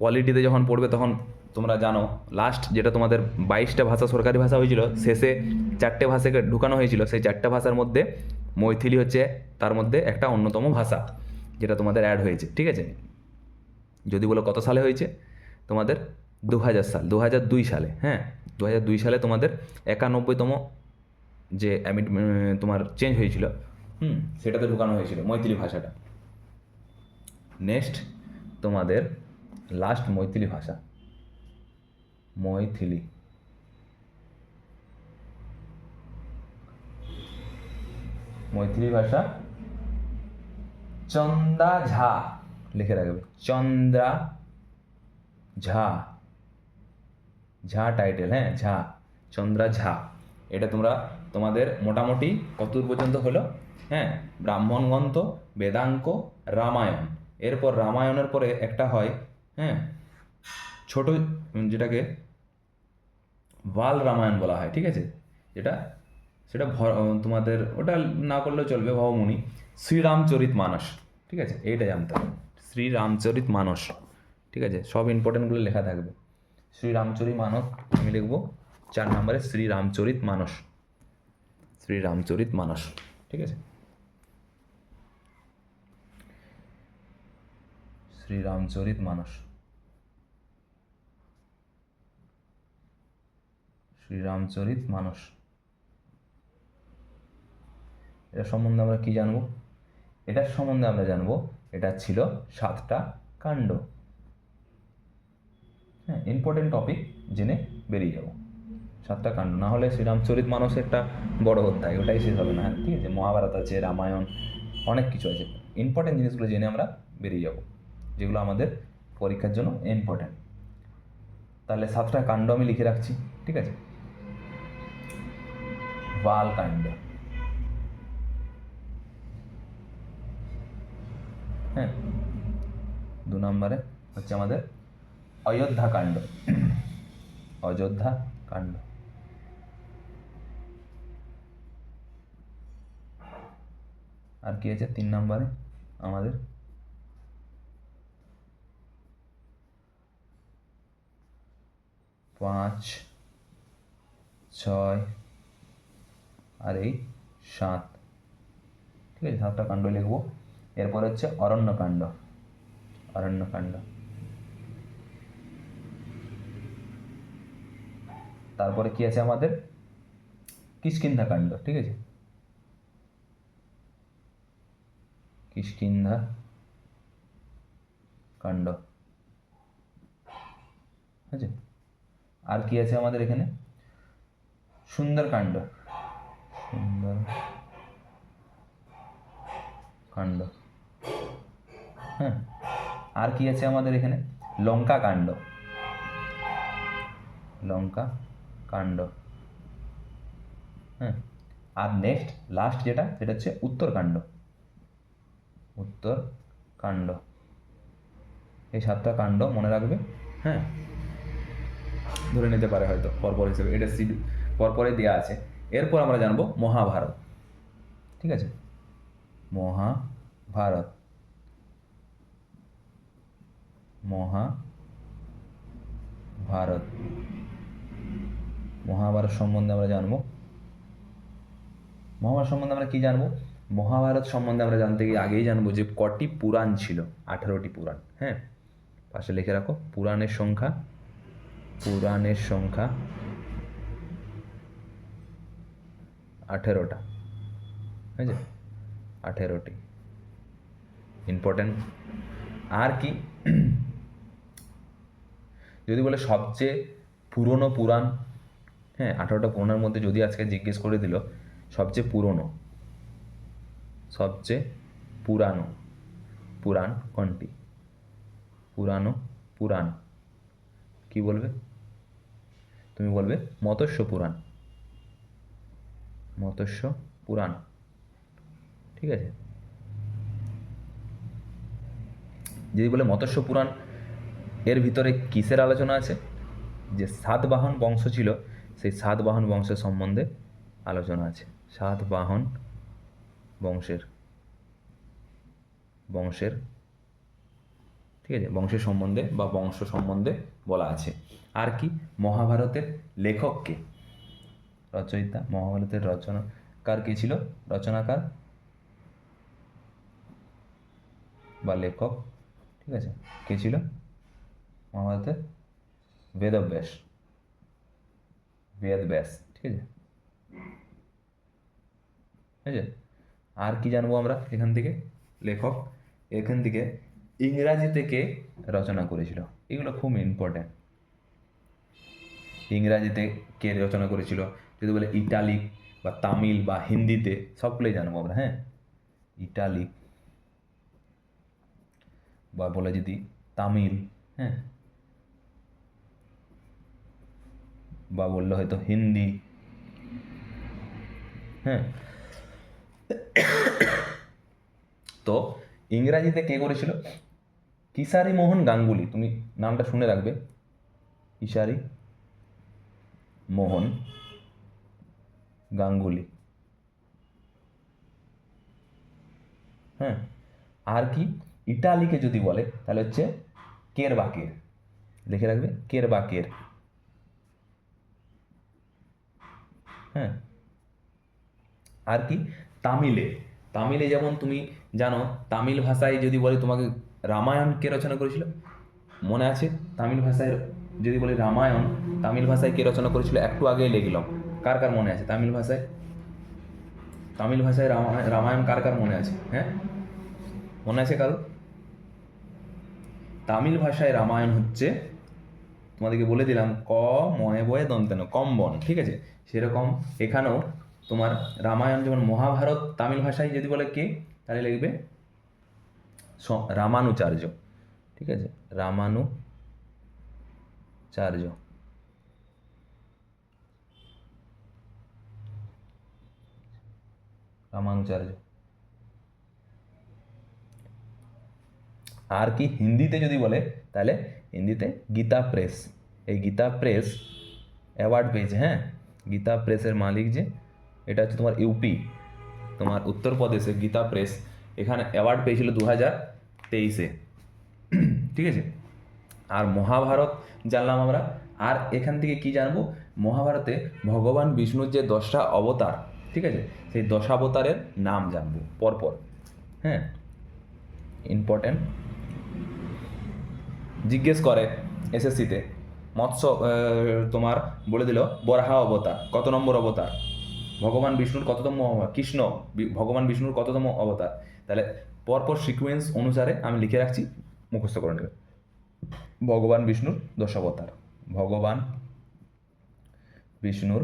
পলিটিতে যখন পড়বে তখন তোমরা জানো, লাস্ট যেটা তোমাদের 22টা ভাষা সরকারি ভাষা হয়েছিল, শেষে 4টে ভাষাকে ঢুকানো হয়েছিল। সেই 4টে ভাষার মধ্যে মৈথিলি হচ্ছে তার মধ্যে একটা অন্যতম ভাষা, যেটা তোমাদের অ্যাড হয়েছে। ঠিক আছে, যদি বলো কত সালে হয়েছে, তোমাদের 2000 সাল, 2002 সালে, হ্যাঁ, 2002 সালে তোমাদের 91তম যে তোমার চেঞ্জ হয়েছিল, সেটাতে ঢুকানো হয়েছিল মৈথিলি ভাষাটা। নেক্সট তোমাদের লাস্ট মৈথিলি ভাষা, মৈথিলি, মৈথিলি ভাষা চন্দা ঝা লিখে রাখবে, চন্দ্রা ঝা, ঝা টাইটেল, হ্যাঁ, ঝা, চন্দ্রা ঝা। এটা তোমরা তোমাদের মোটামুটি কতদূর পর্যন্ত হলো? হ্যাঁ, ব্রাহ্মণ গ্রন্থ, বেদাঙ্ক, রামায়ণ। এরপর রামায়ণের পরে একটা হয়, হ্যাঁ, ছোট, যেটাকে বাল রামায়ণ বলা হয়। ঠিক আছে, যেটা সেটা তোমাদের ওটা না করলেও চলবে, ভবমুনি। শ্রীরামচরিত মানস, ঠিক আছে, এইটা জানতে হবে, শ্রীরামচরিত মানস। ঠিক আছে, সব ইম্পর্টেন্টগুলো লেখা থাকবে। শ্রীরামচরিত মানস আমি লিখবো 4 নম্বরে, শ্রীরামচরিত মানস, শ্রীরামচরিত মানস। ঠিক আছে, শ্রীরামচরিত মানস, শ্রীরামচরিত মানস। এটা সম্বন্ধে আমরা কি জানবো? এটার সম্বন্ধে আমরা জানবো এটা ছিল 7টা কাণ্ড। হ্যাঁ, ইম্পর্টেন্ট টপিক জেনে বেরিয়ে যাবো। 7টা কাণ্ড, না হলে শ্রীরামচরিত মানস একটা বড় অধ্যায়, ওটাই শেষ হবে না। হ্যাঁ, ঠিক আছে, মহাভারত আছে, রামায়ণ, অনেক কিছু আছে। ইম্পর্টেন্ট জিনিসগুলো জেনে আমরা বেরিয়ে যাব, যেগুলো আমাদের পরীক্ষার জন্য ইম্পর্টেন্ট। তাহলে 7টা কাণ্ড আমি লিখে রাখছি। ঠিক আছে, বালকাণ্ড, হ্যাঁ। 2 নম্বরে হচ্ছে আমাদের অযোধ্যা কাণ্ড, অযোধ্যা কাণ্ড। আর কি আছে 3 নম্বরে আমাদের? পাঁচ, 6 আর এই 7। ঠিক আছে, 7টা কাণ্ড লিখবো। এরপর হচ্ছে অরণ্যকাণ্ড, অরণ্যকাণ্ড। তারপরে কি আছে আমাদের? কিষ্কিন্ধা কাণ্ড। ঠিক আছে, কিষ্কিন্ধা কাণ্ড। ঠিক আছে। আর কি আছে আমাদের এখানে? সুন্দরকাণ্ড, সুন্দর কাণ্ড। হ্যাঁ, আর কি আছে আমাদের এখানে? লঙ্কা কাণ্ড, লঙ্কা কাণ্ড। হ্যাঁ, আর নেক্সট লাস্ট যেটা, সেটা হচ্ছে উত্তরকাণ্ড, উত্তরকাণ্ড। এই 7টা কাণ্ড মনে রাখবে। হ্যাঁ, ধরে নিতে পারে হয়তো পরপর হিসেবে, এটা সিড পরপরে দেওয়া আছে। এরপর আমরা জানবো মহাভারত। ঠিক আছে, মহাভারত, মহাভারত, মহাভারত সম্বন্ধে আমরা জানবো। মহাভারত সম্বন্ধে আমরা কি জানবো? মহাভারত সম্বন্ধে আমরা জানতে গিয়ে আগেই জানবো যে কটি পুরাণ ছিল। 18টি পুরাণ। হ্যাঁ, পাশে লিখে রাখো পুরাণের সংখ্যা, পুরাণের সংখ্যা 18টা। ঠিক আছে, 18টি ইম্পর্টেন্ট। আর কি যদি বলে সবচেয়ে পুরনো পুরাণ, হ্যাঁ 18টা পুরাণের মধ্যে যদি আজকে জিজ্ঞেস করে দিল সবচেয়ে পুরনো, সবচেয়ে পুরানো পুরাণ কোনটি? পুরানো পুরাণ কি বলবে? তুমি বলবে মৎস্য পুরাণ, মৎস্য পুরাণ। ঠিক আছে, যদি বলে মৎস্য পুরাণ, এর ভিতরে কিসের আলোচনা আছে? যে সাতবাহন বংশ ছিল, সেই সাতবাহন বংশের সম্বন্ধে আলোচনা আছে। সাতবাহন বংশের বংশের ঠিক আছে, বংশের সম্বন্ধে বা বংশ সম্বন্ধে বলা আছে। আর কি মহাভারতের লেখককে, রচয়িতা, মহাভারতের রচনাকার কে ছিল? রচনাকার বা লেখক, ঠিক আছে, কে ছিল মহাভারতের? বেদব্যাস, বেদব্যাস। ঠিক আছে, ঠিক আছে। আর কি জানবো আমরা এখান থেকে? লেখক, এখান থেকে ইংরাজিতে কে রচনা করেছিল, এগুলো খুব ইম্পর্ট্যান্ট। ইংরাজিতে কে রচনা করেছিল? যদি বলে ইটালিক বা তামিল বা হিন্দিতে, সবগুলোই জানবো আমরা। হ্যাঁ, ইটালিক বা বলে যদি তামিল, হ্যাঁ, বা বললে হয়তো হিন্দি। হ্যাঁ, তো ইংরাজিতে কে করেছিল? কিশারী মোহন গাঙ্গুলি, তুমি নামটা শুনে রাখবে, কিশারী মোহন গাঙ্গুলি। হ্যাঁ, আর কি ইটালিকে যদি বলে তাহলে হচ্ছে কেরবাকের, লিখে রাখবে কেরবাকের। হ্যাঁ, আর কি তামিলে, তামিলে যেমন তুমি জানো, তামিল ভাষায় যদি বলে তোমাকে রামায়ণ কে রচনা করেছিল? মনে আছে? তামিল ভাষায় যদি বলি রামায়ণ, তামিল ভাষায় কে রচনা করেছিল? একটু আগেই লিখলাম। কার কার মনে আছে তামিল ভাষায়? তামিল ভাষায় রামায়ণ কার কার মনে আছে? হ্যাঁ, মনে আছে কারো? তামিল ভাষায় রামায়ণ হচ্ছে, তোমাদেরকে বলে দিলাম ক ময়ে বয়ে দন্তেন, কম্বন। ঠিক আছে, সেরকম এখানেও তোমার রামায়ণ যেমন মহাভারত তামিল ভাষায় যদি বলে কে, তাহলে লিখবে রামানুচার্য। ঠিক আছে, রামানুচার্য, রামানুচার্য। আর কি হিন্দিতে যদি বলে তাহলে হিন্দিতে গীতা প্রেস। এই গীতা প্রেস অ্যাওয়ার্ড পেয়েছে। হ্যাঁ, গীতা প্রেসের মালিক যে, এটা হচ্ছে তোমার ইউপি, তোমার উত্তরপ্রদেশে গীতা প্রেস, এখানে অ্যাওয়ার্ড পেয়েছিল 2023-এ। ঠিক আছে, আর মহাভারত জানলাম আমরা। আর এখান থেকে কি জানবো? মহাভারতে ভগবান বিষ্ণুর যে 10টা অবতার, ঠিক আছে, সেই 10 অবতারের নাম জানবো পরপর। হ্যাঁ, ইম্পর্টেন্ট, জিজ্ঞেস করে এসএসসিতে। মৎস্য তোমার বলে দিল বরাহ অবতার কত নম্বর অবতার, ভগবান বিষ্ণুর কততম কৃষ্ণ ভগবান বিষ্ণুর কততম অবতার, তাহলে পরপর সিকোয়েন্স অনুসারে আমি লিখে রাখছি, মুখস্থ করে নেবে। ভগবান বিষ্ণুর 10 অবতার, ভগবান বিষ্ণুর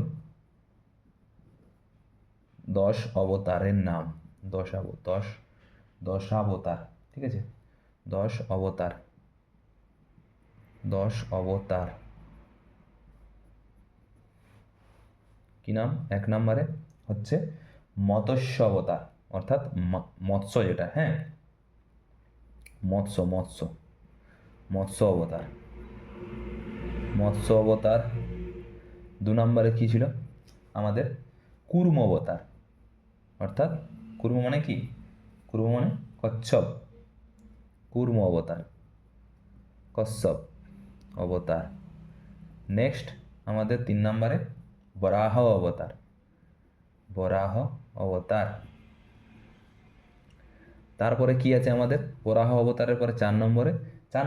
10 অবতারের নাম। 10 অবতার, ঠিক আছে, 10 অবতার। 10 অবতার কি নাম? 1 নম্বরে হচ্ছে মৎস্য অবতার, অর্থাৎ মৎস্য যেটা, হ্যাঁ, মৎস্য অবতার। মৎস্য অবতার। 2 নম্বরে কি ছিল আমাদের? কুর্ম অবতার, অর্থাৎ কুর্ম মানে কি? কুর্ম মানে কচ্ছপ, কুর্ম অবতার, কশ্যপ অবতার। নেক্সট আমাদের 3 নম্বরে বরাহ অবতার, বরাহ অবতার। তারপরে কি আছে আমাদের? বরাহ অবতারের পরে 4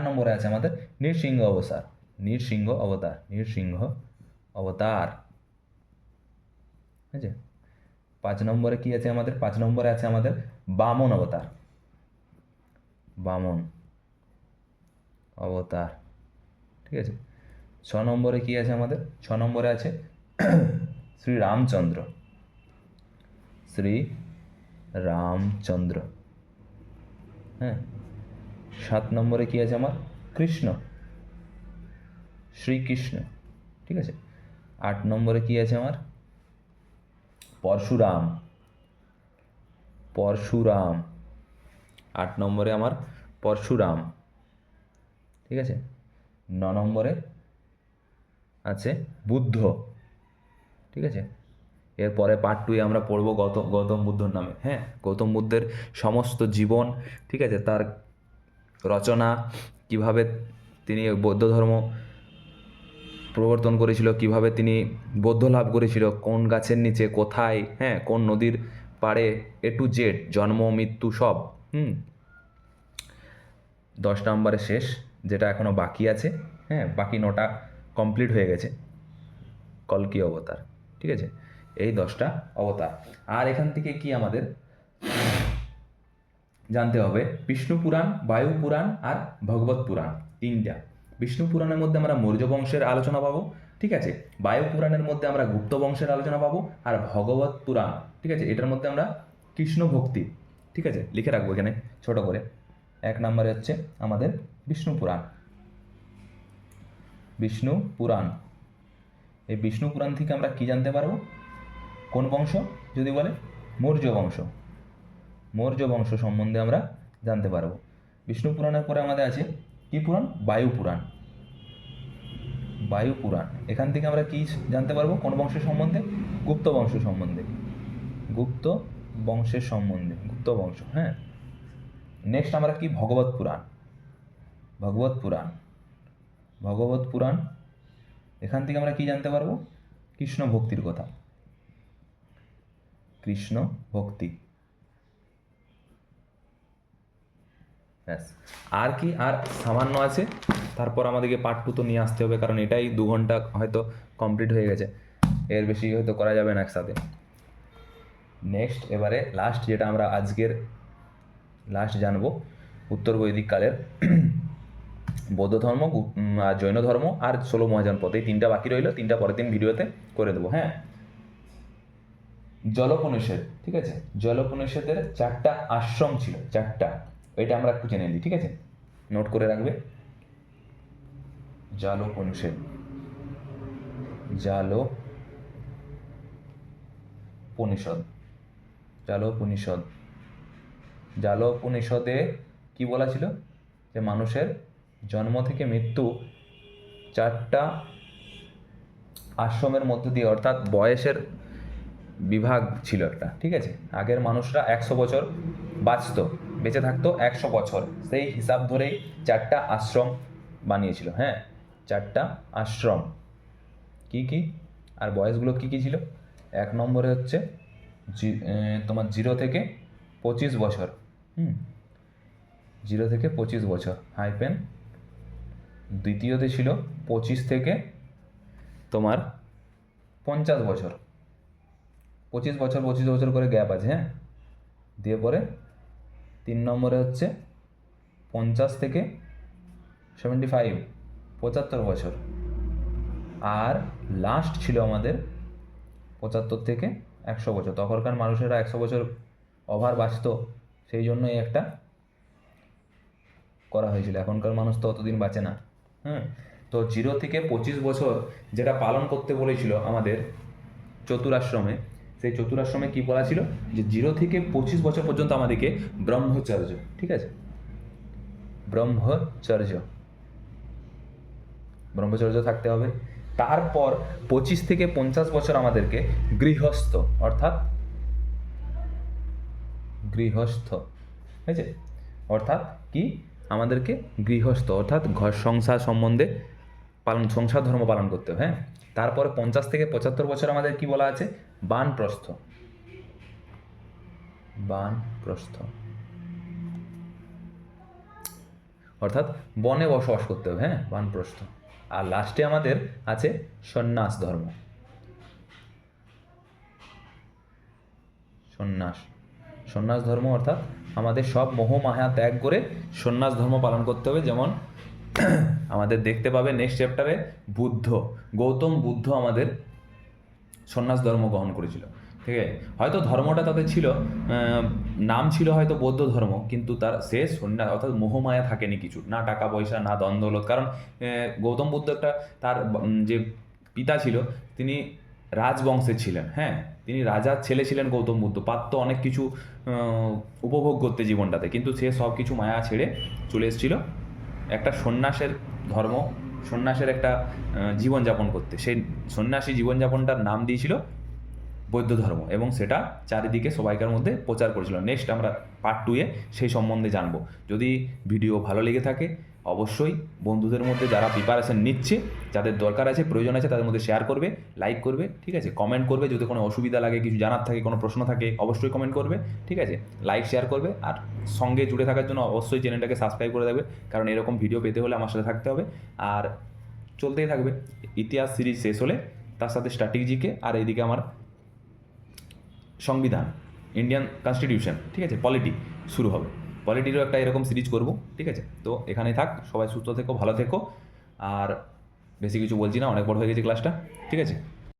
নম্বরে আছে আমাদের নৃসিংহ অবতার, নৃসিংহ অবতার, নৃসিংহ অবতার, ঠিক আছে। 5 নম্বরে কি আছে আমাদের? 5 নম্বরে আছে আমাদের বামন অবতার, বামন অবতার, ঠিক আছে। 6 নম্বরে কি আছে আমাদের? 6 নম্বরে আছে শ্রী রামচন্দ্র, শ্রী রামচন্দ্র, হ্যাঁ। 7 নম্বরে কি আছে আমার? কৃষ্ণ, শ্রীকৃষ্ণ, ঠিক আছে। 8 নম্বরে কি আছে আমার? পরশুরাম, পরশুরাম। 8 নম্বরে আমার পরশুরাম, ঠিক আছে। 9 নম্বরে আছে বুদ্ধ, ঠিক আছে। এরপরে পার্ট 2 আমরা পড়বো গৌতম বুদ্ধর নামে, হ্যাঁ, গৌতম বুদ্ধের সমস্ত জীবন, ঠিক আছে, তার রচনা, কিভাবে তিনি বৌদ্ধ ধর্ম প্রবর্তন করেছিল, কিভাবে তিনি বৌদ্ধ লাভ করেছিল, কোন গাছের নিচে, কোথায়, হ্যাঁ, কোন নদীর পাড়ে, A to Z, জন্ম মৃত্যু সব। 10 নম্বরে শেষ, যেটা এখনও বাকি আছে, হ্যাঁ, বাকি 9টা কমপ্লিট হয়ে গেছে, কল্কি অবতার, ঠিক আছে। এই 10টা অবতার। আর এখান থেকে কি আমাদের জানতে হবে? বিষ্ণু পুরাণ, বায়ু পুরাণ আর ভগবত পুরাণ, 3টা। বিষ্ণু পুরাণের মধ্যে আমরা মৌর্য বংশের আলোচনা পাবো, ঠিক আছে। বায়ু পুরাণের মধ্যে আমরা গুপ্ত বংশের আলোচনা পাবো, আর ভগবত পুরাণ, ঠিক আছে, এটার মধ্যে আমরা কৃষ্ণ ভক্তি, ঠিক আছে, লিখে রাখবো এখানে ছোট করে। 1 নম্বরে হচ্ছে আমাদের বিষ্ণু পুরাণ, বিষ্ণু পুরাণ। এই বিষ্ণু পুরাণ থেকে আমরা কি জানতে পারবো? কোন বংশ যদি বলে? মৌর্য বংশ, মৌর্য বংশ সম্বন্ধে আমরা জানতে পারবো। বিষ্ণু পুরাণের পরে আমাদের আছে কি পুরাণ? বায়ু পুরাণ, বায়ু পুরাণ। এখান থেকে আমরা কি জানতে পারবো? কোন বংশের সম্বন্ধে? গুপ্ত বংশ সম্বন্ধে, গুপ্ত বংশের সম্বন্ধে, গুপ্ত বংশ, হ্যাঁ। নেক্সট আমরা কি? ভগবত পুরাণ, ভগবত পুরাণ, ভগবত পুরাণ। এখান থেকে আমরা কি জানতে পারবো? কৃষ্ণ ভক্তির কথা, কৃষ্ণ ভক্তি, ব্যাস। আর কি? আর সামান্য আছে, তারপর আমাদেরকে পার্ট 2 তো নিয়ে আসতে হবে, কারণ এটাই 2 ঘন্টা হয়তো কমপ্লিট হয়ে গেছে, এর বেশি হয়তো করা যাবে না একসাথে। নেক্সট এবারে লাস্ট, যেটা আমরা আজকের লাস্ট জানবো, উত্তর বৈদিক কালের বৌদ্ধ ধর্ম, আর জৈন ধর্ম, আর 16 মহাযান পথ, এই 3টা বাকি রইলো, 3টা পরের দিন ভিডিওতে করে দেবো, হ্যাঁ। জলোপনিষদ, ঠিক আছে, জলোপনিষদের 4টা আশ্রম ছিল, 4টা, এটা আমরা একটু জেনে নিই, ঠিক আছে, নোট করে রাখবে। জলোপনিষদ, জলোপনিষদ, জলোপনিষদ। জলোপনিষদে কি বলা ছিল? যে মানুষের জন্ম থেকে মৃত্যু 4টা আশ্রমের মধ্য দিয়ে, অর্থাৎ বয়সের বিভাগ ছিল একটা, ঠিক আছে। আগের মানুষরা 100 বছর বাঁচত, বেঁচে থাকতো 100 বছর, সেই হিসাব ধরেই 4টা আশ্রম বানিয়েছিল, হ্যাঁ, 4টা আশ্রম। কি কি আর বয়সগুলো কি কি ছিল? 1 নম্বরে হচ্ছে তোমার 0 থেকে 25 বছর, 0 থেকে 25 বছর হাইপেন। দ্বিতীয়তে ছিল 25 থেকে তোমার 50 বছর, 25 বছর 25 বছর করে গ্যাপ আছে, হ্যাঁ। দিয়ে পরে 3 নম্বরে হচ্ছে 50 থেকে 75, 75 বছর, আর লাস্ট ছিল আমাদের 75 থেকে 100 বছর। তখনকার মানুষেরা 100 বছর ওভার বাঁচত, সেই জন্যই একটা করা হয়েছিল। এখনকার মানুষ তো অতদিন বাঁচে না। তো 0 থেকে 25 বছর যেটা পালন করতে বলেছিল আমাদের চতুরাশ্রমে, সেই চতুরাশ্রমে কি বলা ছিল যে 0 থেকে 25 বছর পর্যন্ত আমাদেরকে ব্রহ্মচর্য, ঠিক আছে, ব্রহ্মচর্য থাকতে হবে। তারপর 25 থেকে 50 বছর আমাদেরকে গৃহস্থ, অর্থাৎ গৃহস্থ, ঠিক আছে, অর্থাৎ কি আমাদেরকে গৃহস্থ অর্থাৎ ঘর সংসার সম্বন্ধে সংসার ধর্ম পালন করতে হবে। তারপরে 50 থেকে 75 বছর আমাদের কি বলা আছে, বানপ্রস্থ, অর্থাৎ বনে বসবাস করতে হবে, বানপ্রস্থ। আর লাস্টে আমাদের আছে সন্ন্যাস ধর্ম, সন্ন্যাস ধর্ম অর্থাৎ আমাদের সব মোহ মায়া ত্যাগ করে সন্ন্যাস ধর্ম পালন করতে হবে। যেমন আমাদের দেখতে পাবে নেক্সট চ্যাপ্টারে গৌতম বুদ্ধ আমাদের সন্ন্যাস ধর্ম গ্রহণ করেছিল, ঠিক আছে। হয়তো ধর্মটা তাদের ছিল, নাম ছিল হয়তো বৌদ্ধ ধর্ম, কিন্তু তার শেষ সন্ন্যাস অর্থাৎ মোহমায়া থাকেনি কিছু, না টাকা পয়সা না দ্বন্দ্বলত। কারণ গৌতম বুদ্ধ একটা তার যে পিতা ছিল তিনি রাজবংশের ছিলেন, তিনি রাজার ছেলে ছিলেন গৌতম বুদ্ধ, পারত অনেক কিছু উপভোগ করতে জীবনটাতে, কিন্তু সে সব কিছু মায়া ছেড়ে চলে এসেছিল একটা সন্ন্যাসের ধর্ম, সন্ন্যাসের একটা জীবনযাপন করতে। সেই সন্ন্যাসী জীবনযাপনটার নাম দিয়েছিল বৌদ্ধ ধর্ম, এবং সেটা চারিদিকে সবাইকার মধ্যে প্রচার করেছিল। নেক্সট আমরা পার্ট 2-এ সেই সম্বন্ধে জানবো। যদি ভিডিও ভালো লেগে থাকে অবশ্যই বন্ধুদের মধ্যে যারা প্রিপারেশন নিচ্ছে, যাদের দরকার আছে প্রয়োজন আছে তাদের মধ্যে শেয়ার করবে, লাইক করবে, ঠিক আছে, কমেন্ট করবে। যদি কোনো অসুবিধা লাগে, কিছু জানার থাকে, কোনো প্রশ্ন থাকে অবশ্যই কমেন্ট করবে, ঠিক আছে, লাইক শেয়ার করবে। আর সঙ্গে জুড়ে থাকার জন্য অবশ্যই চ্যানেলটাকে সাবস্ক্রাইব করে দেবে, কারণ এরকম ভিডিও পেতে হলে আমার সাথে থাকতে হবে। আর চলতেই থাকবে, ইতিহাস সিরিজ শেষ হলে তার সাথে স্ট্র্যাটেজিকে, আর এইদিকে আমার সংবিধান, ইন্ডিয়ান কনস্টিটিউশন, ঠিক আছে, পলিটি শুরু হবে। পলিটিরও একটা এরকম সিরিজ করব, ঠিক আছে। তো এখানেই থাক, সবাই সুস্থ থেকো, ভালো থেকো। আর বেশি কিছু বলছি না, অনেক বড় হয়ে গেছে ক্লাসটা, ঠিক আছে।